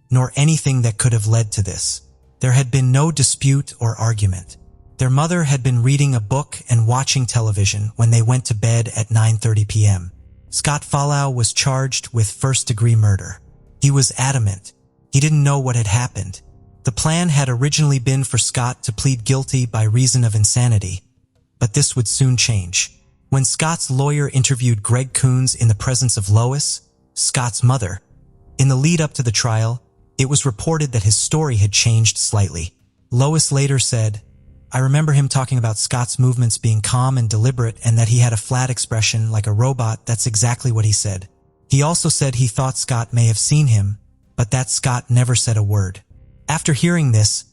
nor anything that could have led to this. There had been no dispute or argument. Their mother had been reading a book and watching television when they went to bed at 9:30 p.m. Scott Falaire was charged with first-degree murder. He was adamant. He didn't know what had happened. The plan had originally been for Scott to plead guilty by reason of insanity, but this would soon change. When Scott's lawyer interviewed Greg Coons in the presence of Lois, Scott's mother, in the lead-up to the trial, it was reported that his story had changed slightly. Lois later said, "I remember him talking about Scott's movements being calm and deliberate and that he had a flat expression like a robot. That's exactly what he said. He also said he thought Scott may have seen him, but that Scott never said a word." After hearing this,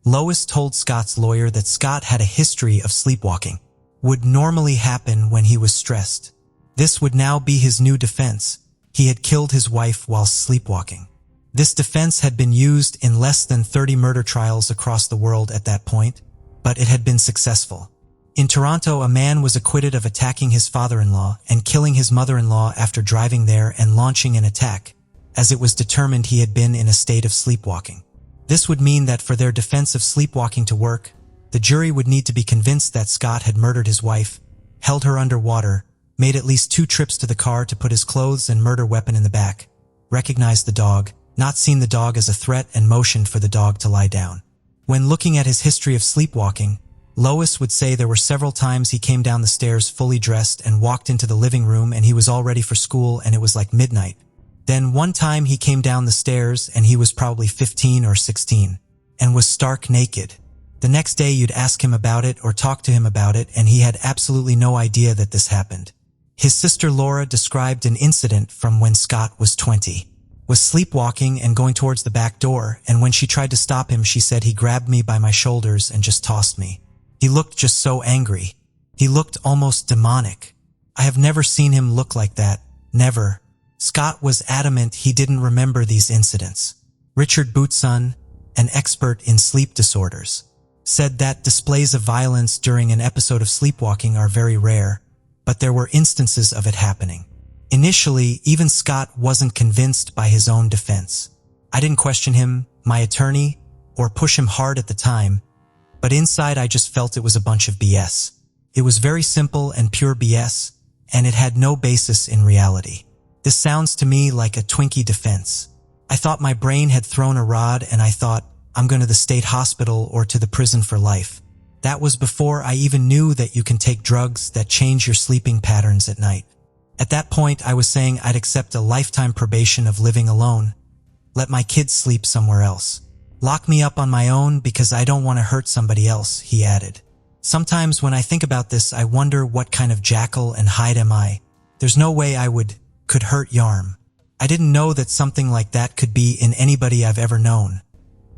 Lois told Scott's lawyer that Scott had a history of sleepwalking, would normally happen when he was stressed. This would now be his new defense. He had killed his wife while sleepwalking. This defense had been used in less than 30 murder trials across the world at that point, but it had been successful. In Toronto, a man was acquitted of attacking his father-in-law and killing his mother-in-law after driving there and launching an attack, as it was determined he had been in a state of sleepwalking. This would mean that for their defense of sleepwalking to work, the jury would need to be convinced that Scott had murdered his wife, held her underwater, made at least 2 trips to the car to put his clothes and murder weapon in the back, recognized the dog, not seen the dog as a threat, and motioned for the dog to lie down. When looking at his history of sleepwalking, Lois would say there were several times he came down the stairs fully dressed and walked into the living room and he was all ready for school and it was like midnight. Then one time he came down the stairs and he was probably 15 or 16 and was stark naked. The next day you'd ask him about it or talk to him about it and he had absolutely no idea that this happened. His sister Laura described an incident from when Scott was 20. Was sleepwalking and going towards the back door, and when she tried to stop him, she said he grabbed me by my shoulders and just tossed me. He looked just so angry. He looked almost demonic. I have never seen him look like that. Never. Scott was adamant he didn't remember these incidents. Richard Boutson, an expert in sleep disorders, said that displays of violence during an episode of sleepwalking are very rare, but there were instances of it happening. Initially, even Scott wasn't convinced by his own defense. I didn't question him, my attorney, or push him hard at the time, but inside I just felt it was a bunch of BS. It was very simple and pure BS, and it had no basis in reality. This sounds to me like a Twinkie defense. I thought my brain had thrown a rod and I thought, I'm going to the state hospital or to the prison for life. That was before I even knew that you can take drugs that change your sleeping patterns at night. At that point, I was saying I'd accept a lifetime probation of living alone. Let my kids sleep somewhere else. Lock me up on my own because I don't want to hurt somebody else, he added. Sometimes when I think about this, I wonder what kind of Jekyll and Hyde am I? There's no way I could hurt Yarm. I didn't know that something like that could be in anybody I've ever known,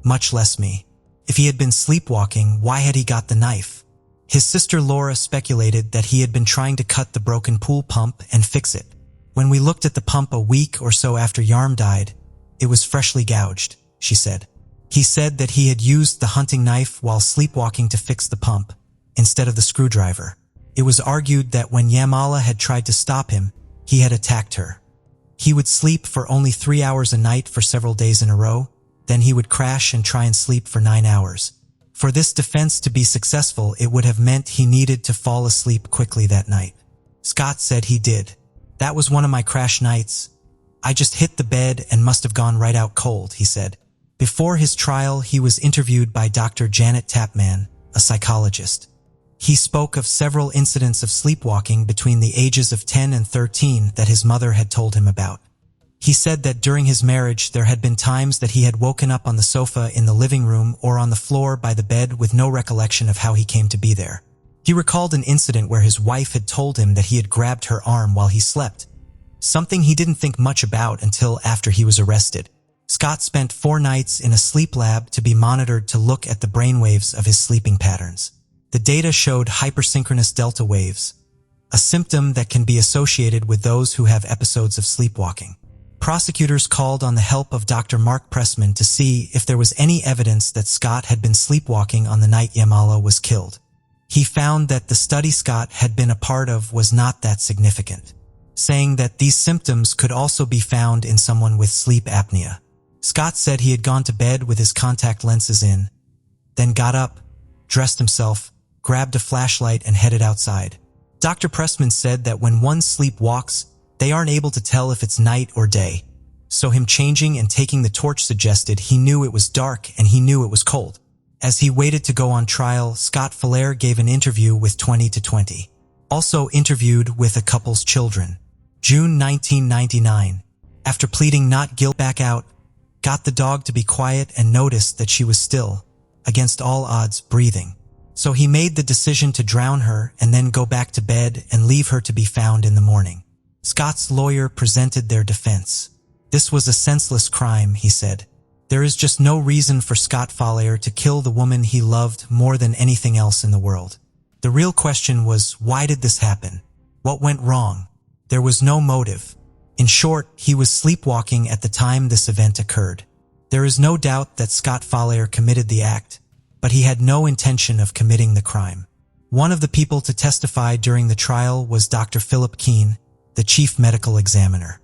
much less me. If he had been sleepwalking, why had he got the knife? His sister Laura speculated that he had been trying to cut the broken pool pump and fix it. When we looked at the pump a week or so after Yarm died, it was freshly gouged, she said. He said that he had used the hunting knife while sleepwalking to fix the pump, instead of the screwdriver. It was argued that when Yamala had tried to stop him, he had attacked her. He would sleep for only 3 hours a night for several days in a row, then he would crash and try and sleep for 9 hours. For this defense to be successful, it would have meant he needed to fall asleep quickly that night. Scott said he did. That was one of my crash nights. I just hit the bed and must have gone right out cold, he said. Before his trial, he was interviewed by Dr. Janet Tapman, a psychologist. He spoke of several incidents of sleepwalking between the ages of 10 and 13 that his mother had told him about. He said that during his marriage there had been times that he had woken up on the sofa in the living room or on the floor by the bed with no recollection of how he came to be there. He recalled an incident where his wife had told him that he had grabbed her arm while he slept, something he didn't think much about until after he was arrested. Scott spent 4 nights in a sleep lab to be monitored to look at the brainwaves of his sleeping patterns. The data showed hypersynchronous delta waves, a symptom that can be associated with those who have episodes of sleepwalking. Prosecutors called on the help of Dr. Mark Pressman to see if there was any evidence that Scott had been sleepwalking on the night Yamala was killed. He found that the study Scott had been a part of was not that significant, saying that these symptoms could also be found in someone with sleep apnea. Scott said he had gone to bed with his contact lenses in, then got up, dressed himself, grabbed a flashlight and headed outside. Dr. Pressman said that when one sleepwalks, they aren't able to tell if it's night or day. So him changing and taking the torch suggested he knew it was dark and he knew it was cold. As he waited to go on trial, Scott Falair gave an interview with 20 to 20. Also interviewed with a couple's children. June 1999. After pleading not guilty, back out, got the dog to be quiet and noticed that she was still, against all odds, breathing. So he made the decision to drown her and then go back to bed and leave her to be found in the morning. Scott's lawyer presented their defense. This was a senseless crime, he said. There is just no reason for Scott Falair to kill the woman he loved more than anything else in the world. The real question was, why did this happen? What went wrong? There was no motive. In short, he was sleepwalking at the time this event occurred. There is no doubt that Scott Falair committed the act, but he had no intention of committing the crime. One of the people to testify during the trial was Dr. Philip Keene, the chief medical examiner.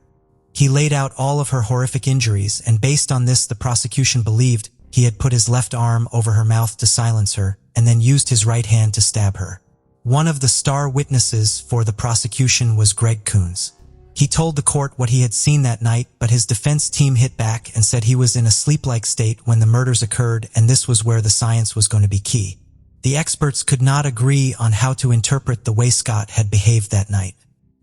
He laid out all of her horrific injuries, and based on this, the prosecution believed he had put his left arm over her mouth to silence her and then used his right hand to stab her. One of the star witnesses for the prosecution was Greg Coons. He told the court what he had seen that night, but his defense team hit back and said he was in a sleep-like state when the murders occurred, and this was where the science was going to be key. The experts could not agree on how to interpret the way Scott had behaved that night.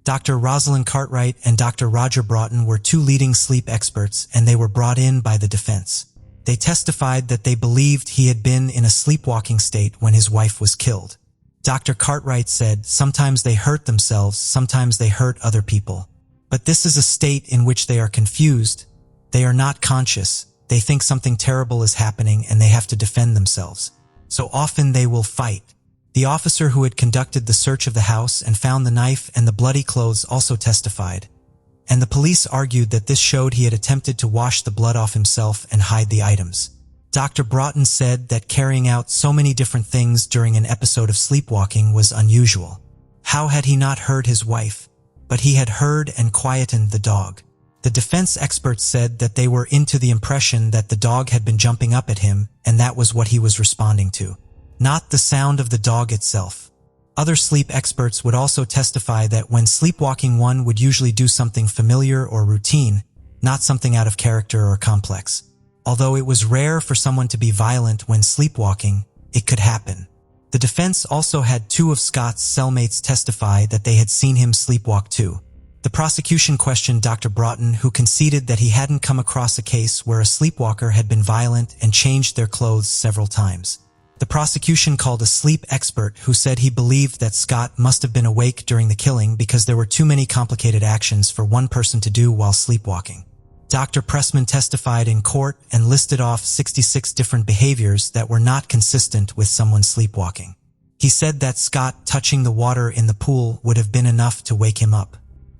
Dr. Rosalind Cartwright and Dr. Roger Broughton were 2 leading sleep experts, and they were brought in by the defense. They testified that they believed he had been in a sleepwalking state when his wife was killed. Dr. Cartwright said sometimes they hurt themselves, sometimes they hurt other people. But this is a state in which they are confused. They are not conscious. They think something terrible is happening and they have to defend themselves. So often they will fight. The officer who had conducted the search of the house and found the knife and the bloody clothes also testified, and the police argued that this showed he had attempted to wash the blood off himself and hide the items. Dr. Broughton said that carrying out so many different things during an episode of sleepwalking was unusual. How had he not heard his wife? But he had heard and quietened the dog. The defense experts said that they were into the impression that the dog had been jumping up at him, and that was what he was responding to. Not the sound of the dog itself. Other sleep experts would also testify that when sleepwalking, one would usually do something familiar or routine, not something out of character or complex. Although it was rare for someone to be violent when sleepwalking, it could happen. The defense also had two of Scott's cellmates testify that they had seen him sleepwalk too. The prosecution questioned Dr. Broughton, who conceded that he hadn't come across a case where a sleepwalker had been violent and changed their clothes several times. The prosecution called a sleep expert who said he believed that Scott must have been awake during the killing because there were too many complicated actions for one person to do while sleepwalking. Dr. Pressman testified in court and listed off 66 different behaviors that were not consistent with someone sleepwalking. He said that Scott touching the water in the pool would have been enough to wake him up.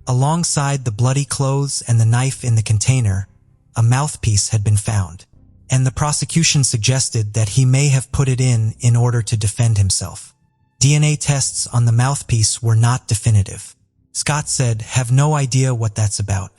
Alongside the bloody clothes and the knife in the container, a mouthpiece had been found, and the prosecution suggested that he may have put it in order to defend himself. DNA tests on the mouthpiece were not definitive. Scott said, "Have no idea what that's about.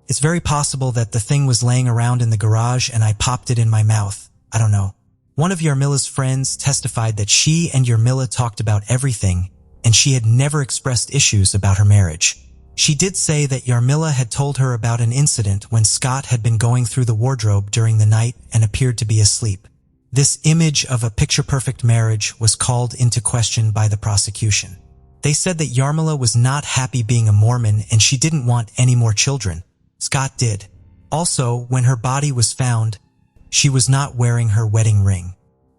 It's very possible that the thing was laying around in the garage and I popped it in my mouth. I don't know." One of Yarmila's friends testified that she and Yarmila talked about everything, and she had never expressed issues about her marriage. She did say that Yarmila had told her about an incident when Scott had been going through the wardrobe during the night and appeared to be asleep. This image of a picture-perfect marriage was called into question by the prosecution. They said that Yarmila was not happy being a Mormon and she didn't want any more children. Scott did. Also, when her body was found, she was not wearing her wedding ring.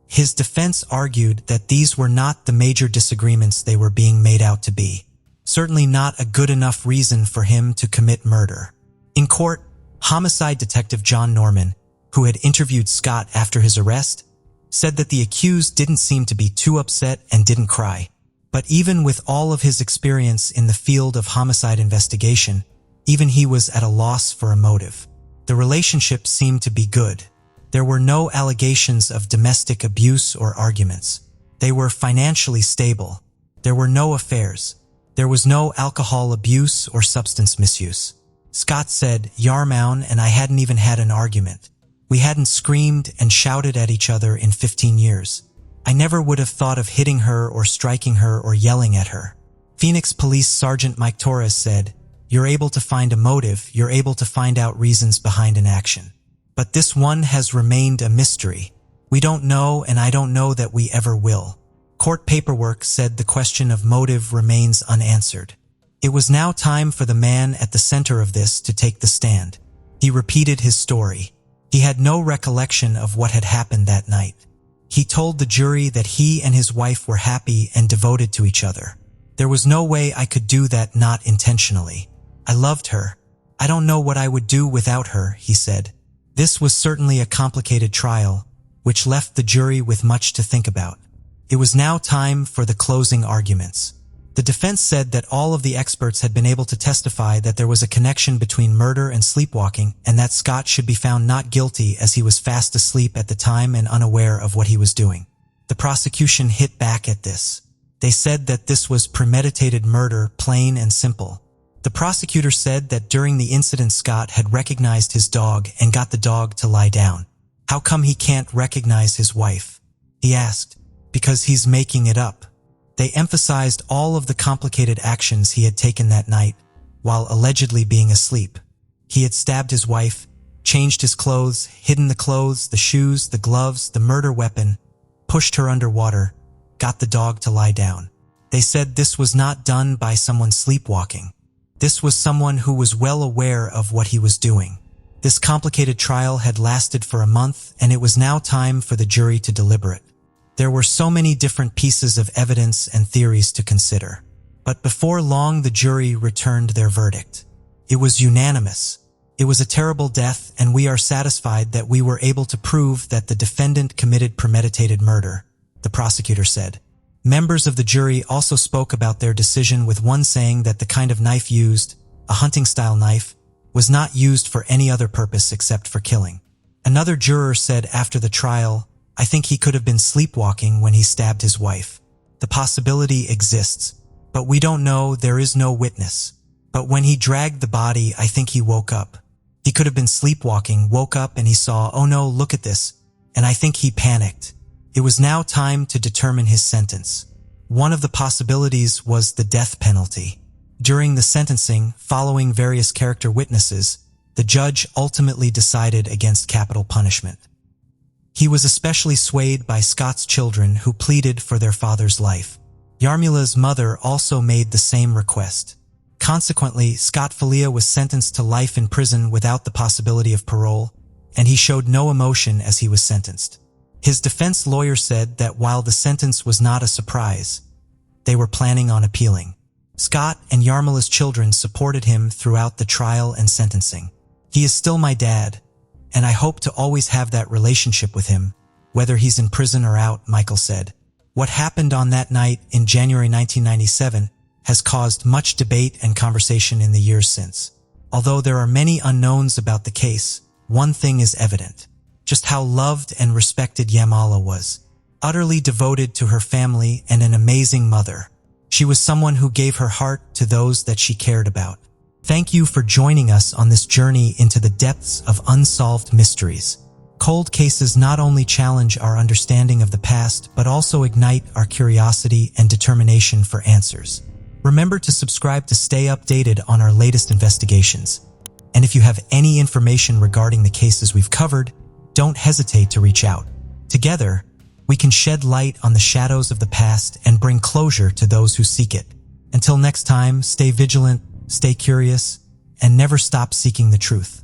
His defense argued that these were not the major disagreements they were being made out to be. Certainly not a good enough reason for him to commit murder. In court, homicide detective John Norman, who had interviewed Scott after his arrest, said that the accused didn't seem to be too upset and didn't cry. But even with all of his experience in the field of homicide investigation, even he was at a loss for a motive. The relationship seemed to be good. There were no allegations of domestic abuse or arguments. They were financially stable. There were no affairs. There was no alcohol abuse or substance misuse. Scott said, "Yarmoun and I hadn't even had an argument. We hadn't screamed and shouted at each other in 15 years. I never would have thought of hitting her or striking her or yelling at her." Phoenix Police Sergeant Mike Torres said, "You're able to find a motive, you're able to find out reasons behind an action. But this one has remained a mystery. We don't know, and I don't know that we ever will." Court paperwork said the question of motive remains unanswered. It was now time for the man at the center of this to take the stand. He repeated his story. He had no recollection of what had happened that night. He told the jury that he and his wife were happy and devoted to each other. "There was no way I could do that not intentionally. I loved her. I don't know what I would do without her," he said. This was certainly a complicated trial, which left the jury with much to think about. It was now time for the closing arguments. The defense said that all of the experts had been able to testify that there was a connection between murder and sleepwalking, and that Scott should be found not guilty as he was fast asleep at the time and unaware of what he was doing. The prosecution hit back at this. They said that this was premeditated murder, plain and simple. The prosecutor said that during the incident Scott had recognized his dog and got the dog to lie down. "How come he can't recognize his wife?" he asked. "Because he's making it up." They emphasized all of the complicated actions he had taken that night, while allegedly being asleep. He had stabbed his wife, changed his clothes, hidden the clothes, the shoes, the gloves, the murder weapon, pushed her underwater, got the dog to lie down. They said this was not done by someone sleepwalking. This was someone who was well aware of what he was doing. This complicated trial had lasted for a month, and it was now time for the jury to deliberate. There were so many different pieces of evidence and theories to consider. But before long, the jury returned their verdict. It was unanimous. It was a terrible death, and we are satisfied that we were able to prove that the defendant committed premeditated murder, the prosecutor said. Members of the jury also spoke about their decision, with one saying that the kind of knife used, a hunting-style knife, was not used for any other purpose except for killing. Another juror said after the trial, "I think he could have been sleepwalking when he stabbed his wife. The possibility exists, but we don't know, there is no witness. But when he dragged the body, I think he woke up. He could have been sleepwalking, woke up and he saw, oh no, look at this, and I think he panicked." It was now time to determine his sentence. One of the possibilities was the death penalty. During the sentencing, following various character witnesses, the judge ultimately decided against capital punishment. He was especially swayed by Scott's children who pleaded for their father's life. Jarmila's mother also made the same request. Consequently, Scott Falia was sentenced to life in prison without the possibility of parole, and he showed no emotion as he was sentenced. His defense lawyer said that while the sentence was not a surprise, they were planning on appealing. Scott and Jarmila's children supported him throughout the trial and sentencing. "He is still my dad, and I hope to always have that relationship with him, whether he's in prison or out," Michael said. What happened on that night in January 1997 has caused much debate and conversation in the years since. Although there are many unknowns about the case, one thing is evident: just how loved and respected Jarmila was. Utterly devoted to her family and an amazing mother, she was someone who gave her heart to those that she cared about. Thank you for joining us on this journey into the depths of unsolved mysteries. Cold cases not only challenge our understanding of the past, but also ignite our curiosity and determination for answers. Remember to subscribe to stay updated on our latest investigations. And if you have any information regarding the cases we've covered, don't hesitate to reach out. Together, we can shed light on the shadows of the past and bring closure to those who seek it. Until next time, stay vigilant, stay curious, and never stop seeking the truth.